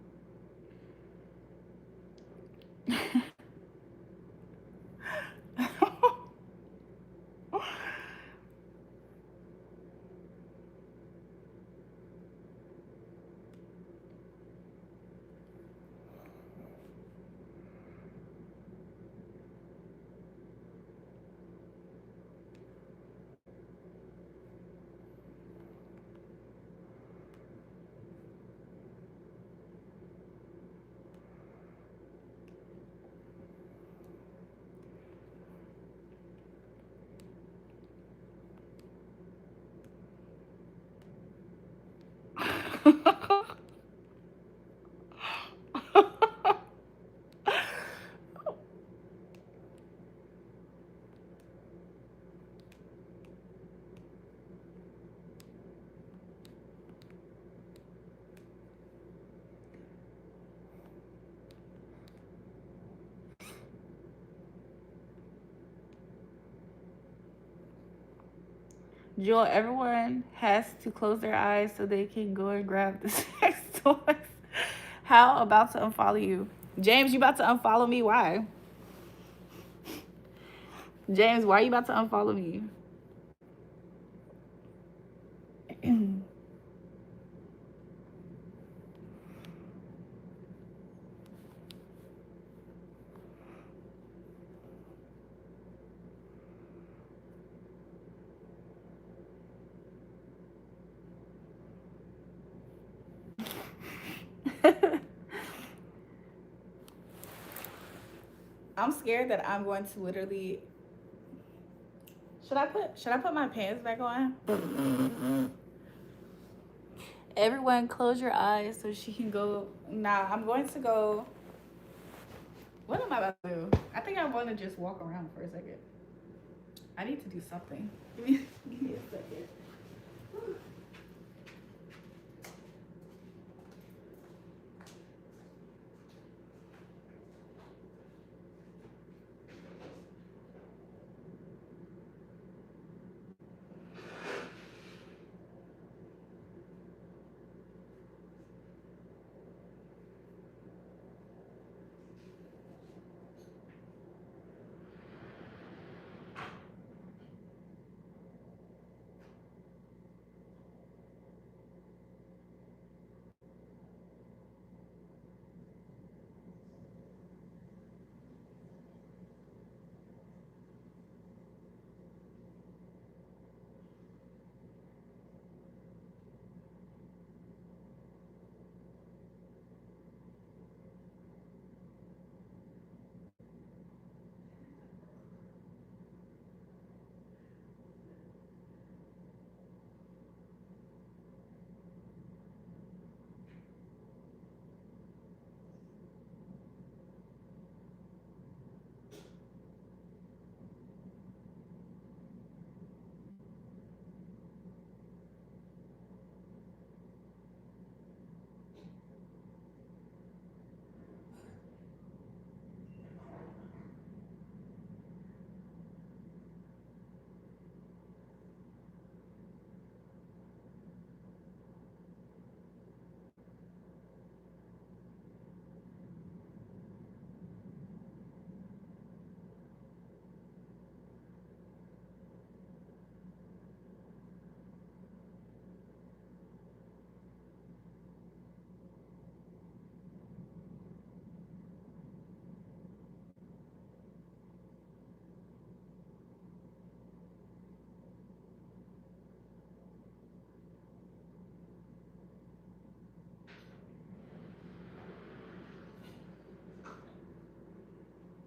Joel, everyone has to close their eyes so they can go and grab the sex toys. How about to unfollow you? James, you about to unfollow me? Why? James, why are you about to unfollow me? I'm scared that I'm going to literally. Should I put my pants back on? Everyone, close your eyes so she can go. Nah, I'm going to go. What am I about to do? I think I want to just walk around for a second. I need to do something. Give me a second.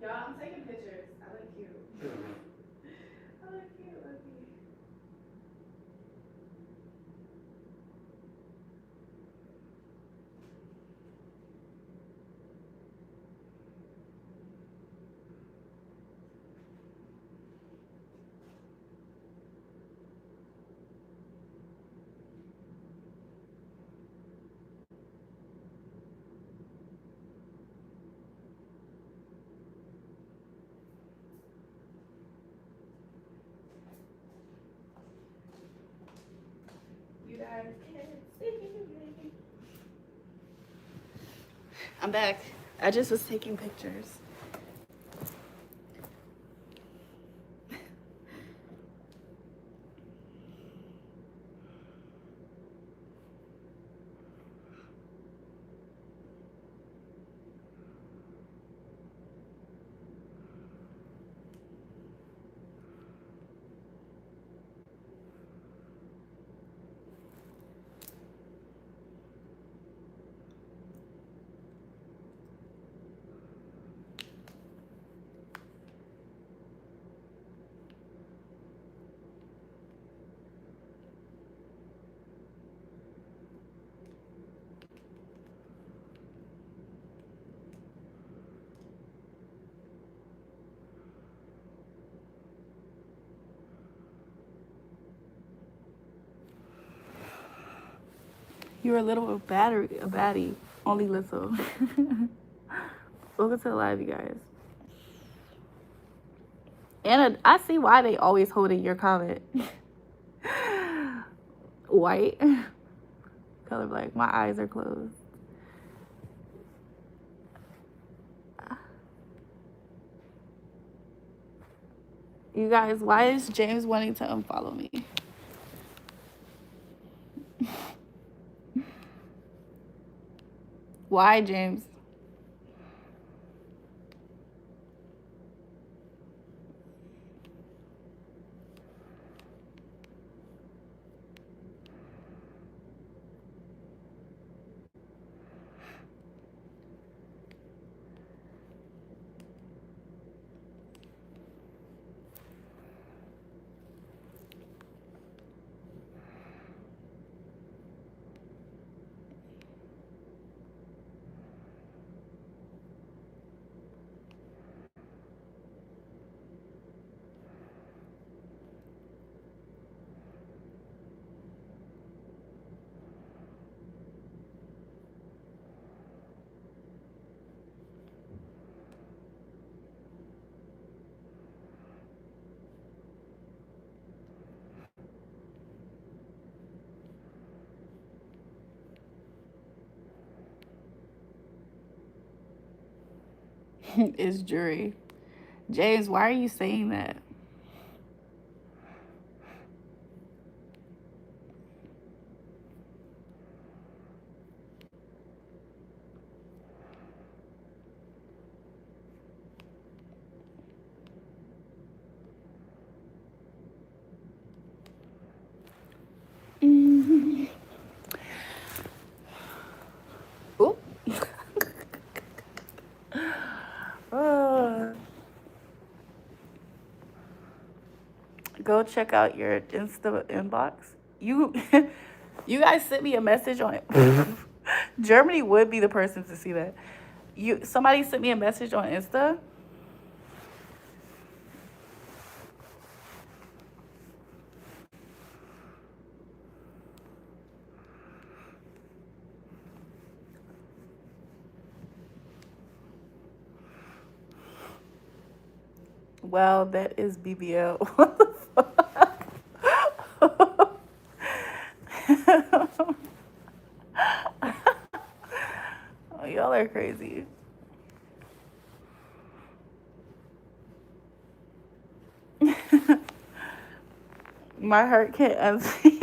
Y'all, I'm taking pictures. I like you. guys can't see me. I'm back. I just was taking pictures. You're a little a baddie. Only little. Welcome to the live, you guys. Anna, I see why they always holding your comment. White. Color black. My eyes are closed. You guys, why is James wanting to unfollow me? Why, James? It's jury. James, why are you saying that? Mm-hmm. Oop. Go check out your Insta inbox. You you guys sent me a message on it. Germany would be the person to see that. Somebody sent me a message on Insta. Well, that is BBL. What the fuck? Oh, y'all are crazy. My heart can't unsee.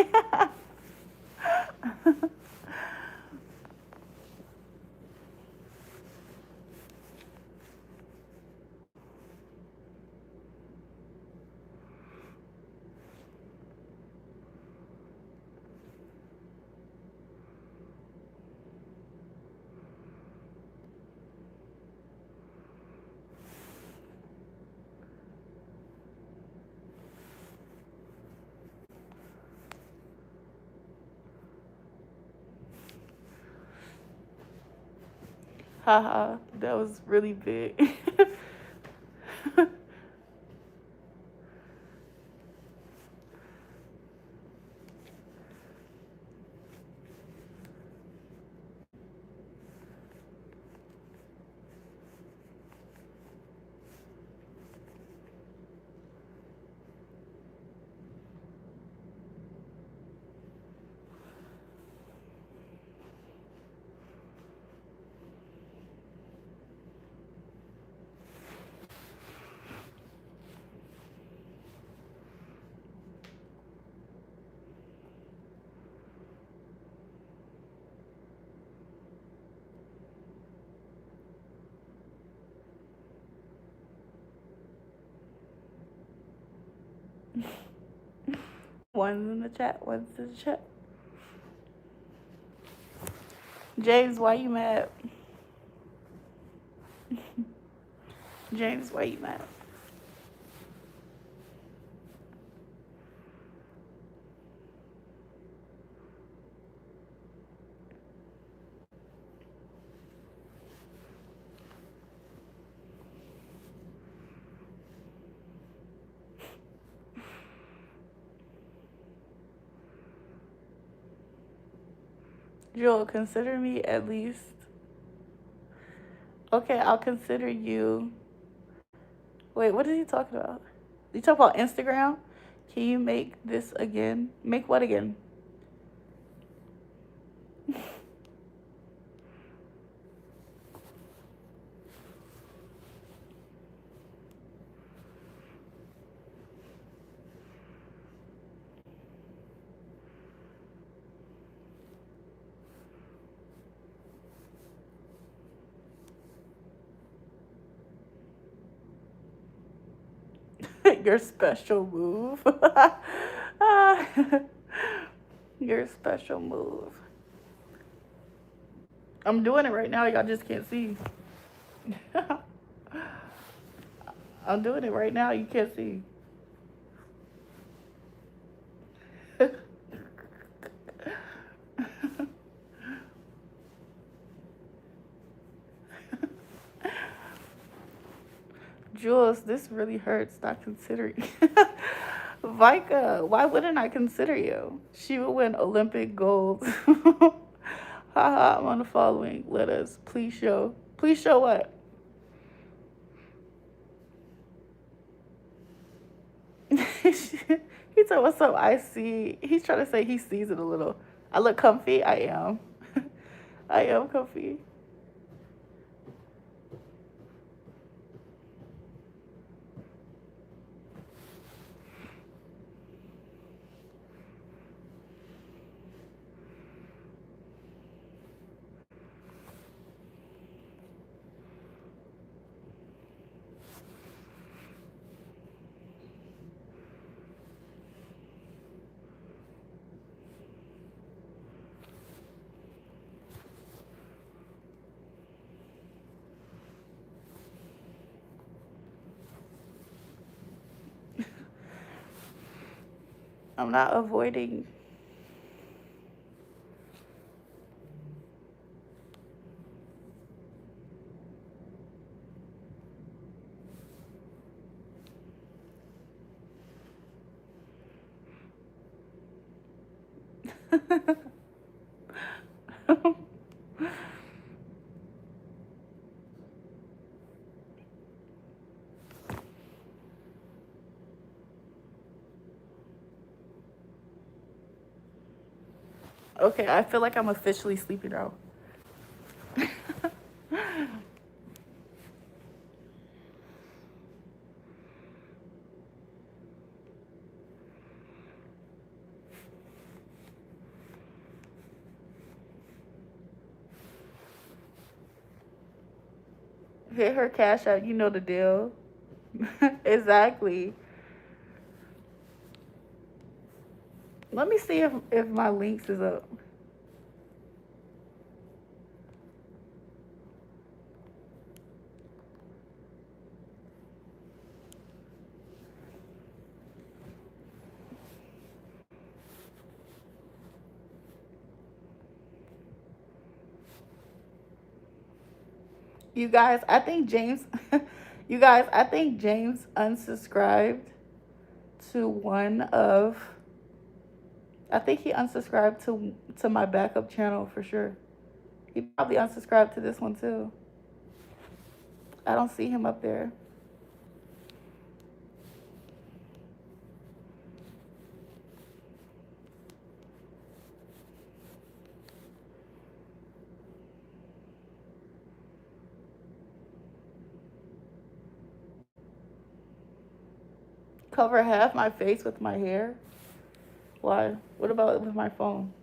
Haha, that was really big. One's in the chat. One's in the chat. James, why you mad? James, why you mad? Joel, consider me at least. Okay, I'll consider you. Wait, what is he talking about? You talk about Instagram? Can you make this again? Make what again? Your special move. Your special move. I'm doing it right now. Y'all just can't see. I'm doing it right now. You can't see. Jules, this really hurts not considering. Vika, why wouldn't I consider you? She would win Olympic gold. Haha, I'm on the following. Let us please show. Please show what? He said, "What's up?" I see. He's trying to say he sees it a little. I look comfy. I am. I am comfy. I'm not avoiding. Okay, I feel like I'm officially sleepy now. Hit her cash out. You know the deal. Exactly. Let me see if my links is up. You guys, I think James. You guys, I think James unsubscribed to one of. I think he unsubscribed to my backup channel for sure. He probably unsubscribed to this one too. I don't see him up there. Cover half my face with my hair? Why? What about with my phone?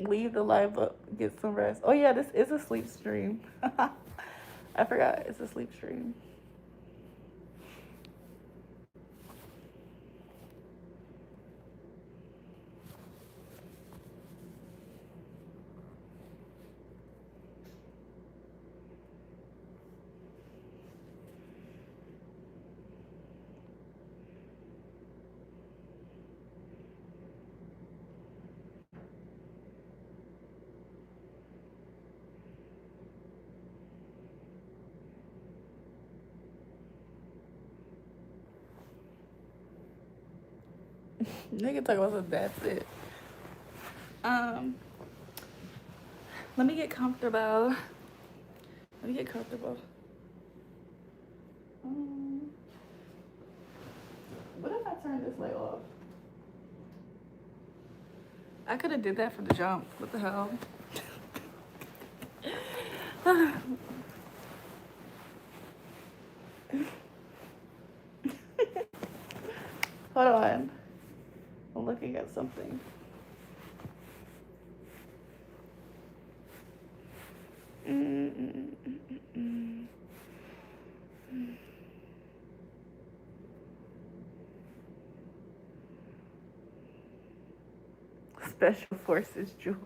Leave the live up, get some rest. Oh yeah, this is a sleep stream. I forgot it's a sleep stream. Nigga talk about some that's it. Um, let me get comfortable. Let me get comfortable. Um, what if I turn this light off? I could have did that from the jump. What the hell? Hold on. I'm looking at something. Special Forces Jewel.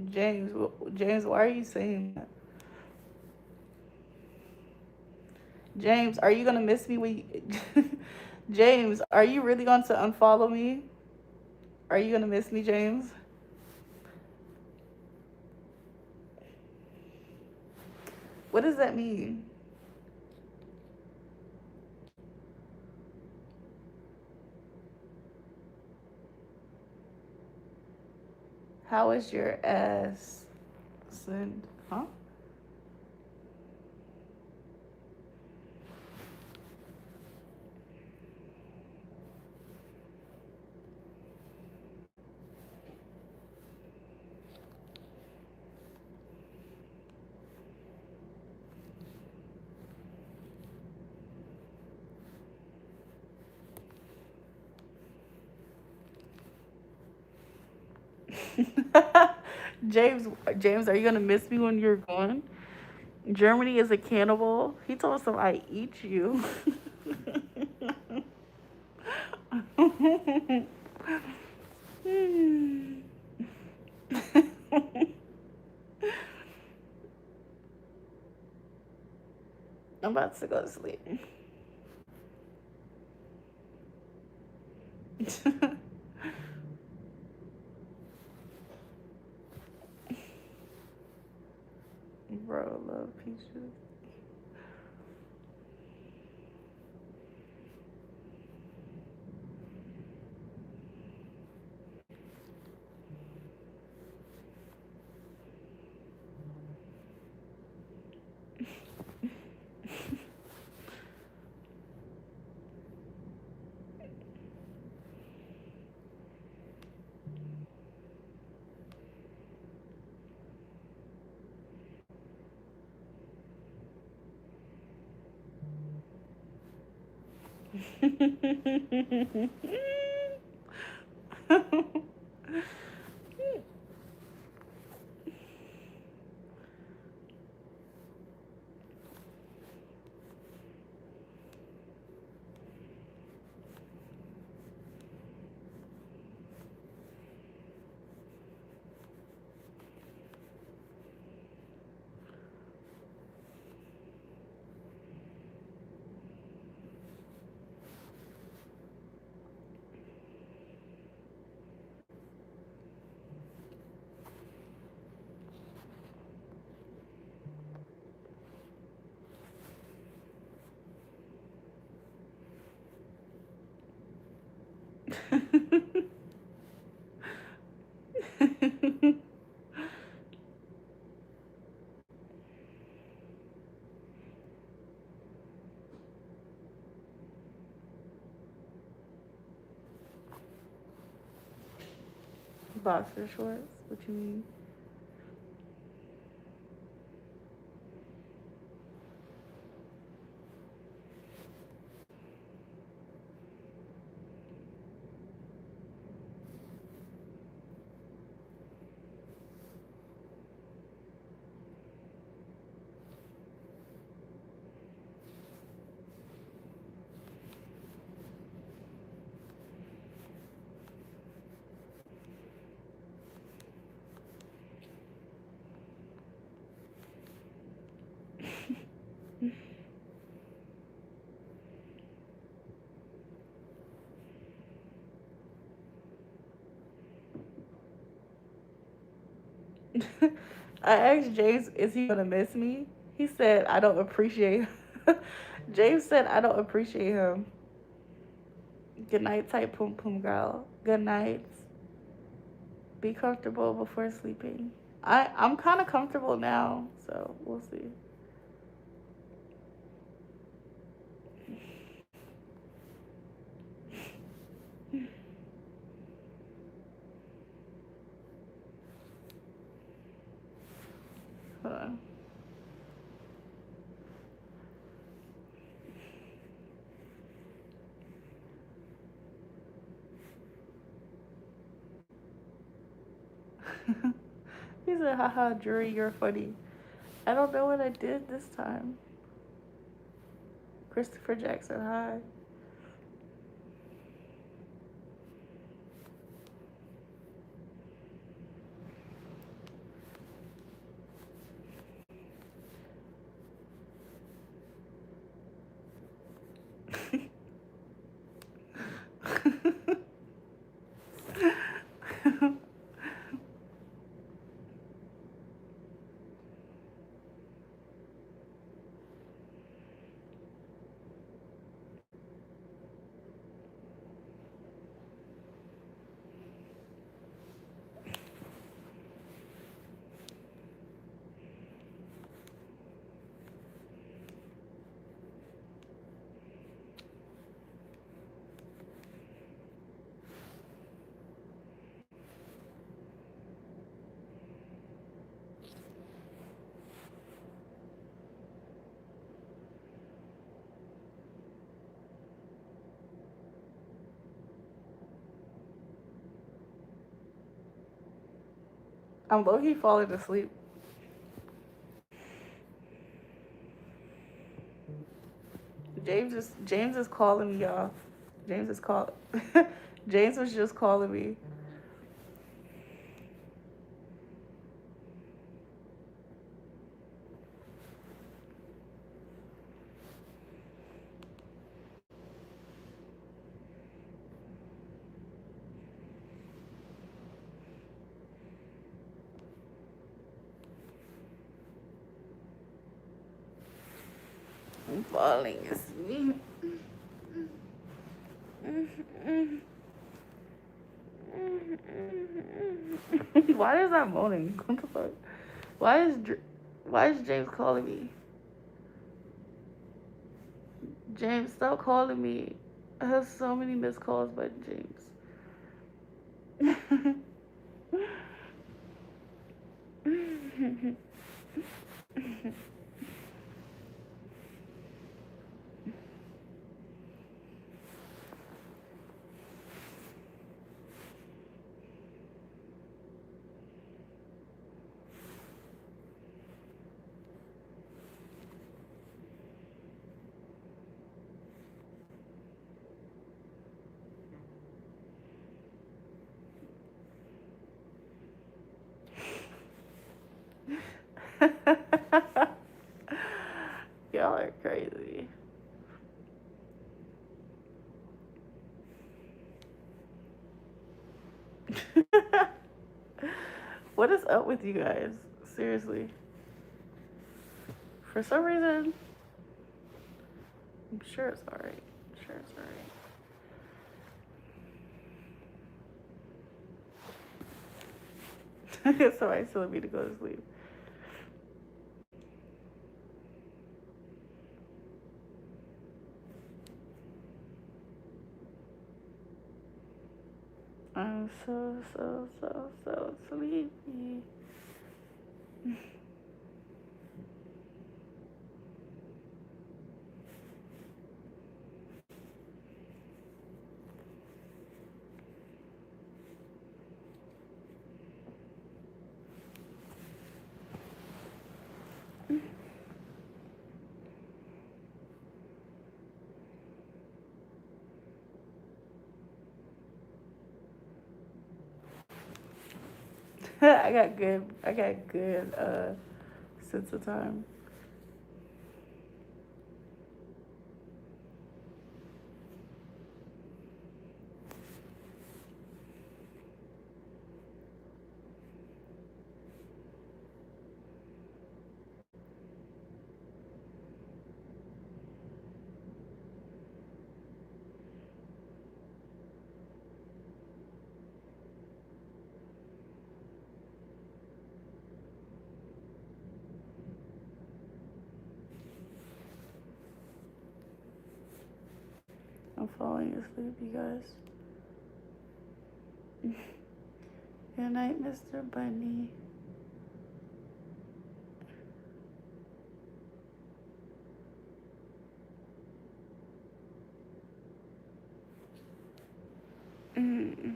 James, James, why are you saying that? James, are you gonna miss me when you... James, are you really going to unfollow me? Are you gonna miss me, James? What does that mean? How is your ass? Send, huh? James, are you gonna miss me when you're gone? Germany is a cannibal. He told us I eat you. I'm about to go to sleep. Bro, love peaches. Boxer shorts? What you mean? I asked James, is he gonna miss me? He said, I don't appreciate James said, I don't appreciate him. Good night, tight pum pum girl. Good night. Be comfortable before sleeping. I'm kind of comfortable now, so we'll see. Hold on. He said, haha, Julrae, you're funny. I don't know what I did this time. Christopher Jackson, hi. I'm low-key falling asleep. James is calling me, y'all. James is call. James was just calling me. I'm falling asleep. Why is that moaning? What the fuck? Why is James calling me? James, stop calling me. I have so many missed calls by James. Y'all are crazy. What is up with you guys? Seriously. For some reason, I'm sure it's alright. I'm sure it's alright. Somebody's telling me to go to sleep. I'm so sleepy. I got good sense of time. I'm falling asleep, you guys. Good night, Mr. Bunny. Mm.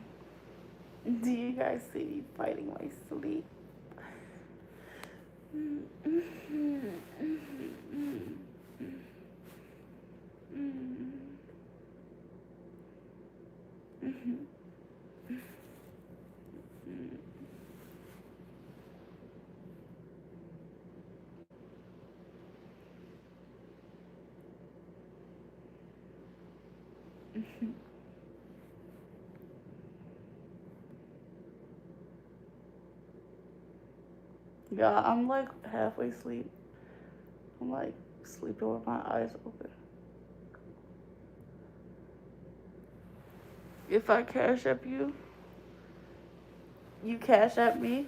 Do you guys see me fighting my sleep? Yeah, I'm like halfway asleep. I'm like sleeping with my eyes open. If I cash up you, you cash at me.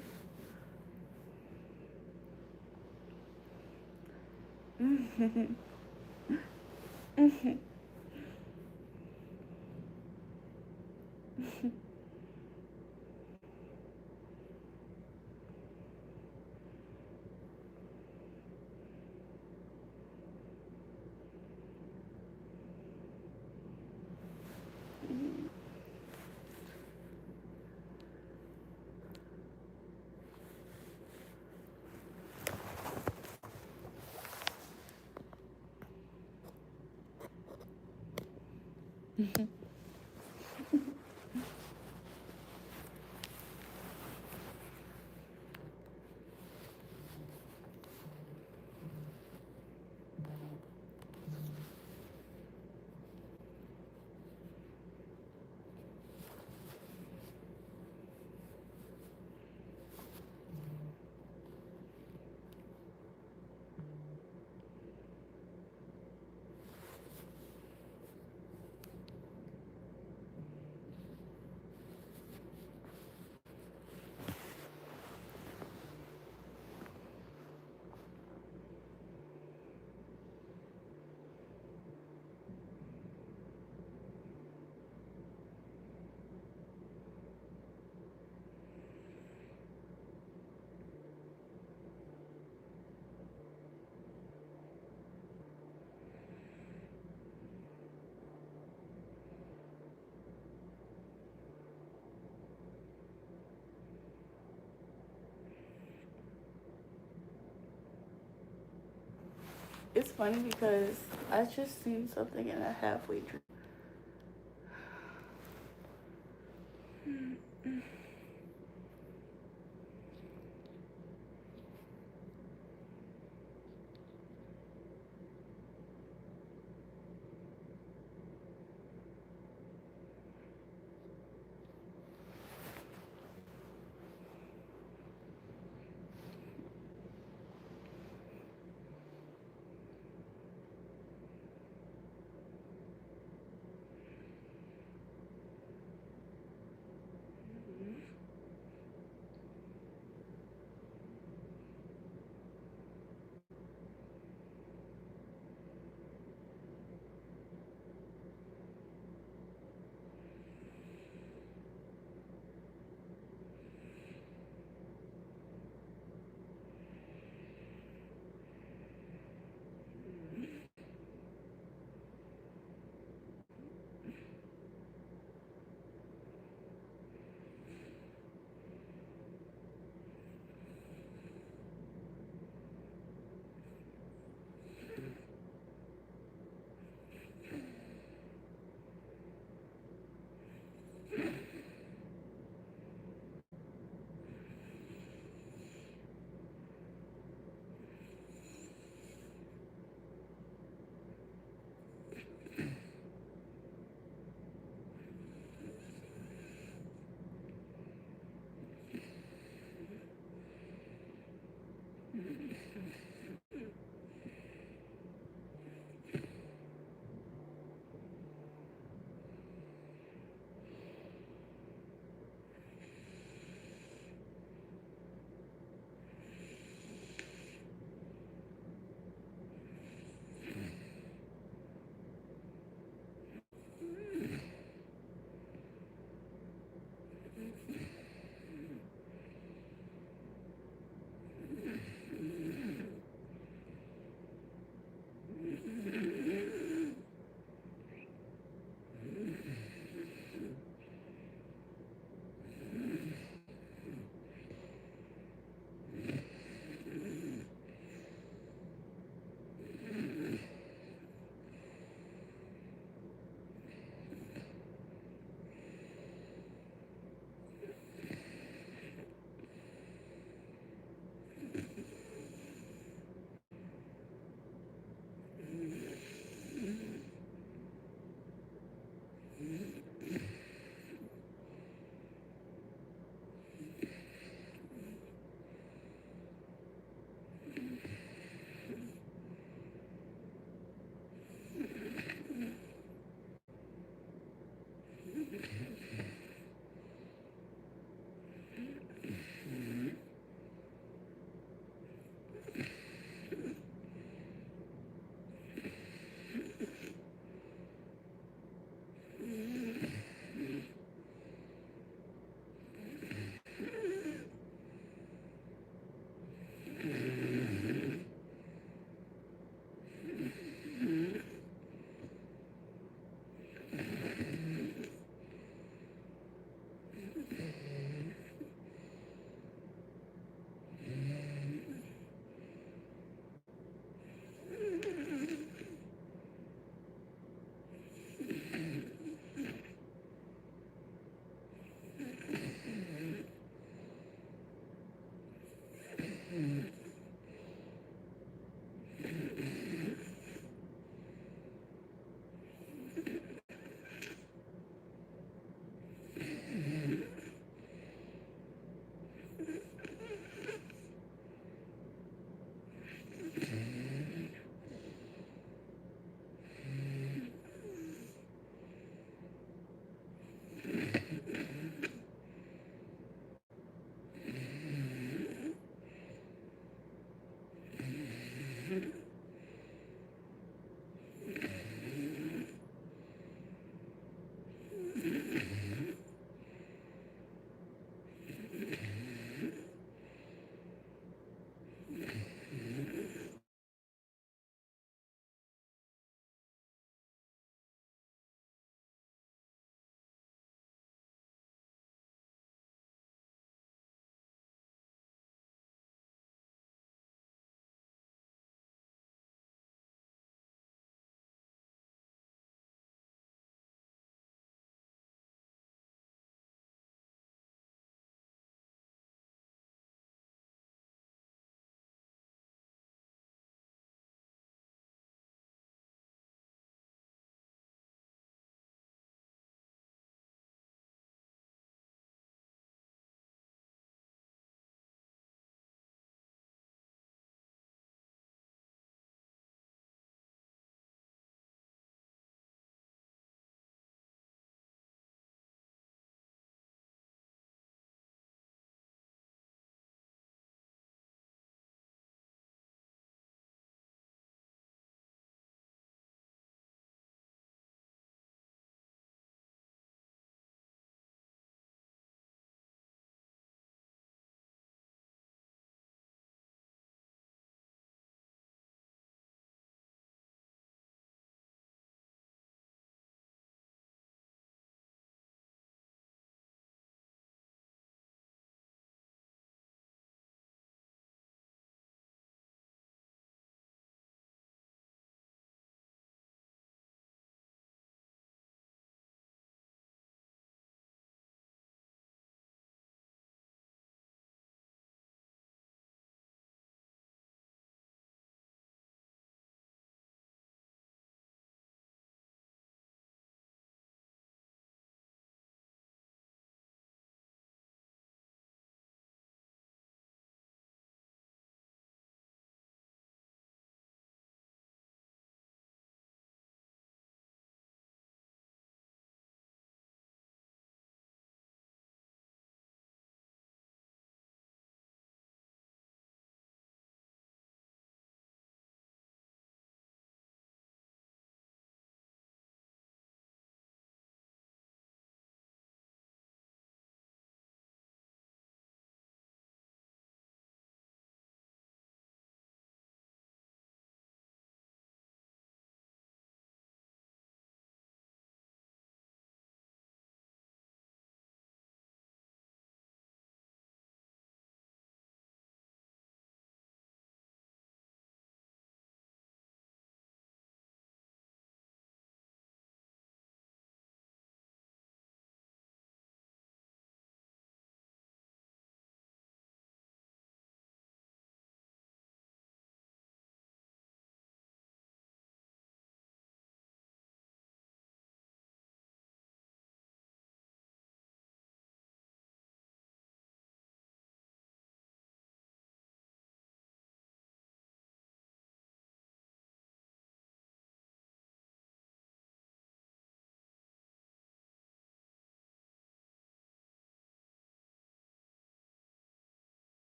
It's funny because I just seen something in a halfway dream.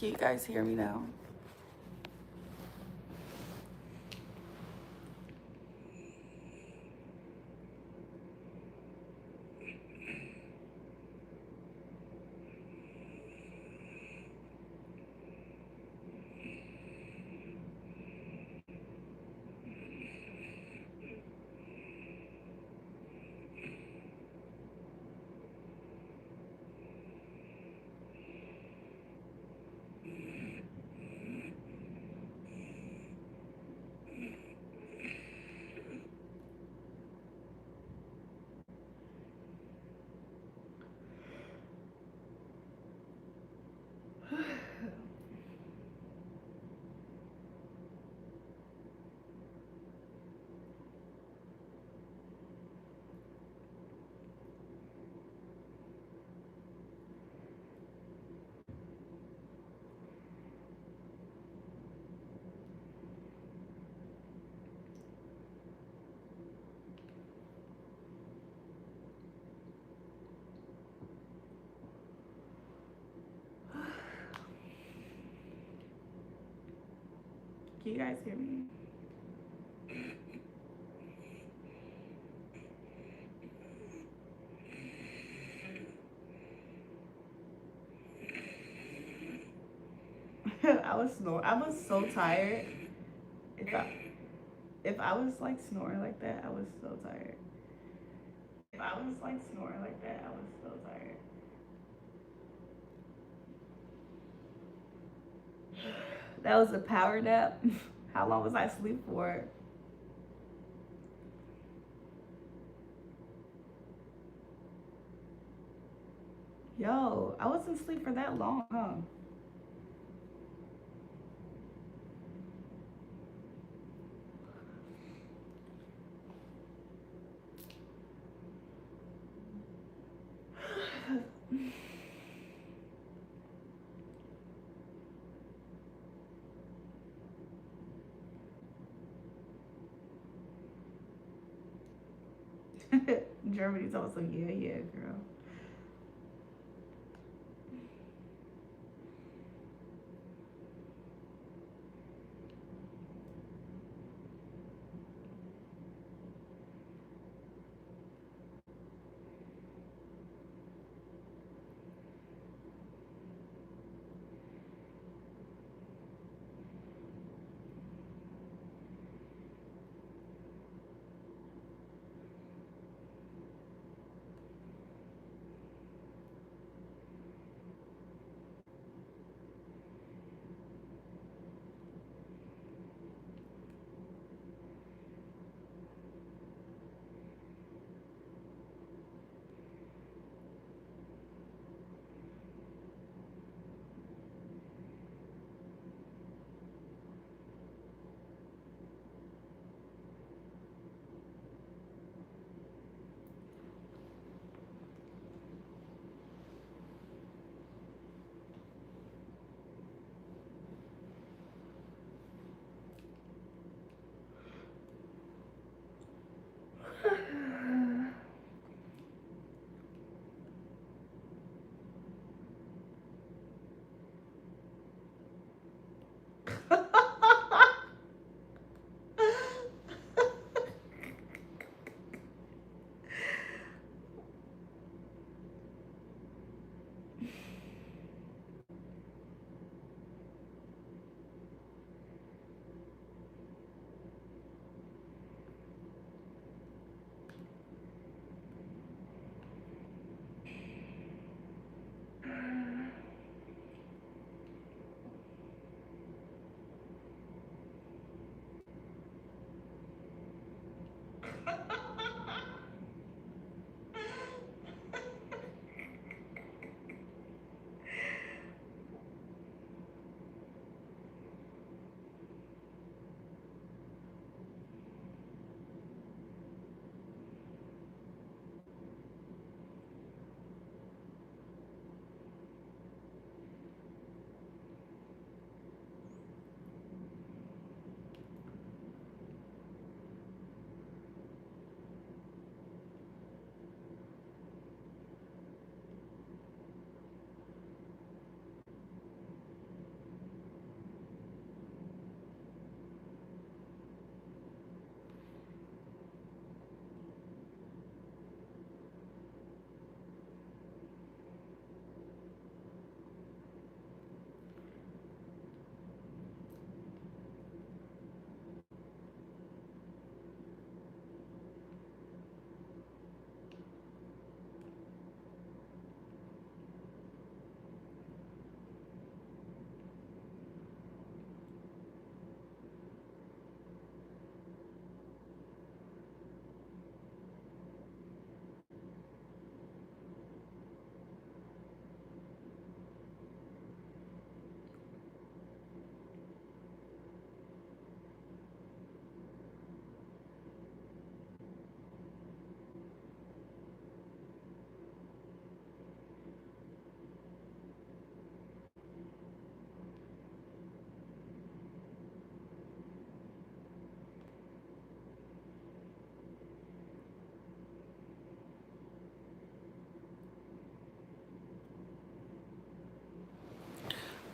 Can you guys hear me now? Can you guys hear me? I was snoring. I was so tired. If I if I was like snoring like that, I was so tired. If I was like snoring like that, I was so tired. That was a power nap. How long was I asleep for? Yo, I wasn't asleep for that long, huh? Germany's also yeah, yeah, girl.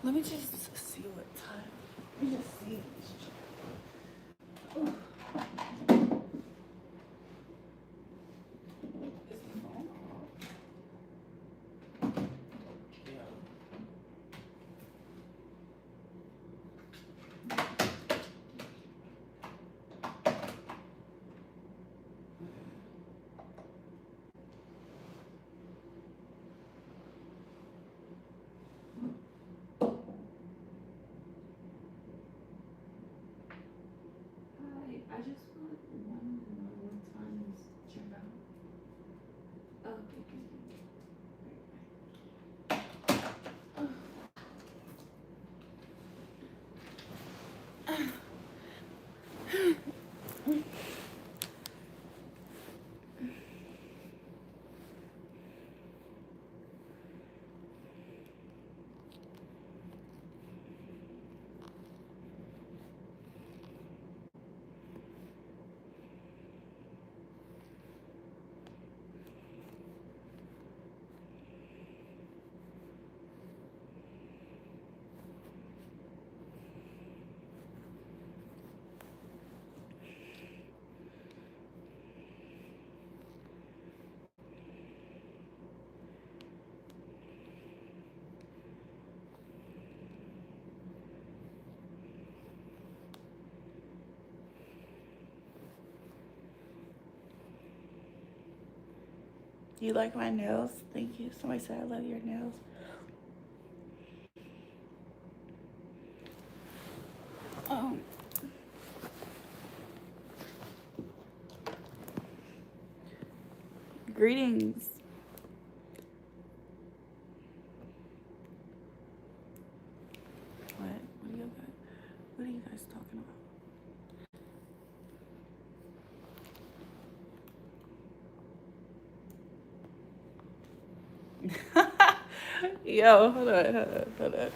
Let me just see what time. Let me just see. Is the phone off? Yeah. Hi, I just wanted to know what time is check out. Oh, okay, thank you. You like my nails? Thank you. Somebody said I love your nails. Um, Greetings. What? What are you guys talking about? Yo, hold on.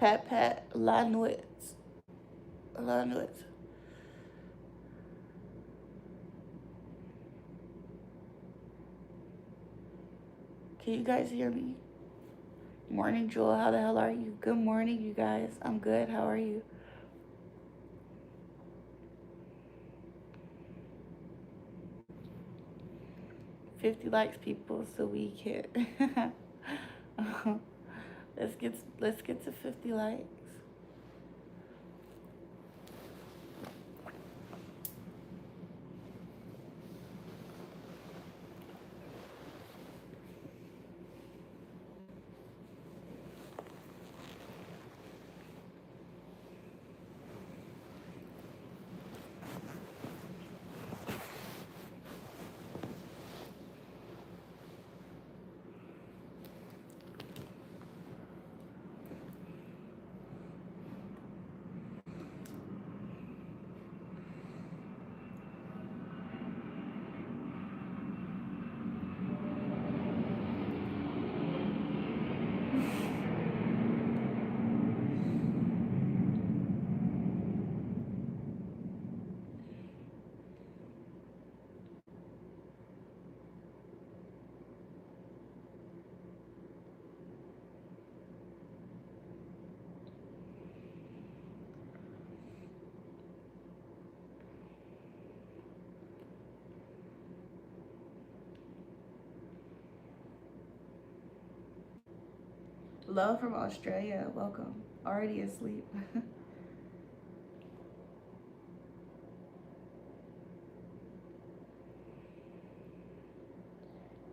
Pat Pat La Nuit. La Nuit. Can you guys hear me? Morning, Jewel. How the hell are you? Good morning, you guys. I'm good. How are you? 50 likes, people, so we can. let's get to 50 likes. Love from Australia. Welcome. Already asleep.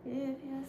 If you're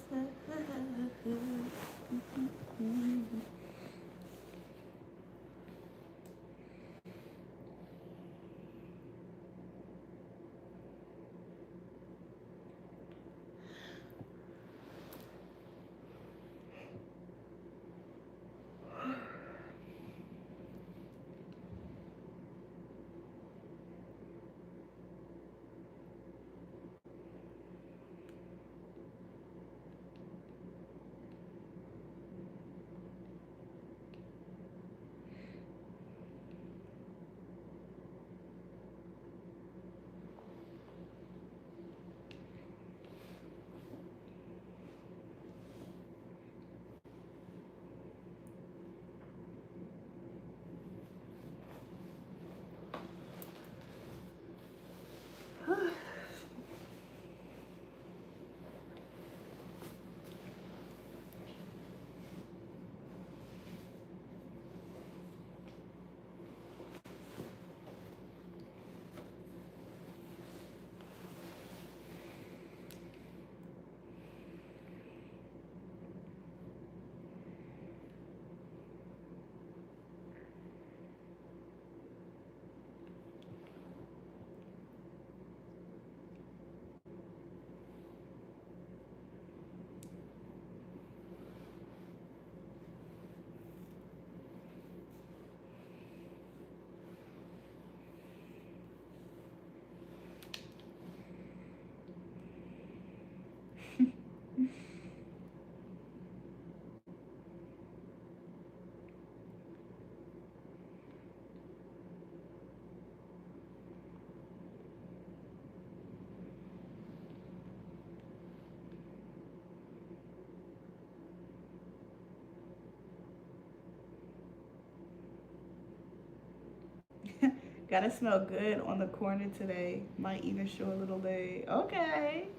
Gotta smell good on the corner today. Might even show a little leg. Okay.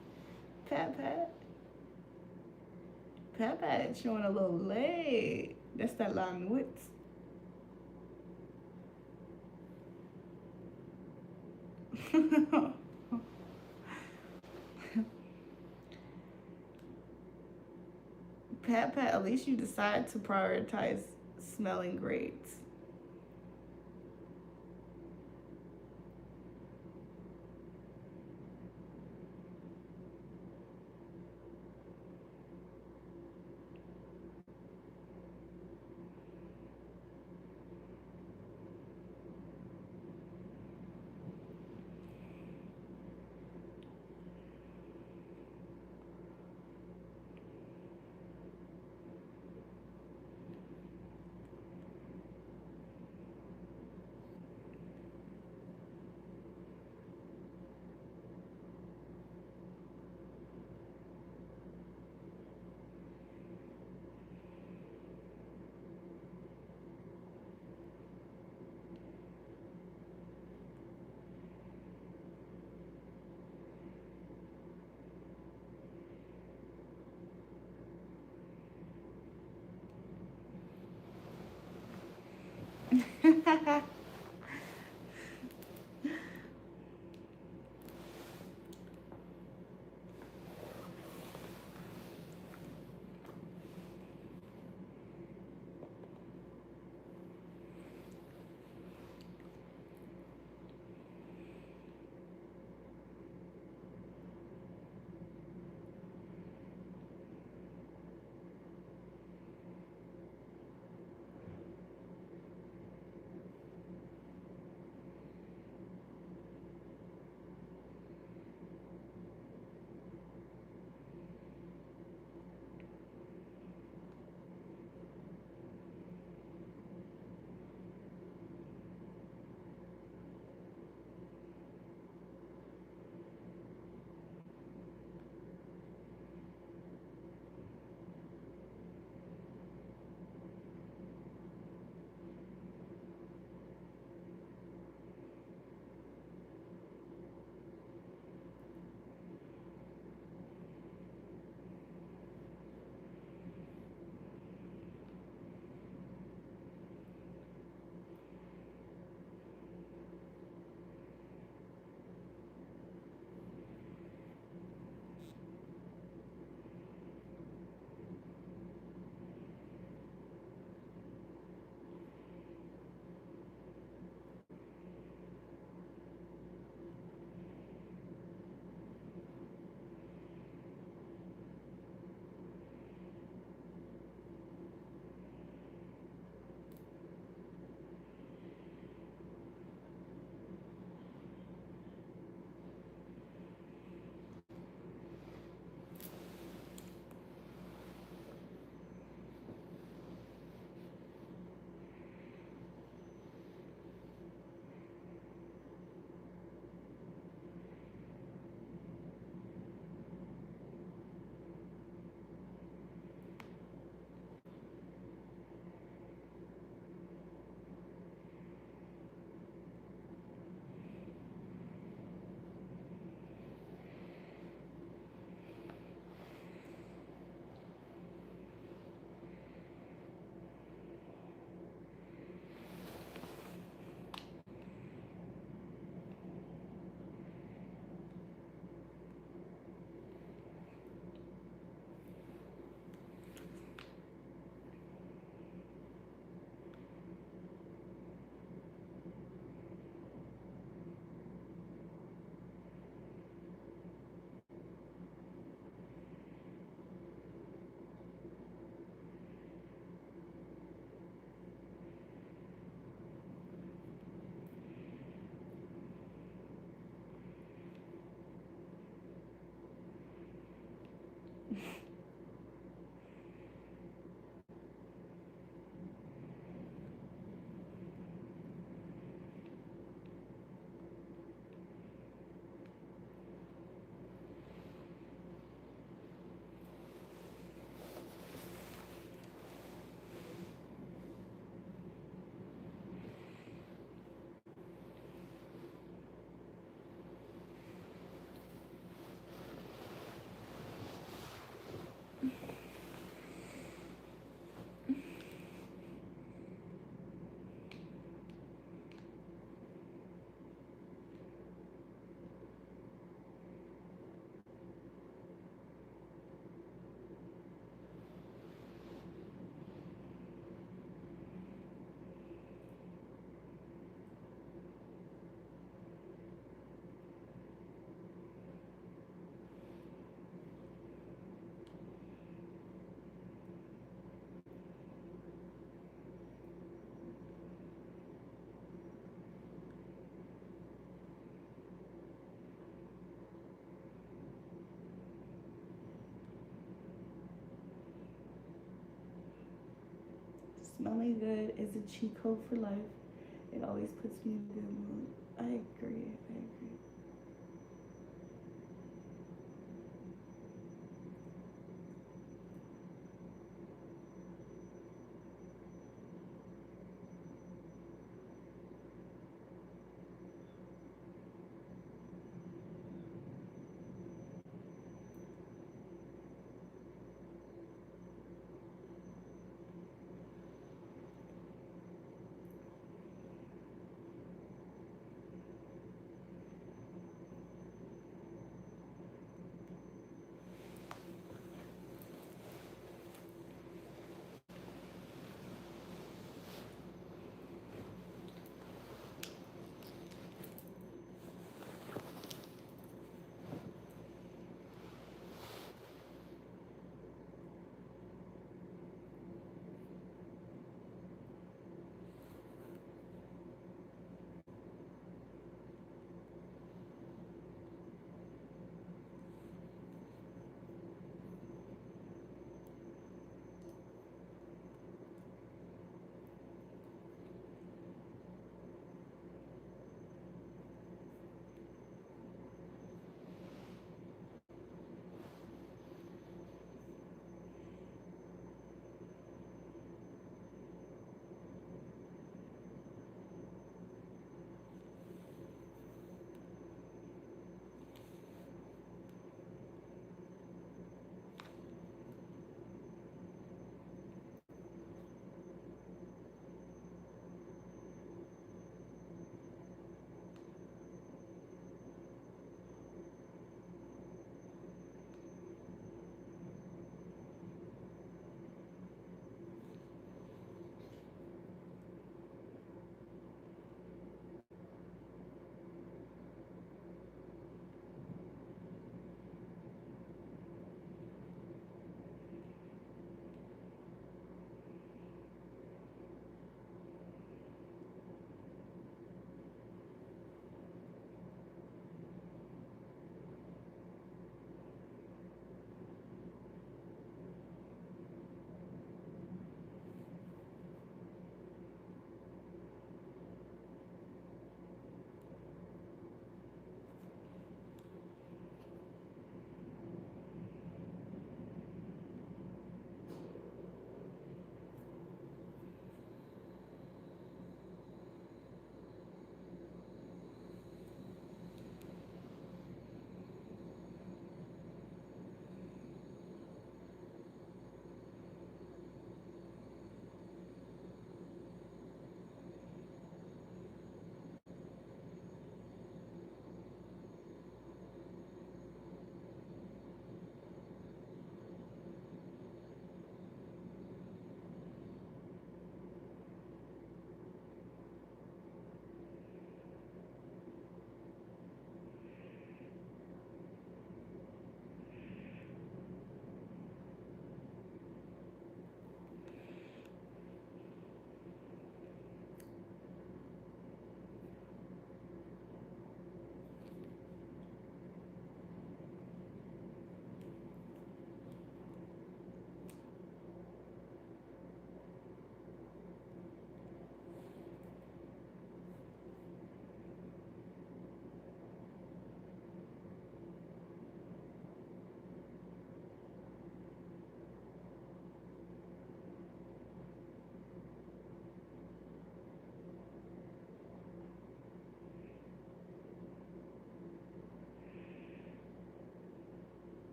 Pat Pat. Pat Pat showing a little leg. That's that La Nuit. Pat Pat, at least you decide to prioritize smelling great. Smelling good is a cheat code for life. It always puts me in a good mood. I agree. I agree.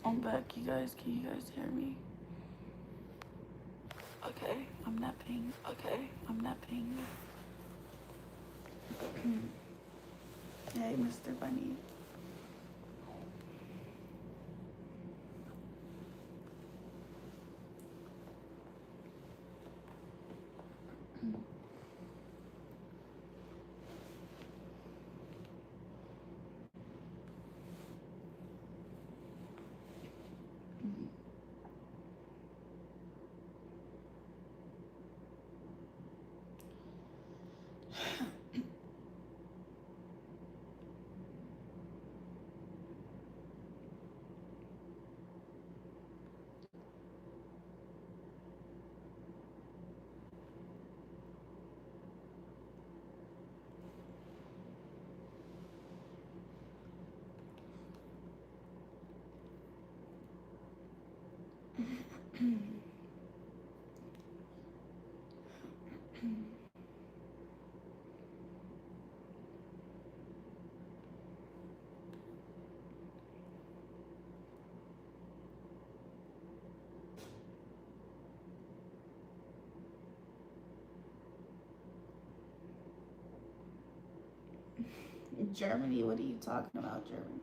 I'm back, you guys. Can you guys hear me? Okay, I'm napping. Okay, I'm napping. Hey, Mr. Bunny. Germany, what are you talking about, Germany?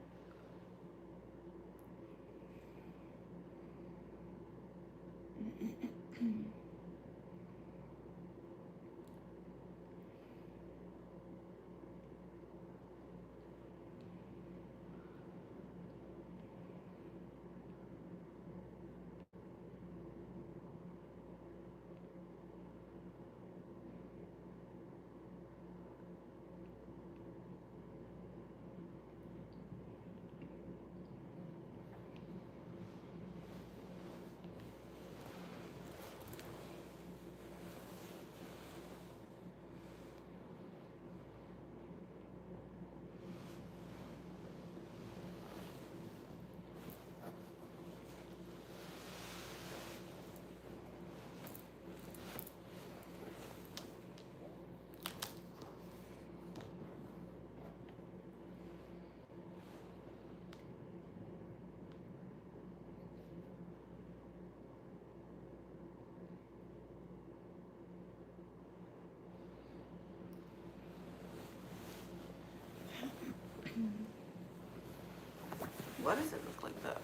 Why does it look like that?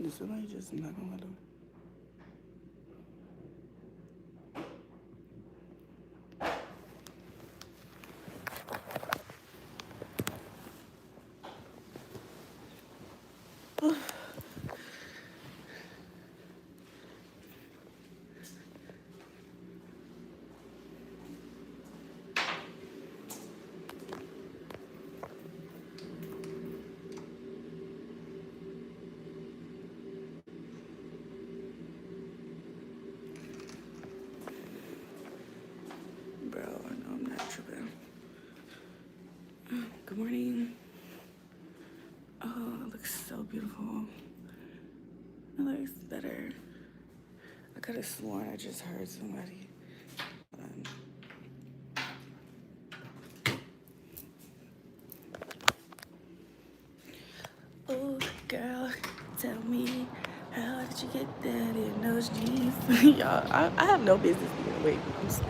Did somebody just knock on my door? Bro, I know I'm not tripping. Good morning. Oh, it looks so beautiful. It looks better. I could have sworn I just heard somebody. Oh, girl, tell me, how did you get that in those jeans? Y'all, I have no business being awake. I'm sorry.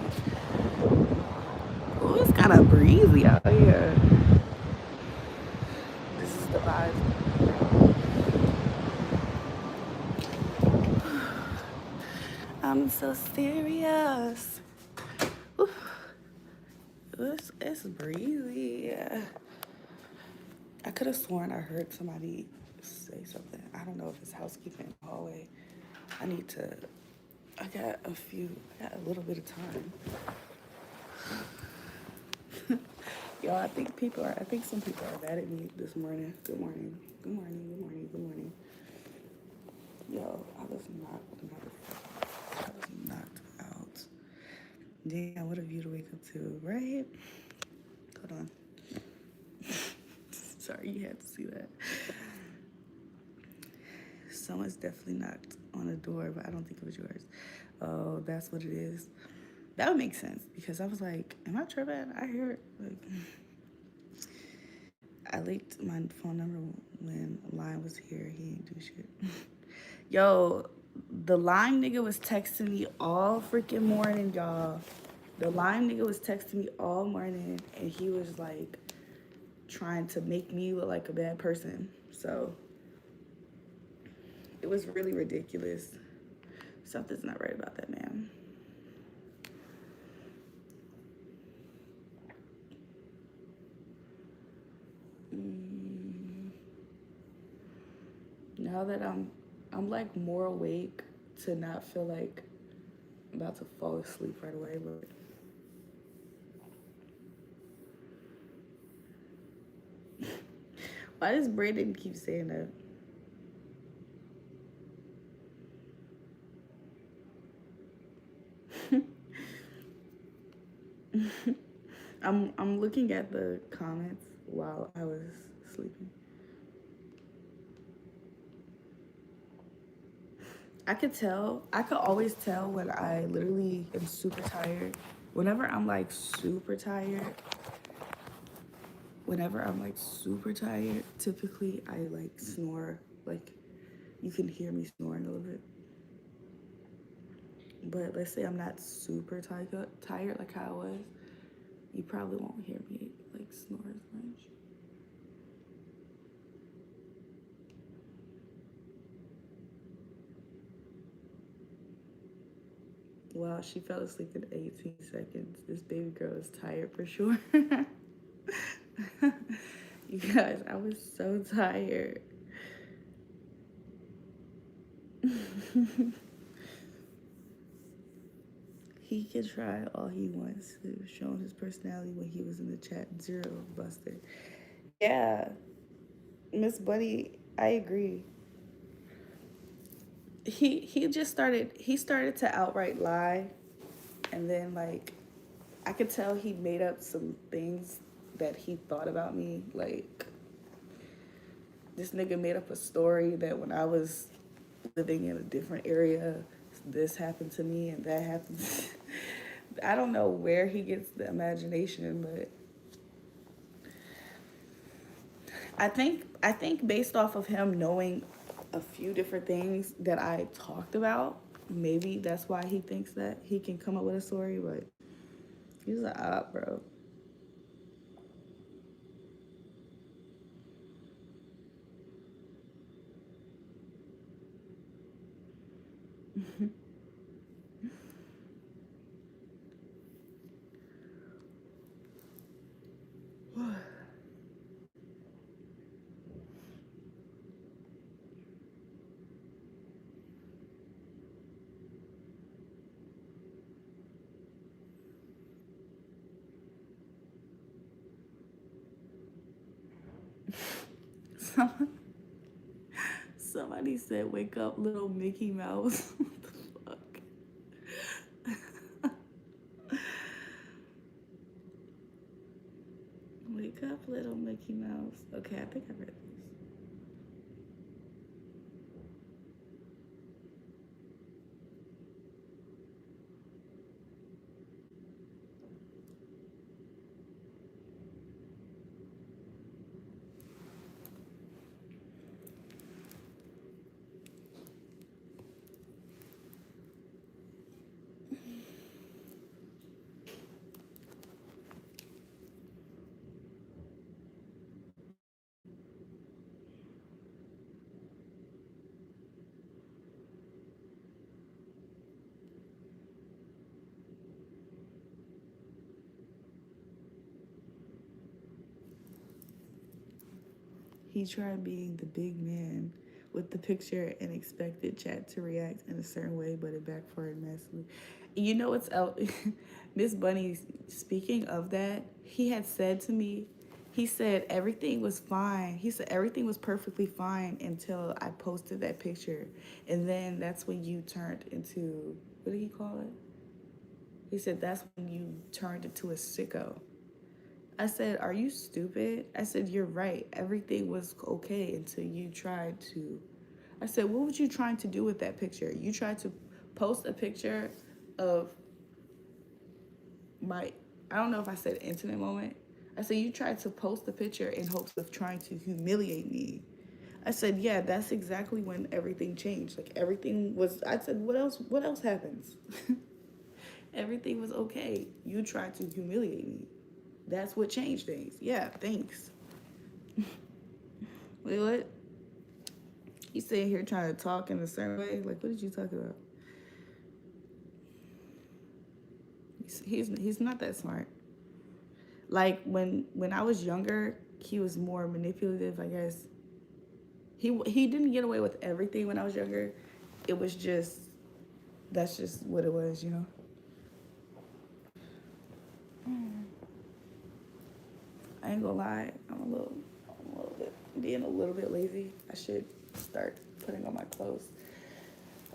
Oh, it's kind of breezy out here. This is the vibe. I'm so serious. Ooh, it's breezy. I could have sworn I heard somebody say something. I don't know if it's housekeeping in the hallway. I got a little bit of time. Y'all, I think some people are mad at me this morning. Good morning. Good morning. Good morning. Good morning. Yo, I was knocked out. Damn, what a view to wake up to, right? Hold on. Sorry, you had to see that. Someone's definitely knocked on a door, but I don't think it was yours. Oh, that's what it is. That would make sense because I was like, am I tripping? I hear it. Like, I leaked my phone number when Line was here. He ain't do shit. Yo, the Line nigga was texting me all freaking morning, y'all. The Line nigga was texting me all morning, and he was like trying to make me look like a bad person. So it was really ridiculous. Something's not right about that man. Now that I'm like more awake to not feel like I'm about to fall asleep right away, but why does Brandon keep saying that? I'm looking at the comments while I was sleeping. I could always tell when I literally am super tired. Whenever I'm like super tired, typically I like snore. Like you can hear me snoring a little bit. But let's say I'm not super tired like how I was, you probably won't hear me like snore as much. Wow, she fell asleep in 18 seconds. This baby girl is tired for sure. You guys, I was so tired. He can try all he wants to, showing his personality when he was in the chat. Zero busted. Yeah, Miss Buddy, I agree. He started to outright lie, and then like I could tell he made up some things that he thought about me. Like this nigga made up a story that when I was living in a different area, this happened to me and that happened. I don't know where he gets the imagination, but I think based off of him knowing a few different things that I talked about, maybe that's why he thinks that he can come up with a story. But he's an op, bro. Someone, somebody said, "Wake up, little Mickey Mouse." What the fuck? Wake up, little Mickey Mouse. Okay, I think I read this. He tried being the big man with the picture and expected chat to react in a certain way, but it backfired massively. You know what's out? Miss Bunny, speaking of that, he had said to me, he said everything was fine. He said everything was perfectly fine until I posted that picture. And then that's when you turned into, what did he call it? He said that's when you turned into a sicko. I said, "Are you stupid?" I said, "You're right. Everything was okay until you tried to." I said, "What was you trying to do with that picture? You tried to post a picture of my, I don't know if I said intimate moment. I said, you tried to post the picture in hopes of trying to humiliate me." I said, "Yeah, that's exactly when everything changed. Like everything was, I said, what else happens?" Everything was okay. You tried to humiliate me. That's what changed things. Yeah, thanks. Wait, what? He's sitting here trying to talk in a certain way. Like, what did you talk about? He's not that smart. Like when I was younger, he was more manipulative. I guess he didn't get away with everything when I was younger. It was just that's just what it was, you know. I ain't gonna lie, I'm a little bit being a little bit lazy. I should start putting on my clothes.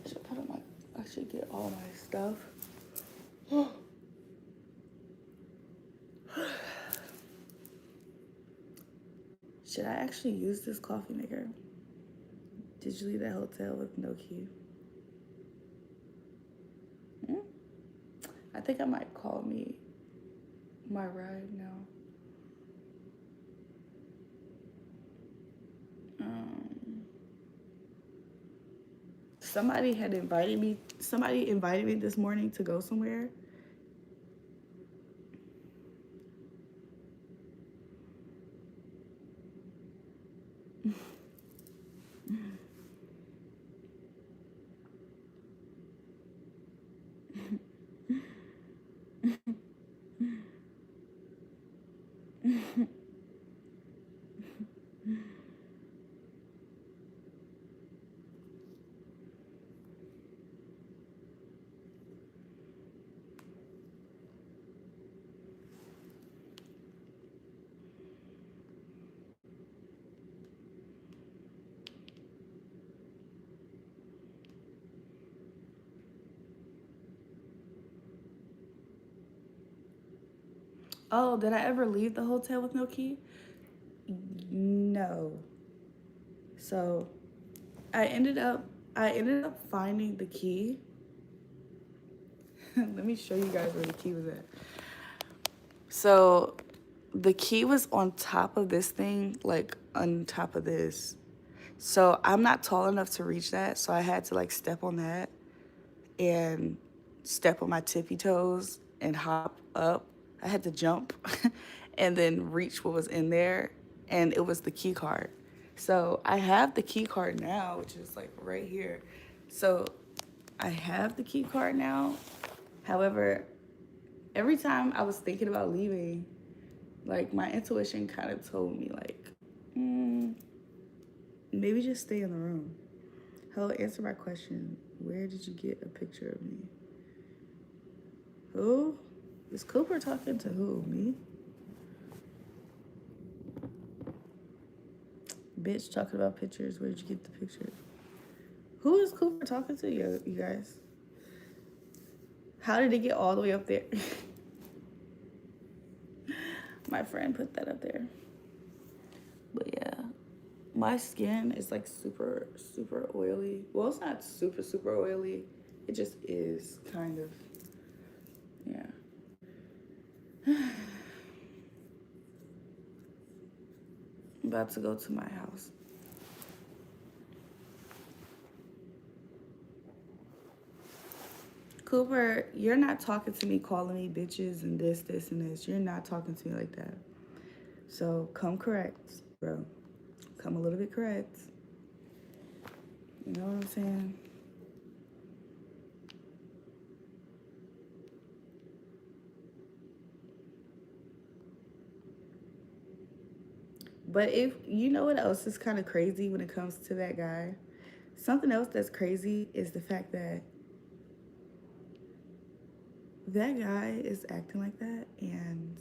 I should get all my stuff. Should I actually use this coffee maker? Did you leave that hotel with no key? Hmm? I think I might call me my ride now. Um, Somebody invited me this morning to go somewhere. Oh, did I ever leave the hotel with no key? No. So I ended up I ended up finding the key. Let me show you guys where the key was at. So the key was on top of this thing, like on top of this. So I'm not tall enough to reach that, so I had to like step on that and step on my tippy toes and hop up. I had to jump and then reach what was in there, and it was the key card. So I have the key card now, which is like right here. So I have the key card now. However, every time I was thinking about leaving, like my intuition kind of told me like, maybe just stay in the room. Hello, answer my question. Where did you get a picture of me? Who? Is Cooper talking to who? Me? Bitch talking about pictures. Where did you get the picture? Who is Cooper talking to, you guys? How did it get all the way up there? My friend put that up there. But yeah, my skin is like super, super oily. Well, it's not super, super oily. It just is kind of, yeah. I'm about to go to my house. Cooper, you're not talking to me, calling me bitches and this, and this. You're not talking to me like that. So come correct, bro. Come a little bit correct. You know what I'm saying? But if you know what else is kind of crazy when it comes to that guy, something else that's crazy is the fact that that guy is acting like that, and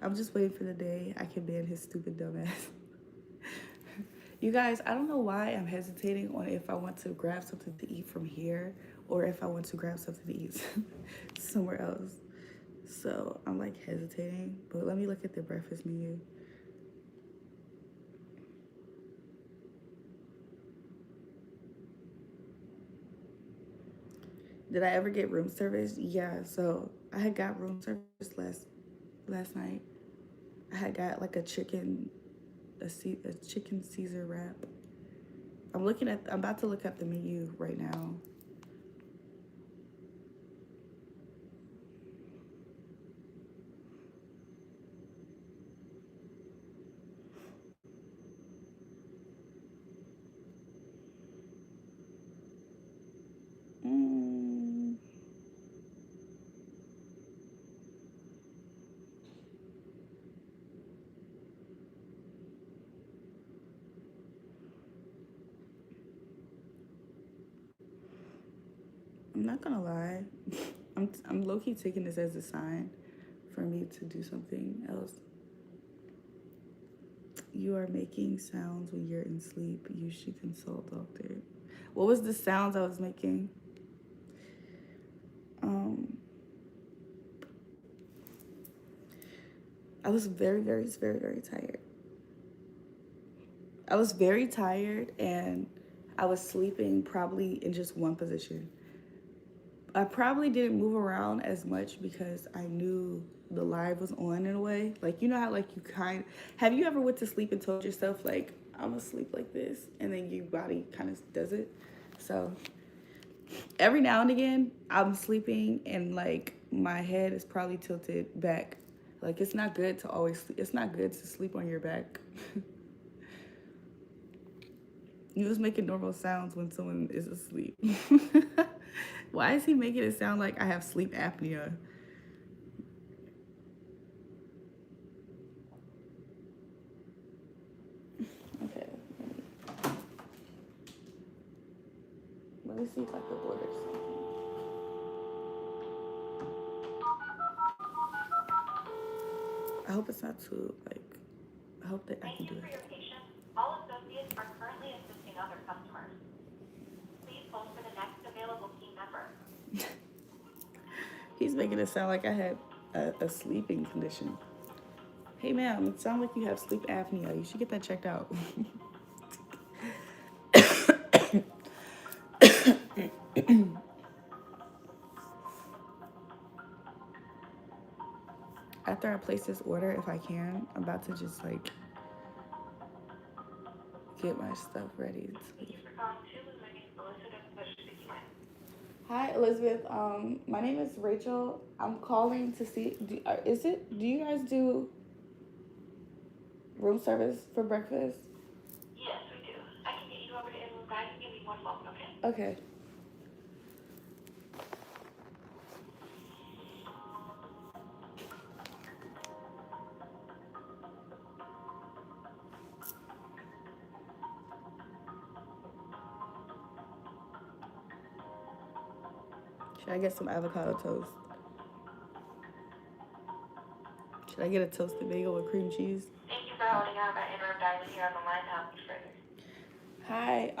I'm just waiting for the day I can ban his stupid dumb ass. You guys, I don't know why I'm hesitating on if I want to grab something to eat from here or if I want to grab something to eat somewhere else. So I'm like hesitating, but let me look at the breakfast menu. Did I ever get room service? Yeah, so I had got room service last night. I had got like a chicken Caesar wrap. I'm about to look up the menu right now. Mm, I'm not gonna lie. I'm low key taking this as a sign for me to do something else. You are making sounds when you're in sleep. You should consult doctor. What was the sounds I was making? Um, I was very, very, very, very tired. I was very tired and I was sleeping probably in just one position. I probably didn't move around as much because I knew the live was on in a way. Like, you know how like have you ever went to sleep and told yourself like I'm gonna sleep like this, and then your body kind of does it. So every now and again I'm sleeping and like my head is probably tilted back. Like it's not good to always sleep. It's not good to sleep on your back. You was making normal sounds when someone is asleep. Why is he making it sound like I have sleep apnea? Let me see if I could order something. I hope it's not too, like, I hope that I can do it. Thank you for your patience. All associates are currently assisting other customers. Please hold for the next available team member. He's making it sound like I had a sleeping condition. Hey, ma'am, it sounds like you have sleep apnea. You should get that checked out. After I place this order, if I can, I'm about to just, like, get my stuff ready to Thank leave. you for calling to my name is Elizabeth. What should speaking with? Hi, Elizabeth. My name is Rachel. I'm calling to see. Do you guys do room service for breakfast? Yes, we do. I can get you over to in-room dining. Give me one moment, okay? Okay. Should I get some avocado toast? Should I get a toasted bagel with cream cheese? Thank you for holding out that in-room dining here on the line. How much further? Hi.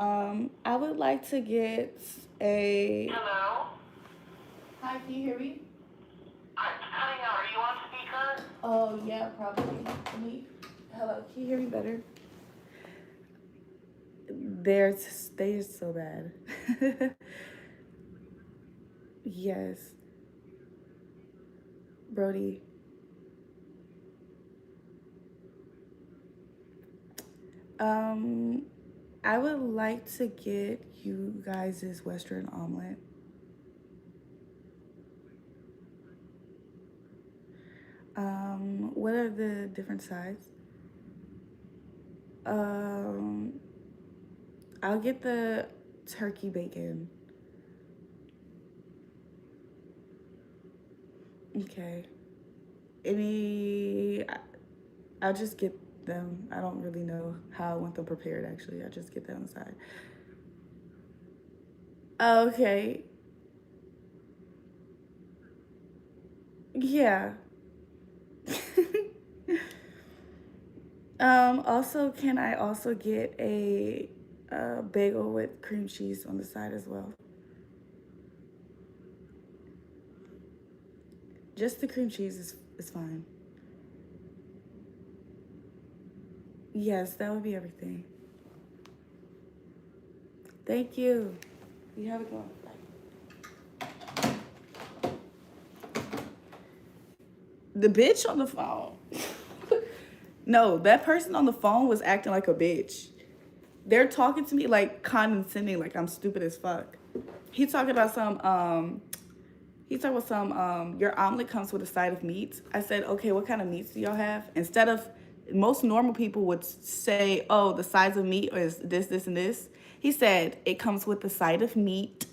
I would like to get a. Hello? Hi, can you hear me? I'm cutting out. Are you on speaker? Oh yeah, probably. Hello, can you hear me better? They're so bad. Yes. Brody. I would like to get you guys' Western omelet. What are the different sides? I'll get the turkey bacon. Okay. I'll just get them. I don't really know how I want them prepared, actually. I'll just get that on the side. Okay. Yeah. Also, can I also get a bagel with cream cheese on the side as well? Just the cream cheese is fine. Yes, that would be everything. Thank you. You have a good one. Bye. The bitch on the phone. No, that person on the phone was acting like a bitch. They're talking to me like condescending, like I'm stupid as fuck. He talking about your omelet comes with a side of meat. I said, okay, what kind of meats do y'all have? Instead of, most normal people would say, oh, the size of meat is this, this, and this. He said, it comes with a side of meat.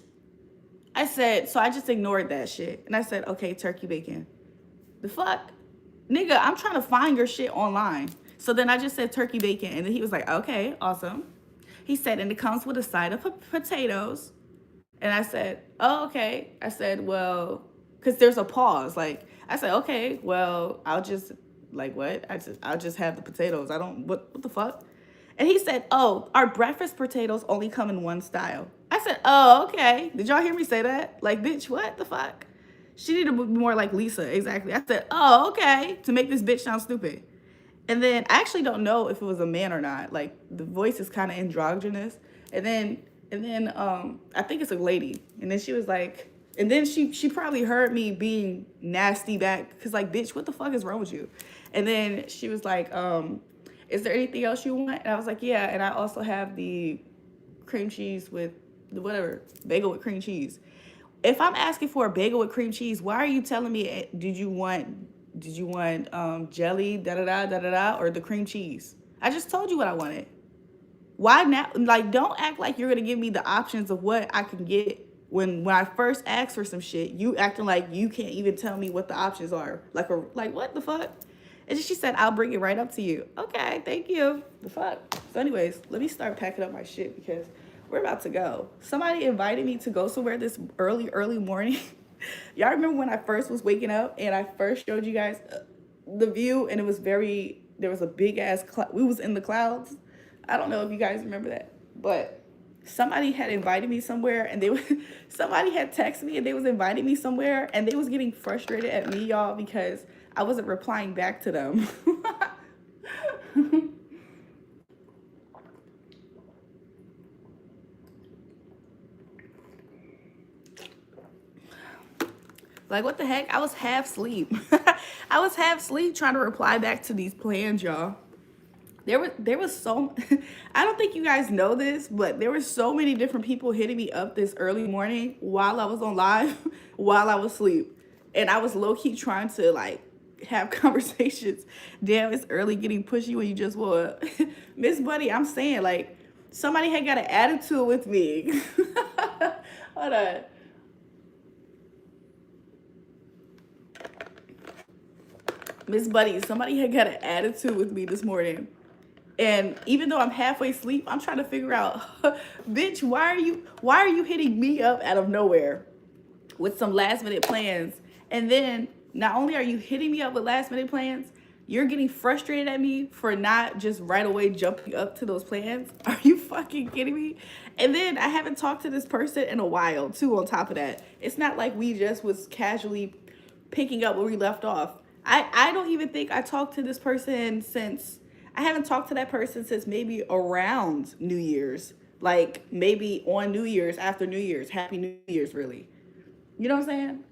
I said, so I just ignored that shit. And I said, okay, turkey bacon. The fuck? Nigga, I'm trying to find your shit online. So then I just said turkey bacon. And then he was like, okay, awesome. He said, and it comes with a side of potatoes. And I said, oh, okay. I said, well, because there's a pause. Like, I said, okay, well, I'll just, like, what? I'll just have the potatoes. What the fuck? And he said, oh, our breakfast potatoes only come in one style. I said, oh, okay. Did y'all hear me say that? Like, bitch, what the fuck? She needed to be more like Lisa, exactly. I said, oh, okay, to make this bitch sound stupid. And then I actually don't know if it was a man or not. Like, the voice is kind of androgynous. And then I think it's a lady. And then she was like, and then she probably heard me being nasty back, because like, bitch, what the fuck is wrong with you? And then she was like, is there anything else you want? And I was like, yeah. And I also have the cream cheese with the whatever, bagel with cream cheese. If I'm asking for a bagel with cream cheese, why are you telling me, did you want jelly, da da da da da da, or the cream cheese? I just told you what I wanted. Why now? Like, don't act like you're gonna give me the options of what I can get when I first asked for some shit. You acting like you can't even tell me what the options are. Like what the fuck? And she said, I'll bring it right up to you. Okay, thank you. The fuck. So anyways, let me start packing up my shit because we're about to go. Somebody invited me to go somewhere this early morning. Y'all remember when I first was waking up and I first showed you guys the view, and it was there was a big ass we was in the clouds. I don't know if you guys remember that, but somebody had invited me somewhere, and somebody had texted me and they was inviting me somewhere, and they was getting frustrated at me, y'all, because I wasn't replying back to them. Like, what the heck? I was half asleep. I was half asleep trying to reply back to these plans, y'all. There was so I don't think you guys know this, but there were so many different people hitting me up this early morning while I was on live, while I was asleep. And I was low-key trying to like have conversations. Damn, it's early getting pushy when you just woke up. Miss Buddy, I'm saying, like, somebody had got an attitude with me. Hold on. Miss Buddy, somebody had got an attitude with me this morning. And even though I'm halfway asleep, I'm trying to figure out, bitch, why are you hitting me up out of nowhere with some last minute plans? And then not only are you hitting me up with last minute plans, you're getting frustrated at me for not just right away jumping up to those plans. Are you fucking kidding me? And then I haven't talked to this person in a while too, on top of that. It's not like we just was casually picking up where we left off. I don't even think I talked to this person since, I haven't talked to that person since maybe around New Year's. Like maybe on New Year's, after New Year's, Happy New Year's, really. You know what I'm saying?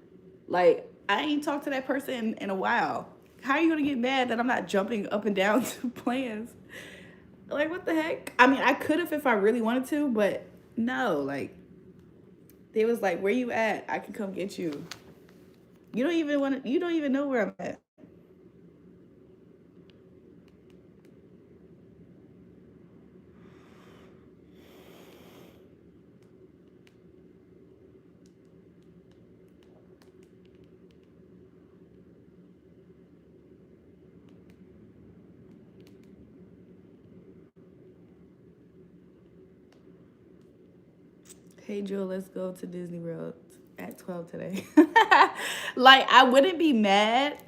Like, I ain't talked to that person in a while. How are you gonna get mad that I'm not jumping up and down to plans? Like, what the heck? I mean, I could have if I really wanted to, but no, like, they was like, where you at? I can come get you. You don't even know where I'm at. Hey, Jill, let's go to Disney World at 12 today. Like, I wouldn't be mad.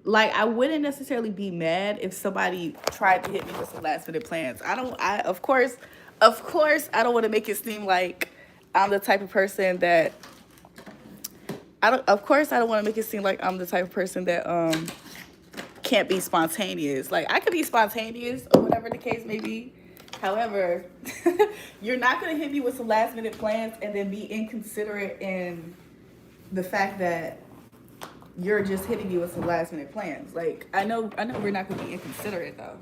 Like, I wouldn't necessarily be mad if somebody tried to hit me with some last minute plans. Of course, I don't want to make it seem like I'm the type of person that, I don't want to make it seem like I'm the type of person that, can't be spontaneous. Like, I could be spontaneous or whatever the case may be. However, you're not going to hit me with some last minute plans and then be inconsiderate in the fact that you're just hitting me with some last minute plans. Like, I know we're not going to be inconsiderate though.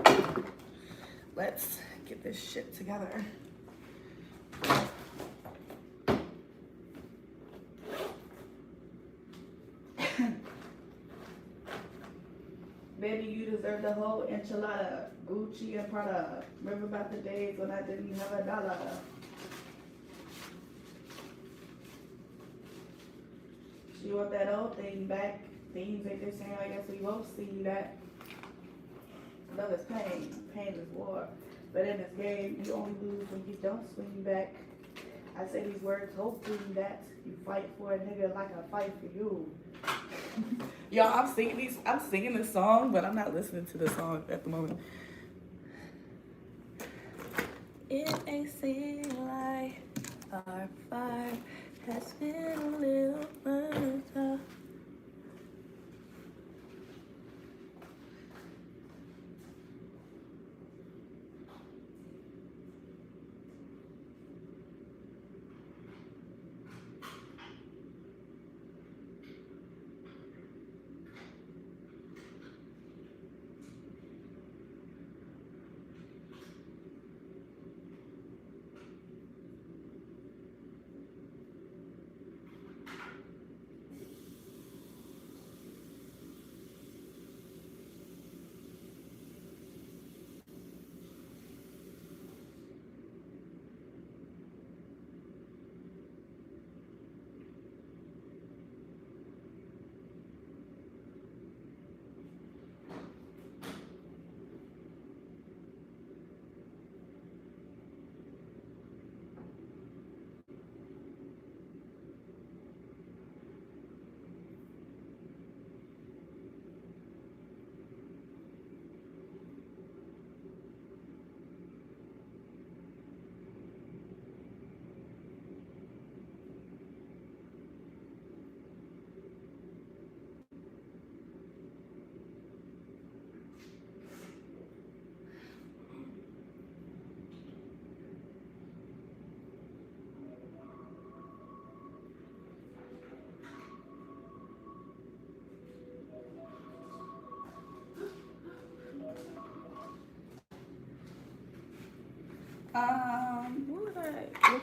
So, let's get this shit together. Baby, you deserve the whole enchilada. Gucci and Prada. Remember about the days when I didn't have a dollar. She want that old thing back. Things ain't the same. I guess we won't see that. Love is pain. Pain is war. But in this game, you only lose when you don't swing back. I say these words, hoping that you fight for a nigga like I fight for you. Y'all, I'm singing this song, but I'm not listening to the song at the moment. It may seem like our fire has been a little burnt out.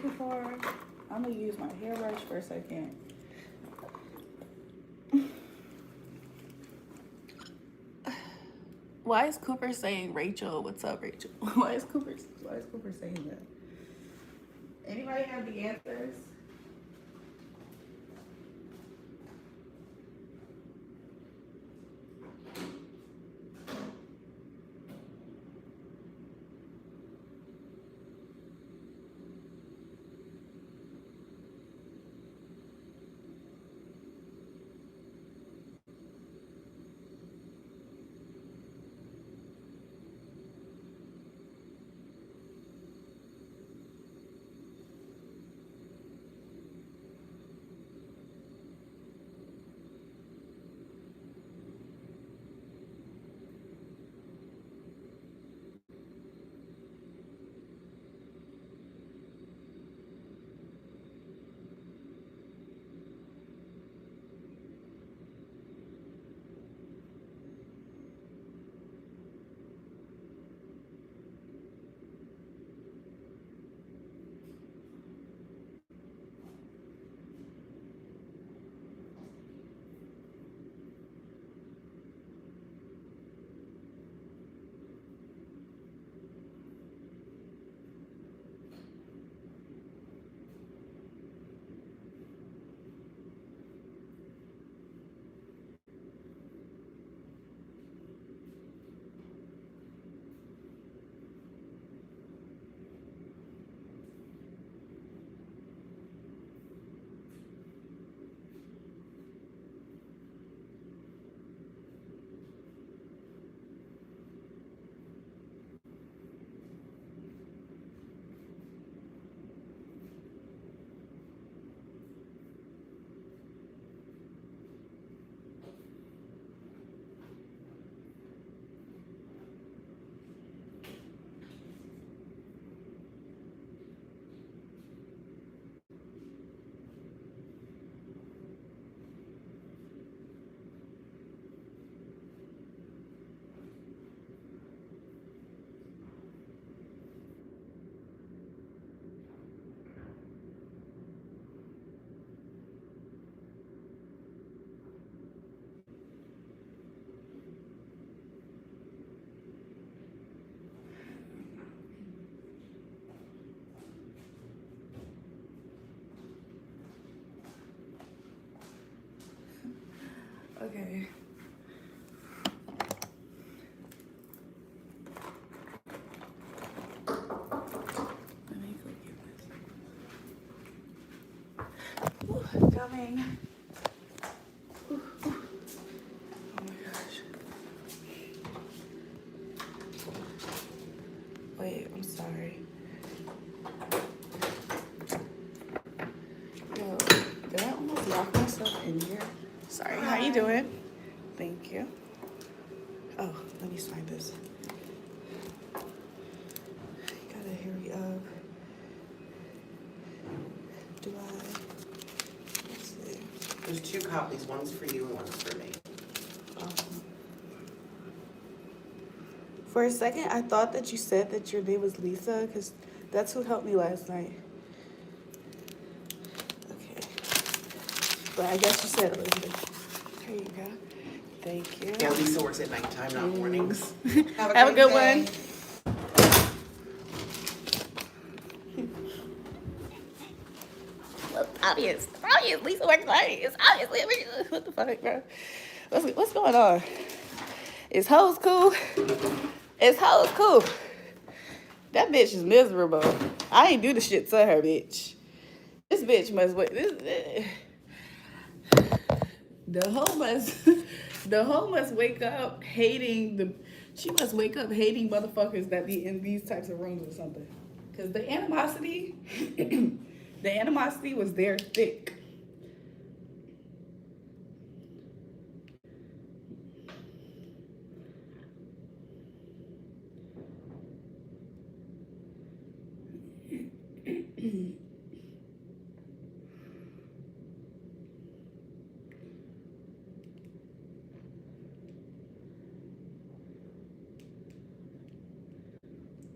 looking for. I'm gonna use my hairbrush for a second. Why is Cooper saying Rachel? What's up, Rachel? Why is Cooper saying that? Anybody have the answers? Okay. Let me go get this. Ooh, coming. Ooh, ooh. Oh my gosh. Wait, I'm sorry. Yo, did I almost lock myself in here? Sorry, how you doing? Thank you. Oh, let me sign this. Gotta hurry up. Do I? Let's see. There's 2 copies, one's for you and one's for me. For a second, I thought that you said that your name was Lisa, because that's who helped me last night. Okay. But I guess you said Elizabeth. There you go. Thank you. Yeah, Lisa works at nighttime, not mornings. Have a good one. Well, obvious. Lisa works late. It's obviously. What the fuck, bro? What's going on? Is hoes cool? Is hoes cool? That bitch is miserable. I ain't do the shit to her, bitch. This bitch must wait. The hoe must wake up hating the. She must wake up hating motherfuckers that be in these types of rooms or something. Cause the animosity, the animosity was there thick.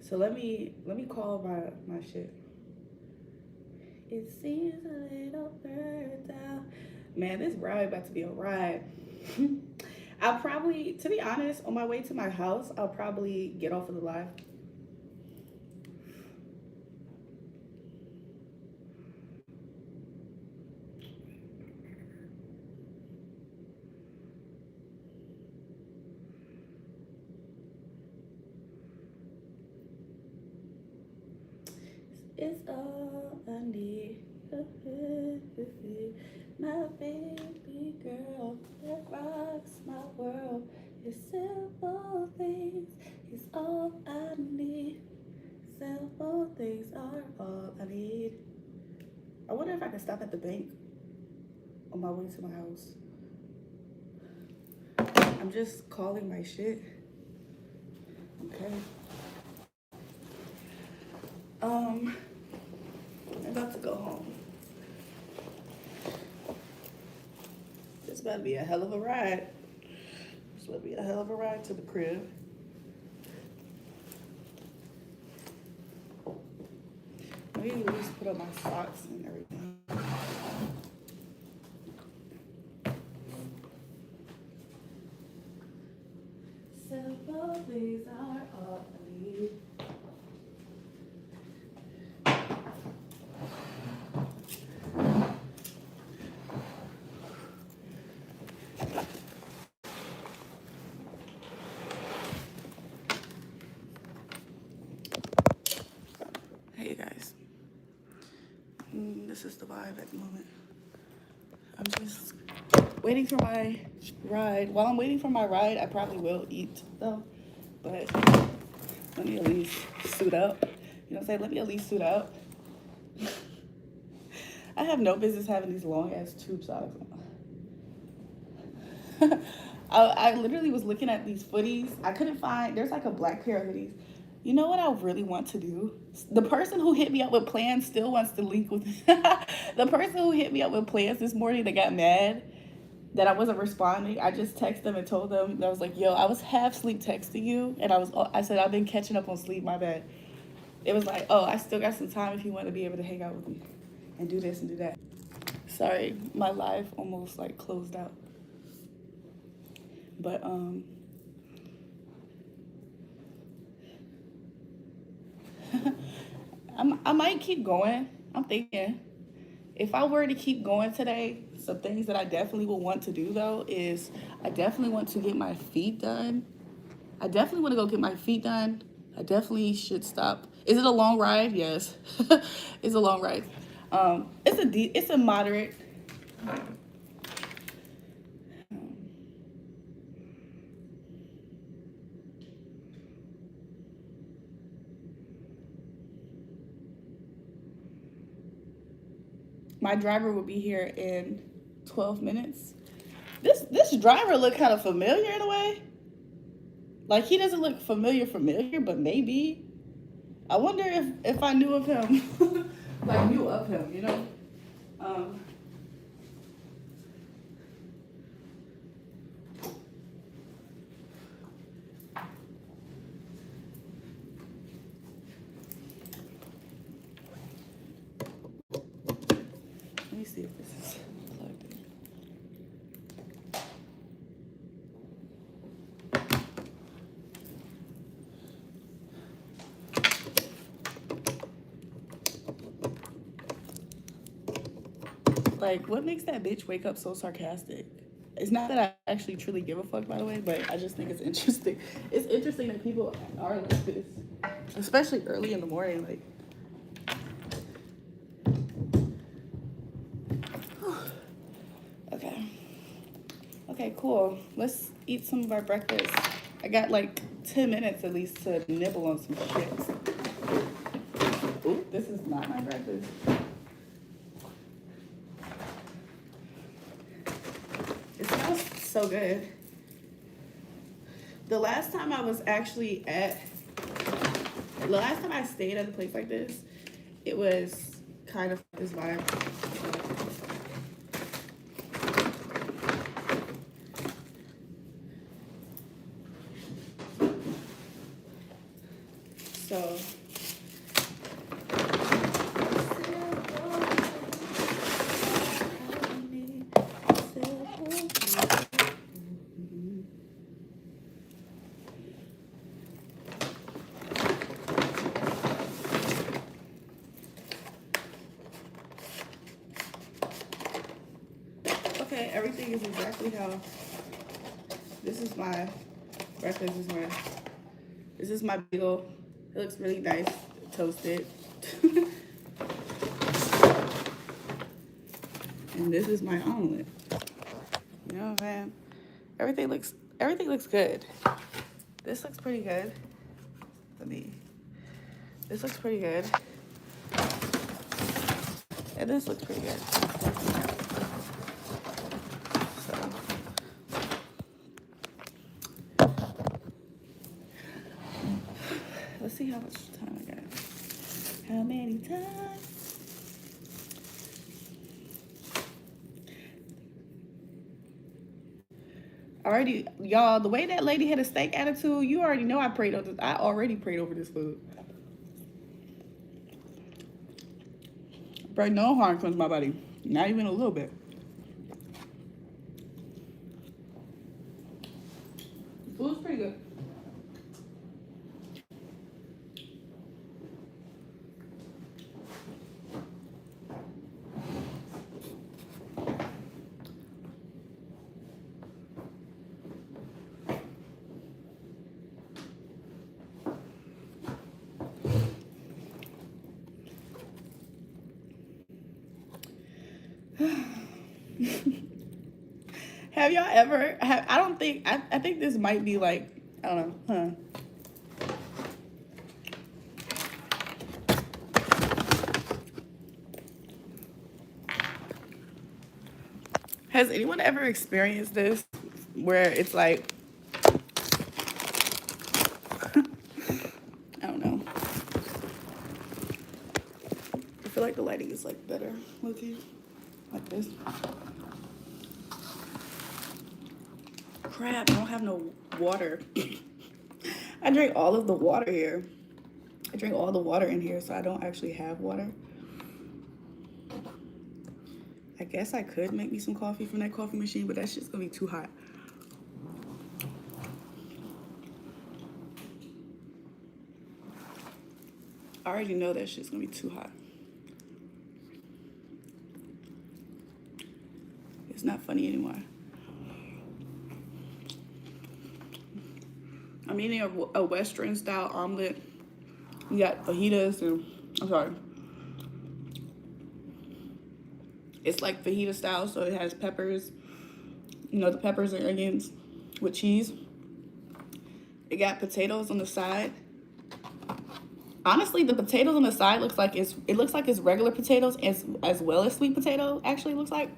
So let me call my shit. It seems a little burned out. Man, this ride about to be a ride. I'll probably, to be honest, on my way to my house, I'll probably get off of the live. It's all I need. My baby girl that rocks my world. It's simple things. It's all I need. Simple things are all I need. I wonder if I can stop at the bank on my way to my house. I'm just calling my shit. Okay. I'm about to go home. This about to be a hell of a ride. This about to be a hell of a ride to the crib. Maybe at least put on my socks and everything. Simple things are all I need. Hey guys, this is the vibe at the moment. I'm just waiting for my ride. While I'm waiting for my ride, I probably will eat though, but let me at least suit up. You know what I'm saying? Let me at least suit up. I have no business having these long ass tube socks on. I literally was looking at these footies. I couldn't find, there's like a black pair of hoodies. You know what I really want to do? The person who hit me up with plans still wants to link with the person who hit me up with plans this morning that got mad that I wasn't responding. I just texted them and told them that I was like, yo, I was half sleep texting you, and I said I've been catching up on sleep, my bad. It was like, oh, I still got some time if you want to be able to hang out with me and do this and do that. Sorry, my life almost like closed out. But I might keep going. I'm thinking if I were to keep going today, some things that I definitely will want to do though is I definitely want to get my feet done. I definitely want to go get my feet done. I definitely should stop. Is it a long ride? Yes, it's a long ride. It's a moderate. My driver will be here in 12 minutes. This driver look kind of familiar in a way. Like he doesn't look familiar, but maybe. I wonder if I knew of him, like knew of him, you know. Let me see if this is plugged in. Like, what makes that bitch wake up so sarcastic? It's not that I actually truly give a fuck, by the way, but I just think it's interesting. It's interesting that people are like this, especially early in the morning. Like, okay, cool. Let's eat some of our breakfast. I got like 10 minutes at least to nibble on some shit. Ooh, this is not my breakfast. It smells so good. The last time I stayed at a place like this, it was kind of this vibe. So Okay, everything is exactly how. This is my breakfast this morning. This is my bagel. It looks really nice, toasted. And this is my omelet. You know what I'm saying? Everything looks good. This looks pretty good. This looks pretty good. And this looks pretty good. So let's see how much time I got. How many times? Already, y'all, the way that lady had a steak attitude, you already know I already prayed over this food. Pray no harm comes to my body. Not even a little bit. The food's pretty good. Have y'all ever I think this might be like, I don't know, Has anyone ever experienced this where it's like, I don't know. I feel like the lighting is like better looking like this. Crap, I don't have no water. I drank all of the water here. I drank all the water in here, so I don't actually have water. I guess I could make me some coffee from that coffee machine, but that shit's gonna be too hot. I already know that shit's gonna be too hot. It's not funny anymore. I'm eating a Western style omelet. We got fajitas and, I'm sorry. It's like fajita style, so it has peppers. You know, the peppers and onions with cheese. It got potatoes on the side. Honestly, the potatoes on the side looks like it's regular potatoes as well as sweet potato, actually looks like.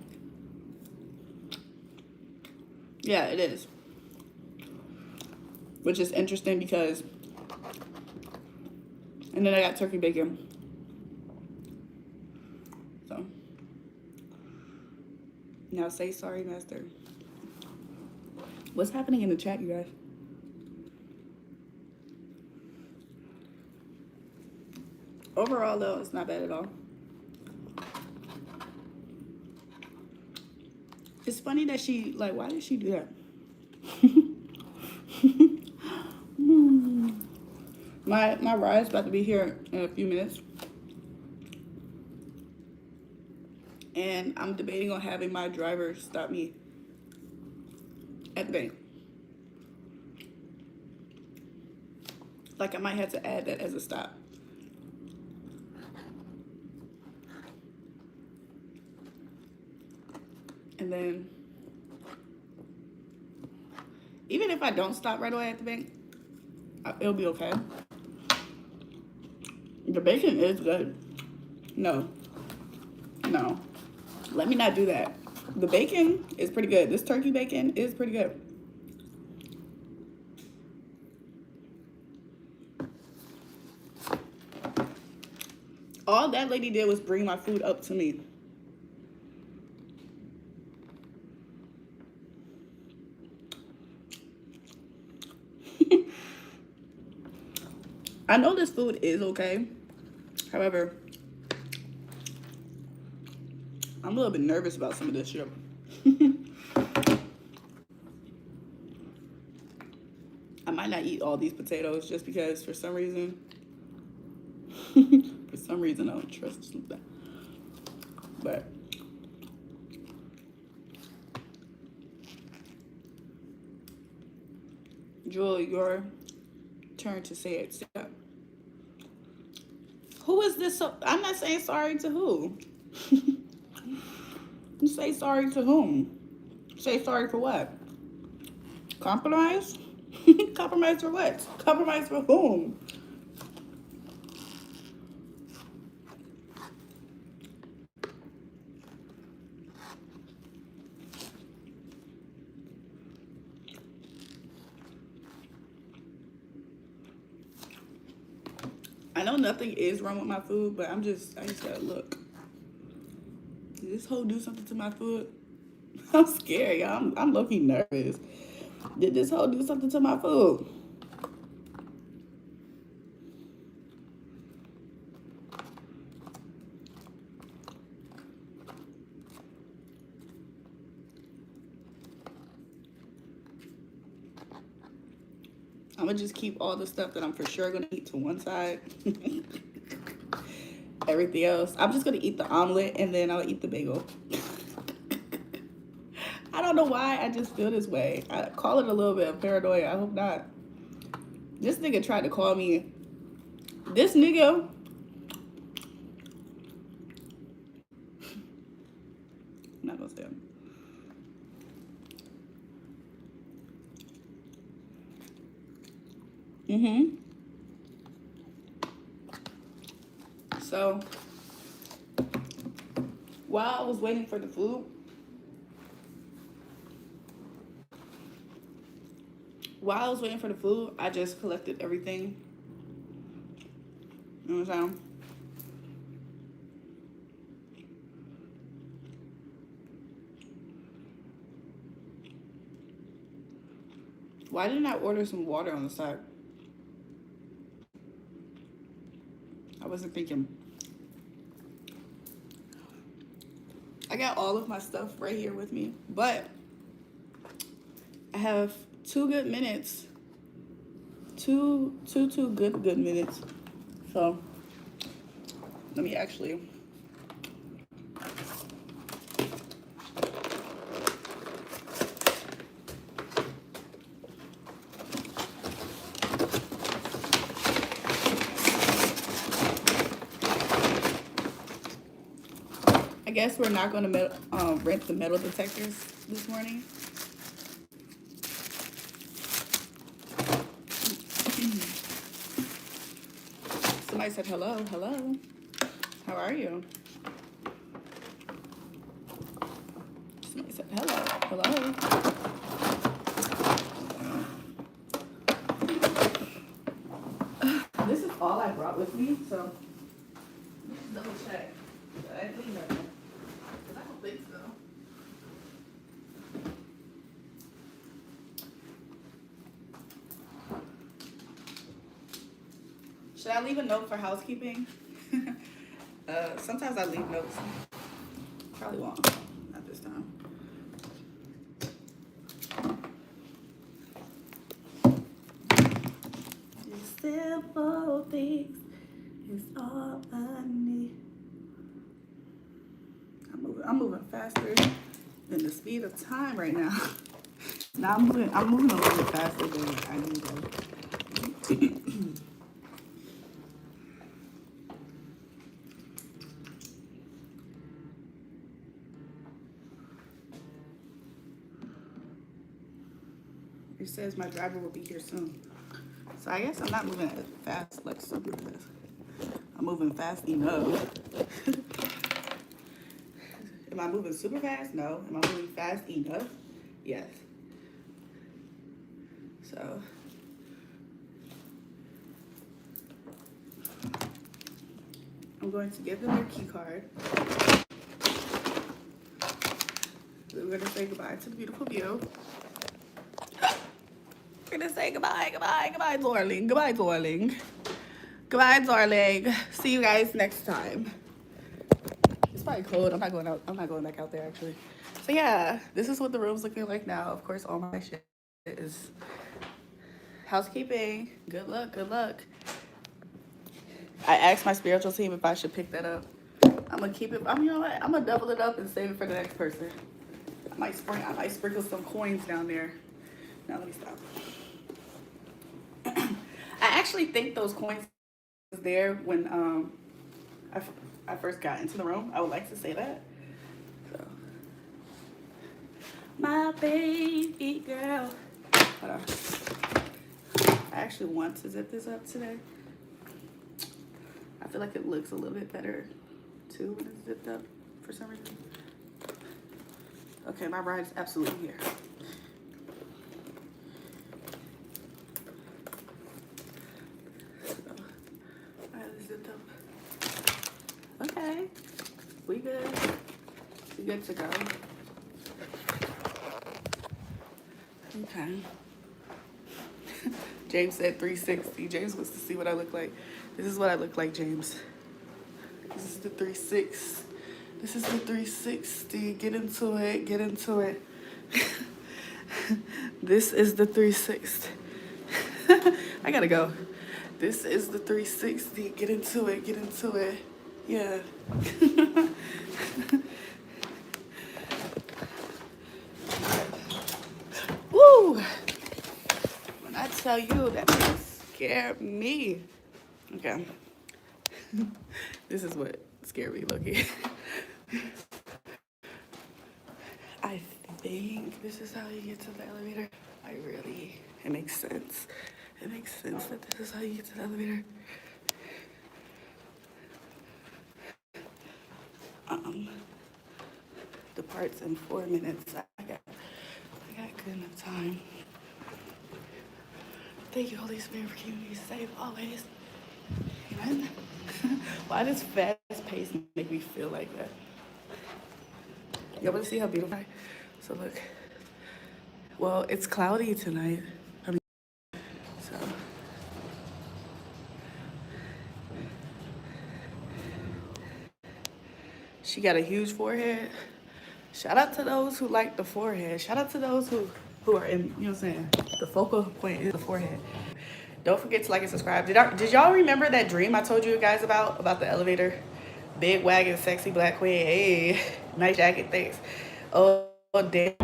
Yeah, it is. Which is interesting because, and then I got turkey bacon. So, now say sorry, master. What's happening in the chat, you guys? Overall, though, it's not bad at all. It's funny that she, like, why did she do that? My ride's about to be here in a few minutes. And I'm debating on having my driver stop me at the bank. Like, I might have to add that as a stop. And then, even if I don't stop right away at the bank, it'll be okay. The bacon is good. No. Let me not do that. The bacon is pretty good. This turkey bacon is pretty good. All that lady did was bring my food up to me. I know this food is okay. However, I'm a little bit nervous about some of this shit. I might not eat all these potatoes just because for some reason, I don't trust that. But Jewel, your turn to say it. Who is this? I'm not saying sorry to who. You say sorry to whom? Say sorry for what? Compromise? Compromise for what? Compromise for whom? I know nothing is wrong with my food, but I just gotta look. Did this hoe do something to my food? I'm scared, y'all. I'm low-key nervous. Did this hoe do something to my food? I'm gonna just keep all the stuff that I'm for sure gonna eat to one side. Everything else, I'm just gonna eat the omelet and then I'll eat the bagel. I don't know why, I just feel this way. I call it a little bit of paranoia. I hope not. This nigga tried to call me. This nigga. I'm not gonna say him. So, while I was waiting for the food, I just collected everything. You know what I'm saying? Why didn't I order some water on the side? I wasn't thinking. I got all of my stuff right here with me, but I have 2 good minutes. Two good minutes. So let me actually. I guess we're not going to rent the metal detectors this morning. Somebody said hello. Hello. How are you? Somebody said hello. Hello. This is all I brought with me, so let's double check. I didn't leave nothing. I don't think so. Should I leave a note for housekeeping? Sometimes I leave notes. Probably won't. Not this time. Just simple things is all I need. I'm moving faster than the speed of time right now. Now I'm moving a little bit faster than I need to. It says my driver will be here soon. So I guess I'm not moving as fast like super fast. I'm moving fast enough. Am I moving super fast? No. Am I moving fast enough? Yes. So I'm going to give them their key card. We're going to say goodbye to the beautiful view. We're going to say goodbye, darling. Goodbye, darling. Goodbye, darling. See you guys next time. It's probably cold. I'm not going back out there, actually. So yeah, this is what the room's looking like now. Of course, all my shit is housekeeping. Good luck, good luck. I asked my spiritual team if I should pick that up. I'm gonna keep it. You know what? I'm gonna double it up and save it for the next person. I might sprinkle some coins down there. Now let me stop. actually think those coins was there when I first got into the room. I would like to say that. So, my baby girl. Hold on. I actually want to zip this up today. I feel like it looks a little bit better too when it's zipped up for some reason. Okay, my bride is absolutely here. So, I have this zipped up. Okay, we good. We good to go. Okay. James said 360. James wants to see what I look like. This is what I look like, James. This is the 360. This is the 360. Get into it. Get into it. This is the 360. I gotta go. This is the 360. Get into it. Get into it. Yeah. Woo! When I tell you that it scared me. Okay. This is what scared me, Loki. I think this is how you get to the elevator. It makes sense. It makes sense that this is how you get to the elevator. Departs in 4 minutes. I got good enough time. Thank you, Holy Spirit, for keeping me safe always. Amen. Why does fast pace make me feel like that? Y'all want to see how beautiful I am? So look. Well, it's cloudy tonight. So. She got a huge forehead. Shout out to those who like the forehead. Shout out to those who are in, you know what I'm saying? The focal point is the forehead. Don't forget to like and subscribe. Did y'all remember that dream I told you guys about the elevator? Big wagon, sexy black queen. Hey, nice jacket, thanks. Oh, damn.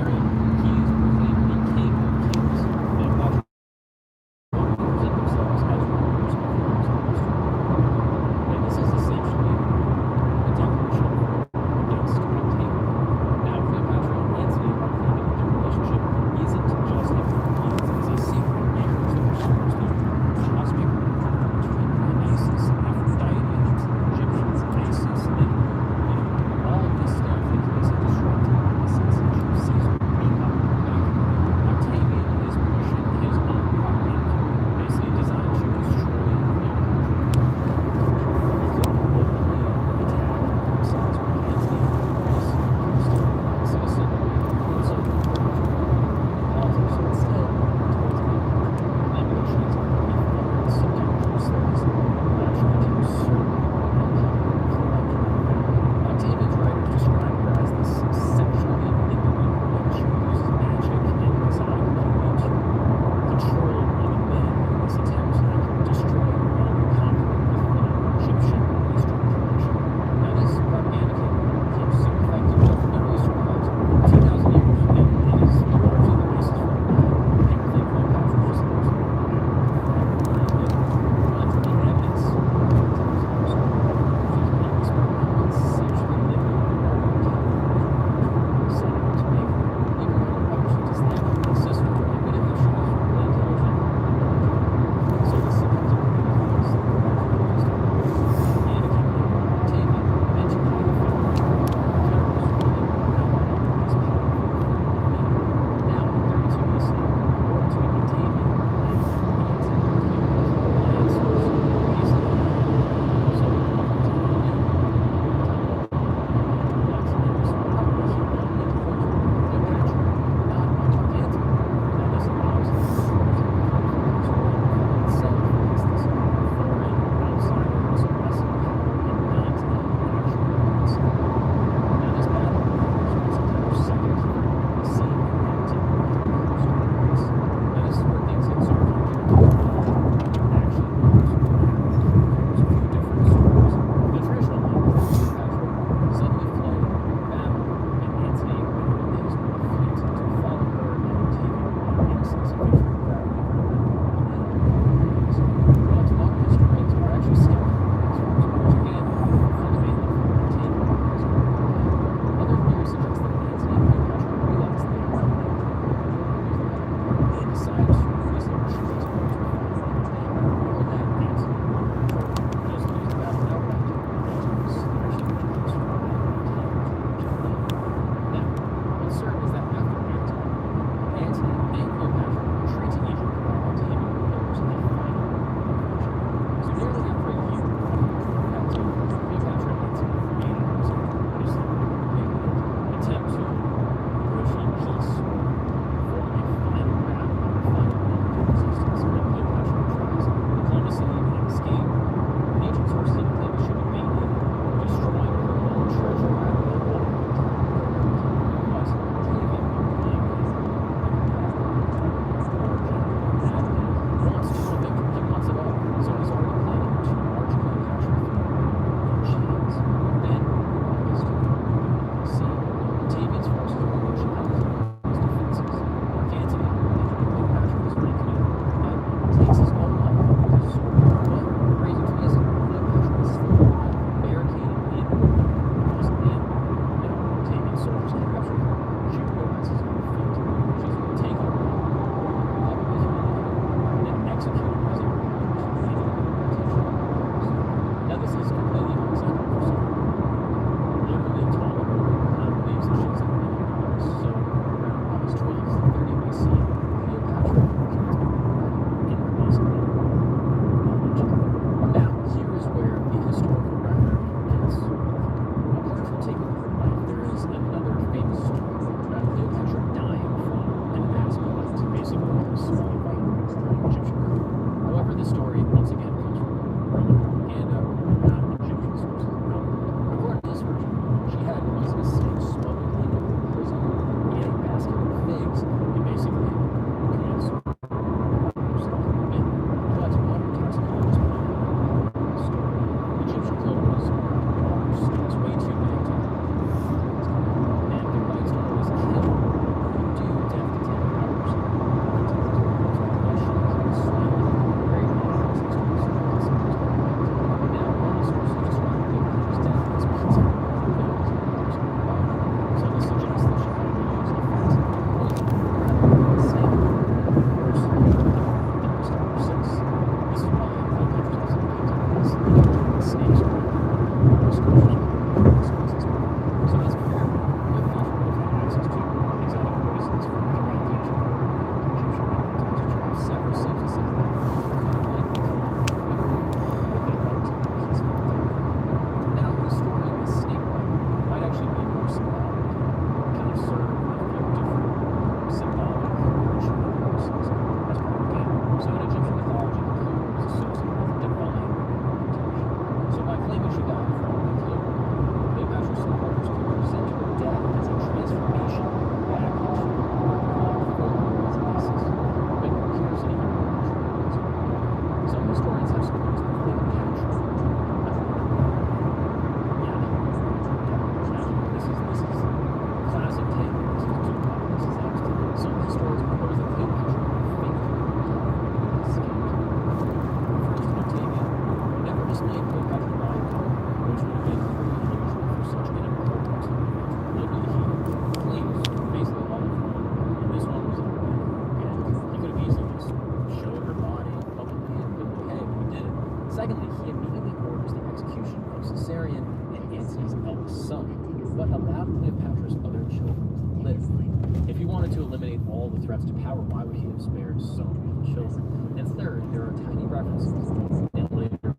all the threats to power, why would he have spared so many children? And third, there are tiny references in later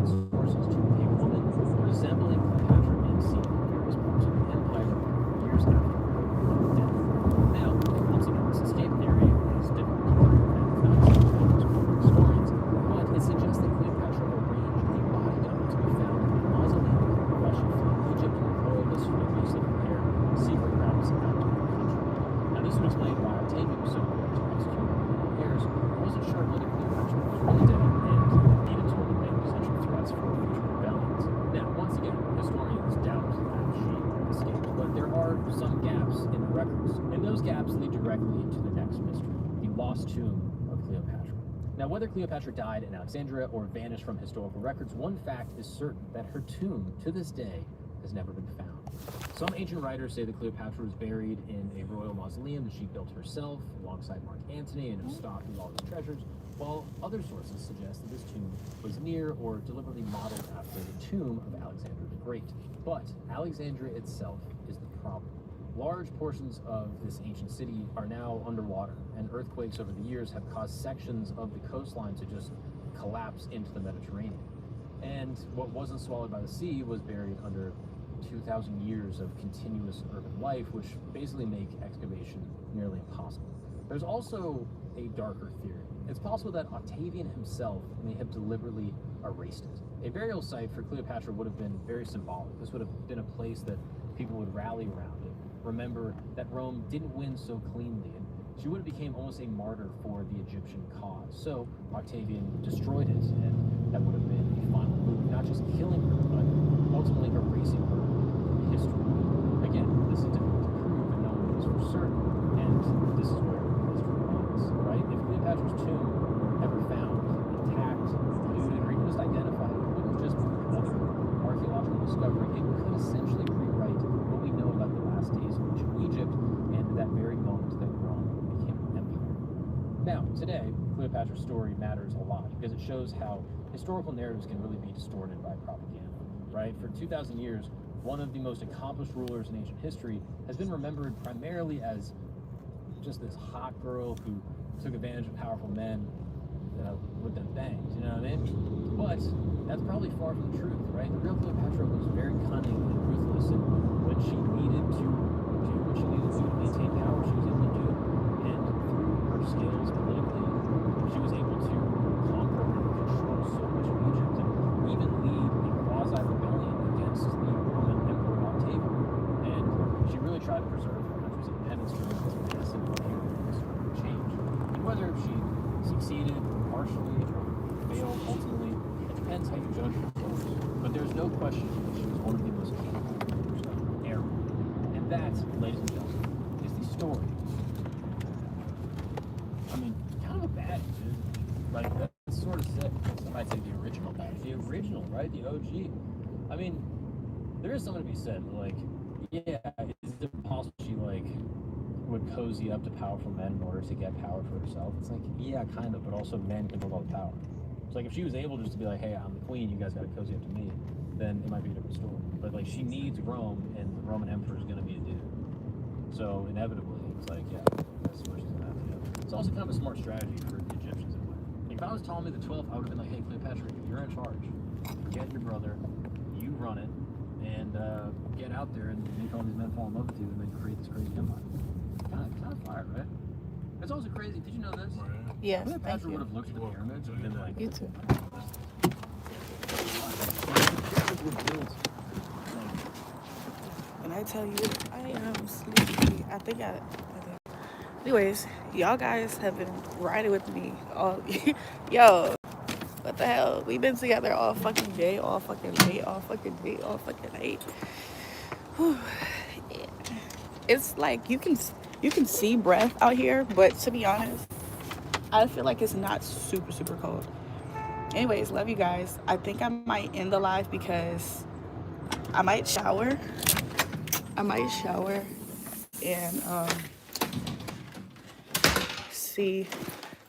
sources to a woman resembling Cleopatra being seen in various parts of the empire years after her death. Now, once again, this escape theory is difficult to prove, and it's not true for most modern historians, but it suggests that Cleopatra arranged a body double to be found in a mausoleum while she fled Egypt with royal missionaries to prepare secret routes out of the country. Now, this would explain why Octavian was so quick to execute her heirs. I wasn't sure whether Cleopatra was really dead and even told to make potential threats for future rebellions. Now, once again, historians doubt that she escaped, but there are some gaps in the records, and those gaps lead directly into the next mystery, the lost tomb of Cleopatra. Now, whether Cleopatra died in Alexandria or vanished from historical records, one fact is certain, that her tomb, to this day, has never been found. Some ancient writers say that Cleopatra was buried in a royal mausoleum that she built herself alongside Mark Antony and was stocked with all his treasures, while other sources suggest that this tomb was near or deliberately modeled after the tomb of Alexander the Great. But Alexandria itself is the problem. Large portions of this ancient city are now underwater, and earthquakes over the years have caused sections of the coastline to just collapse into the Mediterranean. And what wasn't swallowed by the sea was buried under 2,000 years of continuous urban life, which basically make excavation nearly impossible. There's also a darker theory. It's possible that Octavian himself may have deliberately erased it. A burial site for Cleopatra would have been very symbolic. This would have been a place that people would rally around and remember that Rome didn't win so cleanly, and she would have became almost a martyr for the Egyptian cause. So Octavian destroyed it, and that would have been a final move, not just killing her, but ultimately erasing her from history. Again, this is difficult to prove, and no one knows for certain, and this is where the mystery lies, right? If Cleopatra's tomb ever found, intact, looted, or even just identified, it wouldn't just be another archaeological discovery. It could essentially rewrite what we know about the last days of ancient Egypt and that very moment that Rome became an empire. Now, today, Cleopatra's story matters a lot because it shows how historical narratives can really be distorted by propaganda, right? For 2,000 years, one of the most accomplished rulers in ancient history has been remembered primarily as just this hot girl who took advantage of powerful men with them bangs, you know what I mean? But that's probably far from the truth, right? The real Cleopatra was very cunning and ruthless, and when she needed to do what she needed to do to maintain power, she was able to do it. And through her skills politically, she was able to conquer and control so much of Egypt, and even lead a quasi-rebellion against the Roman Emperor Octavian. And she really tried to preserve her country's independence during this massive period of historical change. And whether she succeeded partially or failed ultimately, it depends how you judge her stories. But there's no question that she was one of the most capable rulers of her era. And that, ladies and gentlemen, is the story. I mean, kind of a bad dude. Like, that's sort of sick. Some might say the original bad. The original, right? The OG. I mean, there is something to be said. Like, yeah, is it possible she, like, would cozy up to powerful men in order to get power for herself? It's like, yeah, kind of, but also men can hold all the power. It's like if she was able just to be like, hey, I'm the queen, you guys gotta cozy up to me, then it might be a different story. But like, she needs Rome, and the Roman emperor is gonna be a dude. So inevitably, it's like, yeah, that's what she's gonna have to do. It's also kind of a smart strategy for the Egyptians in a way. Like, if I was Ptolemy the 12th, I would have been like, hey, Cleopatra, you're in charge. Get your brother, you run it, and get out there and make all these men fall in love with you, and then create this crazy empire. Kind of fire, right? It's also crazy. Did you know this? Yes, thank Cleopatra you. would have looked at the pyramids and been like, You too. When I tell you I am sleepy, I think. Anyways, y'all guys have been riding with me all. Yo, what the hell? We've been together all fucking day, all fucking day, all fucking day, all fucking night. Whew. Yeah. It's like you can see breath out here, but to be honest, I feel like it's not super cold. Anyways, love you guys. I think I might end the live because I might shower. And see.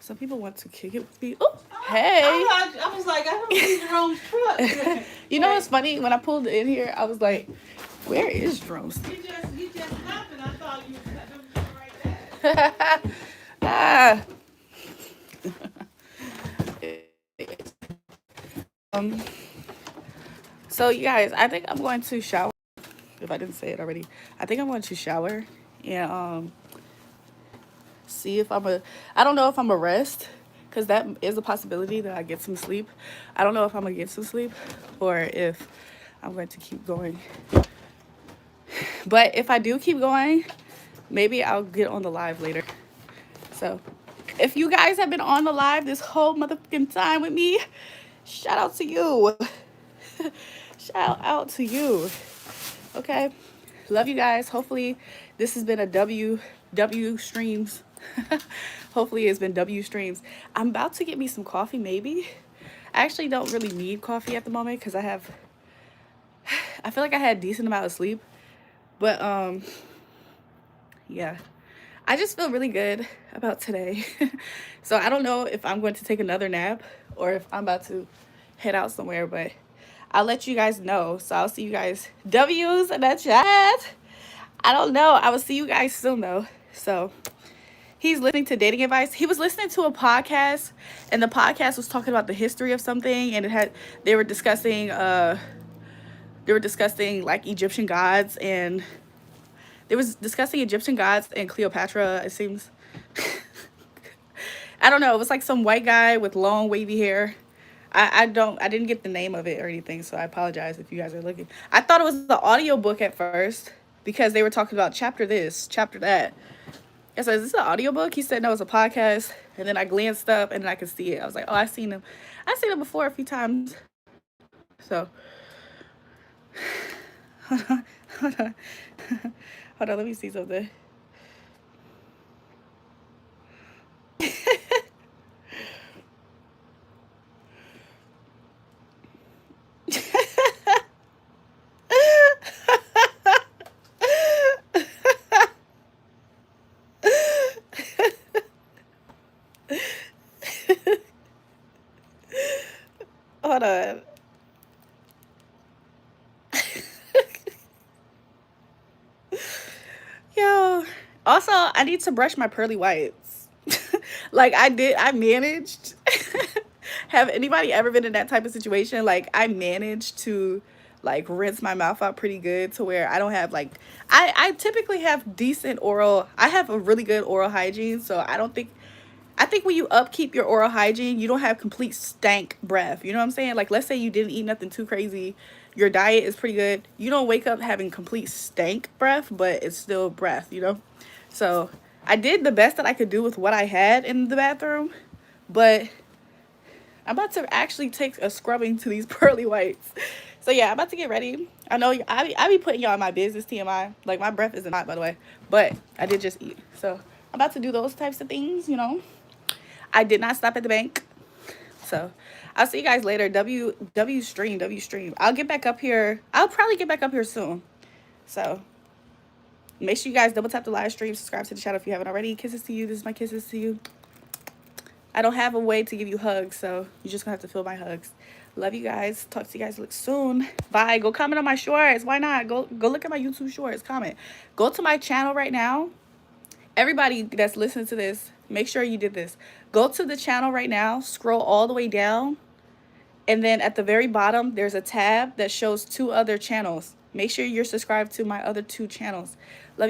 Some people want to kick it with me. Oh, hey. I was like, I don't see Jerome's truck. You know what's funny? When I pulled in here, I was like, where is Jerome's? You just happened. I thought you had them right there. Ah. um, so you guys, I think I'm going to shower. If I didn't say it already, I think I'm going to shower and see if I don't know if I'm a rest, because that is a possibility that I get some sleep. I don't know if I'm gonna get some sleep or if I'm going to keep going. But if I do keep going, maybe I'll get on the live later. So if you guys have been on the live this whole motherfucking time with me, shout out to you. Shout out to you. Okay. Love you guys. Hopefully this has been a W streams. Hopefully it's been W streams. I'm about to get me some coffee, maybe. I actually don't really need coffee at the moment because I feel like I had a decent amount of sleep. But yeah. I just feel really good about today. So I don't know if I'm going to take another nap or if I'm about to head out somewhere, but I'll let you guys know. So I'll see you guys W's in the chat. I don't know. I will see you guys soon though. So he's listening to dating advice. He was listening to a podcast, and the podcast was talking about the history of something, and they were discussing like Egyptian gods, and they was discussing Egyptian gods and Cleopatra, it seems. I don't know. It was like some white guy with long wavy hair. I didn't get the name of it or anything, so I apologize if you guys are looking. I thought it was the audio book at first because they were talking about chapter this, chapter that. I said, is this an audiobook? He said, no, it's a podcast. And then I glanced up and I could see it. I was like, oh, I've seen him before a few times. So, hold on. Hold on, let me see something. Hold on. Yo. Also, I need to brush my pearly whites. Like I managed. Have anybody ever been in that type of situation? Like I managed to like rinse my mouth out pretty good to where I don't have like I typically have I have a really good oral hygiene, so I think when you upkeep your oral hygiene, you don't have complete stank breath. You know what I'm saying? Like, let's say you didn't eat nothing too crazy. Your diet is pretty good. You don't wake up having complete stank breath, but it's still breath, you know? So I did the best that I could do with what I had in the bathroom, but I'm about to actually take a scrubbing to these pearly whites. So yeah, I'm about to get ready. I know I be putting y'all in my business, TMI. Like, my breath isn't hot, by the way, but I did just eat. So I'm about to do those types of things, you know? I did not stop at the bank. So I'll see you guys later. W stream. I'll get back up here. I'll probably get back up here soon. So make sure you guys double tap the live stream, subscribe to the channel if you haven't already. Kisses to you. This is my kisses to you. I don't have a way to give you hugs, so you're just gonna have to feel my hugs. Love you guys. Talk to you guys soon. Bye. Go comment on my shorts. Why not? Go look at my YouTube shorts. Comment. Go to my channel right now. Everybody that's listening to this, make sure you did this. Go to the channel right now, scroll all the way down, and then at the very bottom, there's a tab that shows 2 other channels. Make sure you're subscribed to my other 2 channels. Love you.